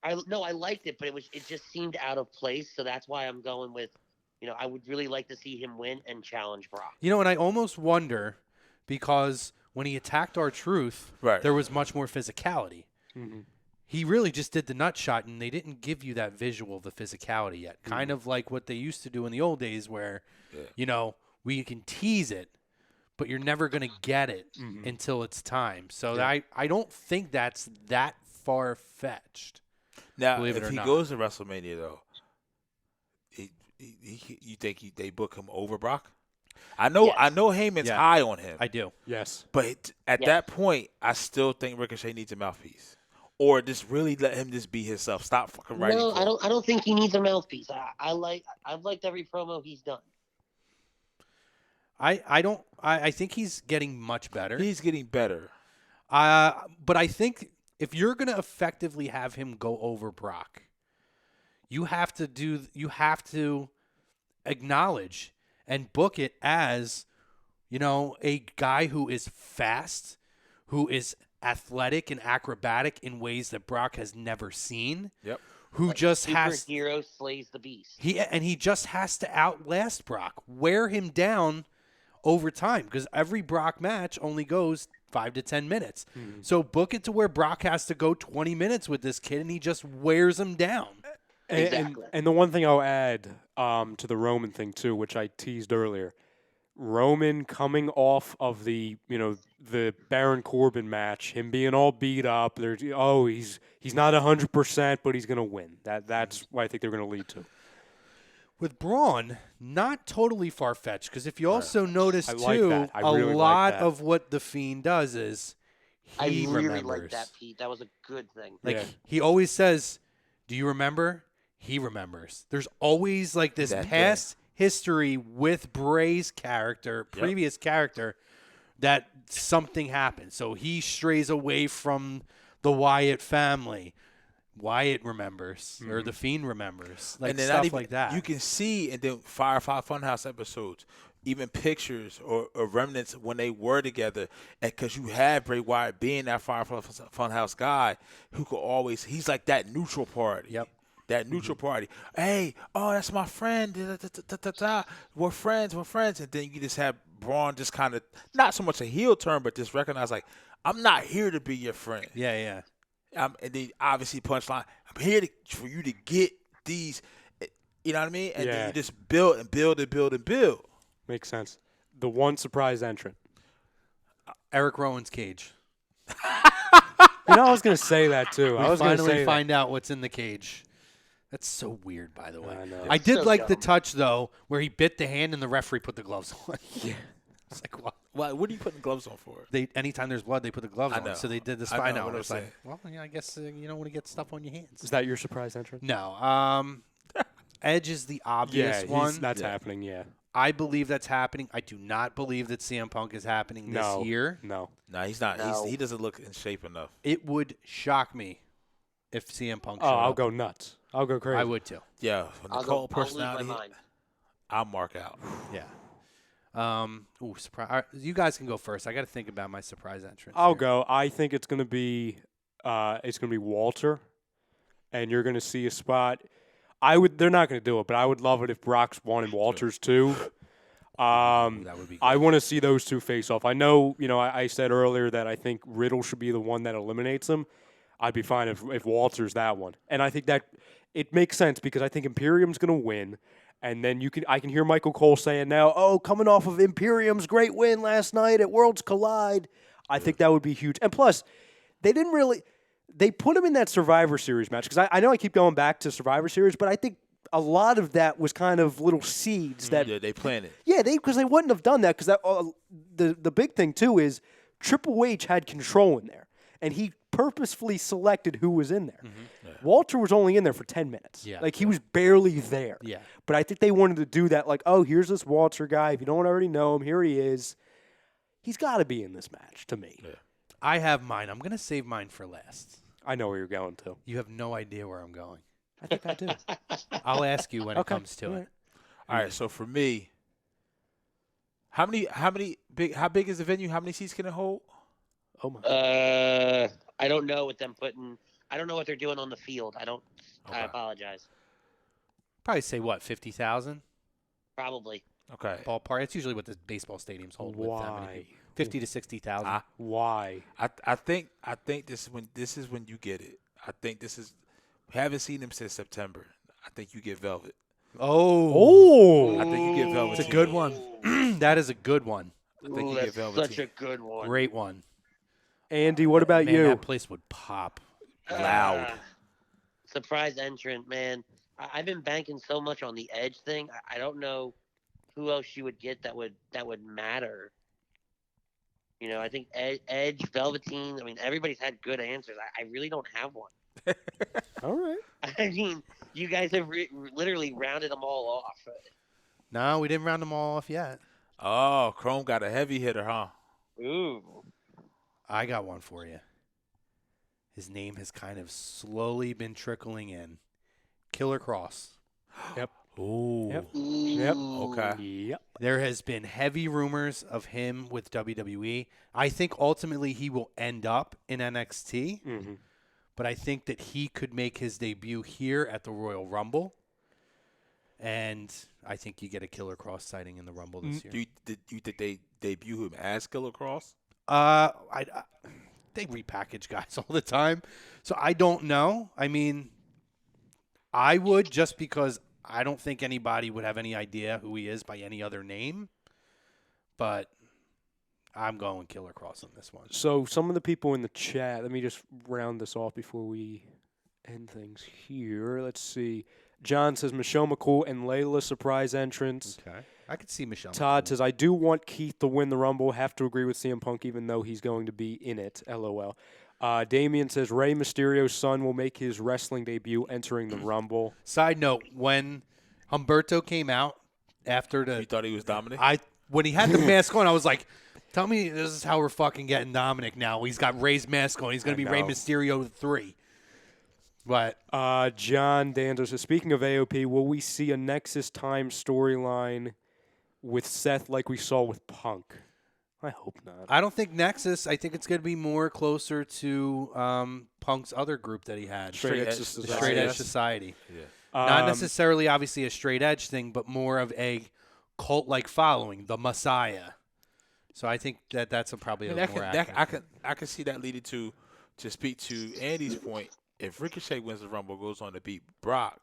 I liked it, but it just seemed out of place. So that's why I'm going with, I would really like to see him win and challenge Brock. And I almost wonder because when he attacked R-Truth, Right. there was much more physicality. Mm-hmm. He really just did the nut shot, and they didn't give you that visual of the physicality yet. Kind of like what they used to do in the old days where, we can tease it, but you're never going to get it until it's time. So I don't think that's that far-fetched. Now, Believe it if or he not. goes to WrestleMania, though, you think they book him over Brock? I know Heyman's Yeah. high on him, I do. Yes. but at that point, I still think Ricochet needs a mouthpiece, or just really let him just be himself. Stop fucking writing. No, for I him. don't think he needs a mouthpiece. I've liked every promo he's done. I think he's getting much better. He's getting better. But I think if you're going to effectively have him go over Brock, you have to acknowledge and book it as, a guy who is fast, who is athletic and acrobatic in ways that Brock has never seen. Yep. Who just has Superhero slays the beast. he just has to outlast Brock, wear him down over time, because every Brock match only goes 5 to 10 minutes. So book it to where Brock has to go 20 minutes with this kid, and he just wears him down. Exactly. And the one thing I'll add to the Roman thing too, which I teased earlier, Roman coming off of the Baron Corbin match, him being all beat up. He's not 100%, but he's gonna win. That's what I think they're gonna lead to. With Braun, not totally far-fetched, because if you also notice, I like too, that. I a really like lot that. of what The Fiend does is I he really remembers. like that, Pete. That was a good thing. He always says, "Do you remember?" He remembers. There's always like this That past history with Bray's character, previous character, that something happened. So he strays away from the Wyatt family. Wyatt remembers or the Fiend remembers, like and then stuff like that. You can see, and then Firefly Funhouse episodes, even pictures or remnants when they were together, and because you have Bray Wyatt being that Firefly Funhouse guy who could always, he's like that neutral party. Yep. That neutral party. Hey, oh, that's my friend. We're friends. And then you just have Braun just kind of, not so much a heel turn, but just recognize, like, I'm not here to be your friend. Yeah. And then obviously punchline, I'm here for you to get these, you know what I mean? And then you just build and build and build and build. Makes sense. The one surprise entrant. Eric Rowan's cage. I was going to say that too. We I was going to finally say find out what's in the cage. That's so weird, by the way. I know. I did So like the dumb. touch though, where he bit the hand and the referee put the gloves on. Yeah. It's like, what? What are you putting gloves on for? Anytime there's blood, they put the gloves I on. know. So they did the I know spine what out. I'm It's like, saying. well, yeah, I guess you don't want to get stuff on your hands. Is that your surprise entrant? No. Edge is the obvious one. That's happening, yeah. I believe that's happening. I do not believe that CM Punk is happening this year. No. No, he's not. No. He doesn't look in shape enough. It would shock me if CM Punk Oh, showed I'll up. go nuts. I'll go crazy. I would too. Yeah, when the I'll Cole lose my personality, mind. I'll mark out. Yeah. Surprise! You guys can go first. I got to think about my surprise entrance. I'll here. go. I think it's going to be Walter, and you're going to see a spot. They're not going to do it, but I would love it if Brock's won and Walter's too. That would be. I want to see those two face off. I know, I said earlier that I think Riddle should be the one that eliminates him. I'd be fine if Walter's that one. And I think that it makes sense because I think Imperium's going to win. And then I can hear Michael Cole saying now, oh, coming off of Imperium's great win last night at Worlds Collide. I think that would be huge. And plus, they put him in that Survivor Series match because I know I keep going back to Survivor Series, but I think a lot of that was kind of little seeds that Yeah, they planted. yeah, because they wouldn't have done that because the big thing too is Triple H had control in there, and he purposefully selected who was in there. Walter was only in there for 10 minutes. Yeah. Like he was barely there. Yeah. But I think they wanted to do that. Like, oh, here's this Walter guy. If you don't already know him, here he is. He's got to be in this match to me. Yeah. I have mine. I'm going to save mine for last. I know where you're going to. You have no idea where I'm going. I think I do. I'll ask you when it Okay. comes to All it. right. All right, so for me, how big is the venue? How many seats can it hold? Oh my. I don't know what them putting. I don't know what they're doing on the field. I Okay. apologize. Probably say what, 50,000 Probably. Okay. ballpark. It's usually what the baseball stadiums hold with that many Why? people. 50 to 60,000. Why? I think this is when you get it. I think this is, we haven't seen him since September. I think you get Velvet. Oh, I think you get Velvet. it's a good one. That is a good one. I think Ooh, you that's get Velvet. such a good one. Great one. Andy, what about Man, you? that place would pop. Loud. Surprise entrant, man. I've been banking so much on the Edge thing. I don't know who else you would get that would matter. I think Edge, Velveteen. I mean, everybody's had good answers. I really don't have one. All right. I mean, you guys have literally rounded them all off. No, we didn't round them all off yet. Oh, Chrome got a heavy hitter, huh? Ooh. I got one for you. His name has kind of slowly been trickling in. Killer Cross. Yep. Ooh. Yep. Yep. Okay. Yep. There has been heavy rumors of him with WWE. I think ultimately he will end up in NXT, Mm-hmm. but I think that he could make his debut here at the Royal Rumble. And I think you get a Killer Cross sighting in the Rumble this year. Do you think they debut him as Killer Cross? They repackage guys all the time, so I don't know. I mean, I would just because I don't think anybody would have any idea who he is by any other name. But I'm going Killer Cross on this one. So some of the people in the chat, let me just round this off before we end things here. Let's see. John says Michelle McCool and Layla surprise entrance. Okay, I could see Michelle. Todd McCool. says, I do want Keith to win the Rumble. Have to agree with CM Punk, even though he's going to be in it. LOL. Damian says, Rey Mysterio's son will make his wrestling debut entering the Rumble. Side note: when Humberto came out after You thought he was Dominic? when he had the mask on, I was like, "Tell me this is how we're fucking getting Dominic now. He's got Rey's mask on. He's going to be Rey know. Mysterio 3." What? John Danzo says, speaking of AOP, will we see a Nexus Time storyline with Seth like we saw with Punk? I hope not. I don't think Nexus. I think it's going to be more closer to Punk's other group that he had. Straight Edge The Society. Straight Edge Society. Yeah. Not necessarily, obviously, a straight edge thing, but more of a cult-like following, the Messiah. So I think that's probably a more accurate. I can see that leading to speak to Andy's point. If Ricochet wins the Rumble, goes on to beat Brock,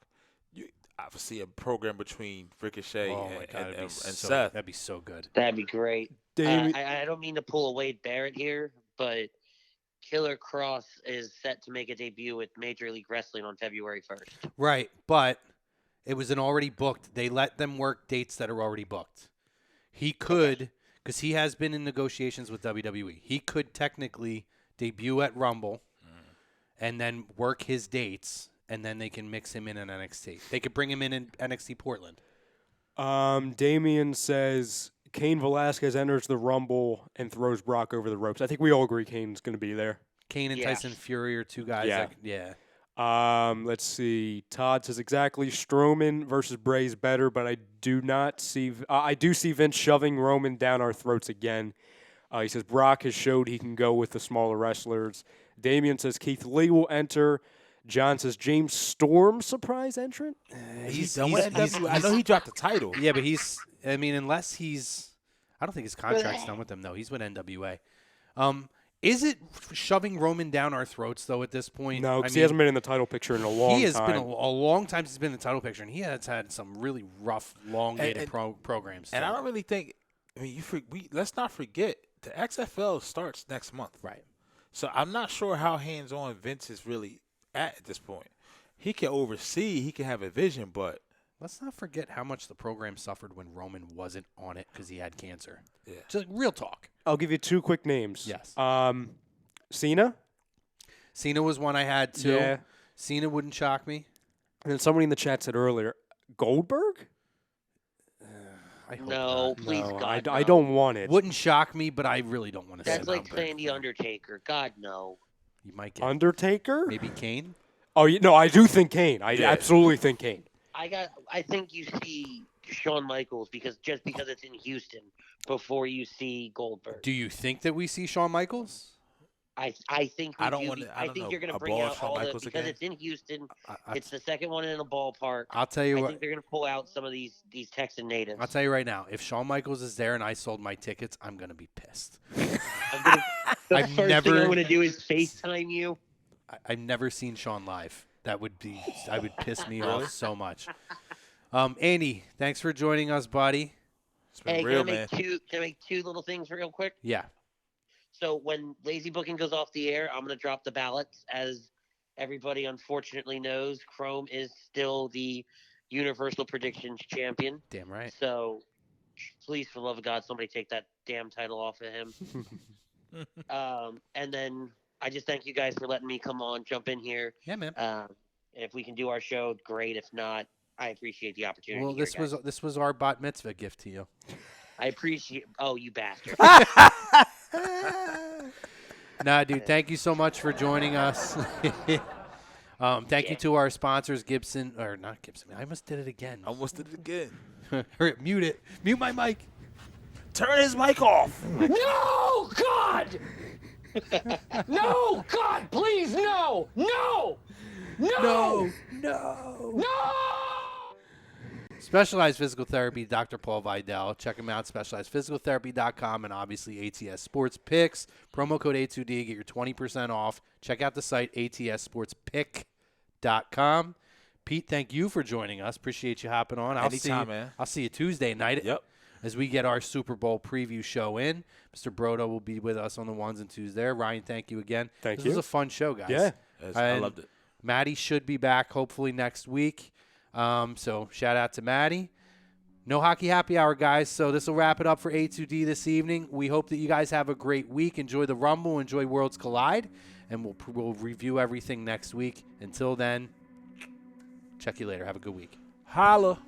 I see a program between Ricochet and Seth. That'd be so good. That'd be great. I don't mean to pull a Wade Barrett here, but Killer Cross is set to make a debut with Major League Wrestling on February 1st. Right, but it was an already booked. They let them work dates that are already booked. He could, because he has been in negotiations with WWE, he could technically debut at Rumble and then work his dates, and then they can mix him in NXT. They could bring him in NXT Portland. Damian says Cain Velasquez enters the Rumble and throws Brock over the ropes. I think we all agree Kane's going to be there. Kane and Tyson Fury are two guys. Yeah. Let's see. Todd says exactly. Strowman versus Bray's better, but I do see Vince shoving Roman down our throats again. He says Brock has showed he can go with the smaller wrestlers. Damian says Keith Lee will enter. John says James Storm surprise entrant. He's done with NW. I know he dropped the title. Yeah, but unless he's, I don't think his contract's done with them though. He's with NWA. Is it shoving Roman down our throats though at this point? No, because he hasn't been in the title picture in a long time. He has been a long time since he's been in the title picture, and he has had some really rough, elongated programs. And I don't really think. I mean, let's not forget the XFL starts next month. Right. So I'm not sure how hands-on Vince is really at this point. He can oversee, he can have a vision, but let's not forget how much the program suffered when Roman wasn't on it because he had cancer. Yeah. Just real talk. I'll give you two quick names. Yes. Cena. Cena was one I had too. Yeah. Cena wouldn't shock me. And then somebody in the chat said earlier, Goldberg? I hope No, not. please, No, God, no. I don't want it. Wouldn't shock me, but I really don't want to say That's like that. saying The Undertaker. God, no. You might get Undertaker? maybe Kane. Oh, no, I do think Kane. I absolutely think Kane. I think you see Shawn Michaels because it's in Houston before you see Goldberg. Do you think that we see Shawn Michaels? I think I don't do. want to. I think you're going to a bring ball out Shawn all the Michaels because again. it's in Houston. I- It's the second one in a ballpark. I'll tell you I what. think they're going to pull out some of these Texan natives. I'll tell you right now. If Shawn Michaels is there and I sold my tickets, I'm gonna be pissed. The I've first thing never- I'm going to do is FaceTime you. I've never seen Shawn live. That would piss me off so much. Andy, thanks for joining us, buddy. It's been Hey, real, can I man. make two little things real quick? Yeah. So when Lazy Booking goes off the air, I'm going to drop the ballots. As everybody unfortunately knows, Chrome is still the Universal Predictions champion. Damn right. So please, for the love of God, somebody take that damn title off of him. And then I just thank you guys for letting me come on, jump in here. Yeah, man. If we can do our show, great. If not, I appreciate the opportunity. Well, here, this was our bat mitzvah gift to you. I appreciate. Oh, you bastard! Nah, dude, thank you so much for joining us. Thank you to our sponsors, Gibson, or not Gibson. I almost did it again. Almost did it again. Hurry up, mute it. Mute my mic. Turn his mic off. No, God! No, God, please, no! No! No! No. No! Specialized Physical Therapy, Dr. Paul Vidal. Check him out, specializedphysicaltherapy.com, and obviously ATS Sports Picks. Promo code A2D, get your 20% off. Check out the site, atsportspick.com. Pete, thank you for joining us. Appreciate you hopping on. Anytime, man. I'll see you Tuesday night. Yep. As we get our Super Bowl preview show in. Mr. Brodo will be with us on the ones and twos there. Ryan, thank you again. Thank This you. was a fun show, guys. Yeah. I And loved it. Maddie should be back hopefully next week. So shout out to Maddie. No hockey happy hour, guys. So this will wrap it up for A2D this evening. We hope that you guys have a great week. Enjoy the Rumble. Enjoy Worlds Collide. And we'll review everything next week. Until then, check you later. Have a good week. Holla.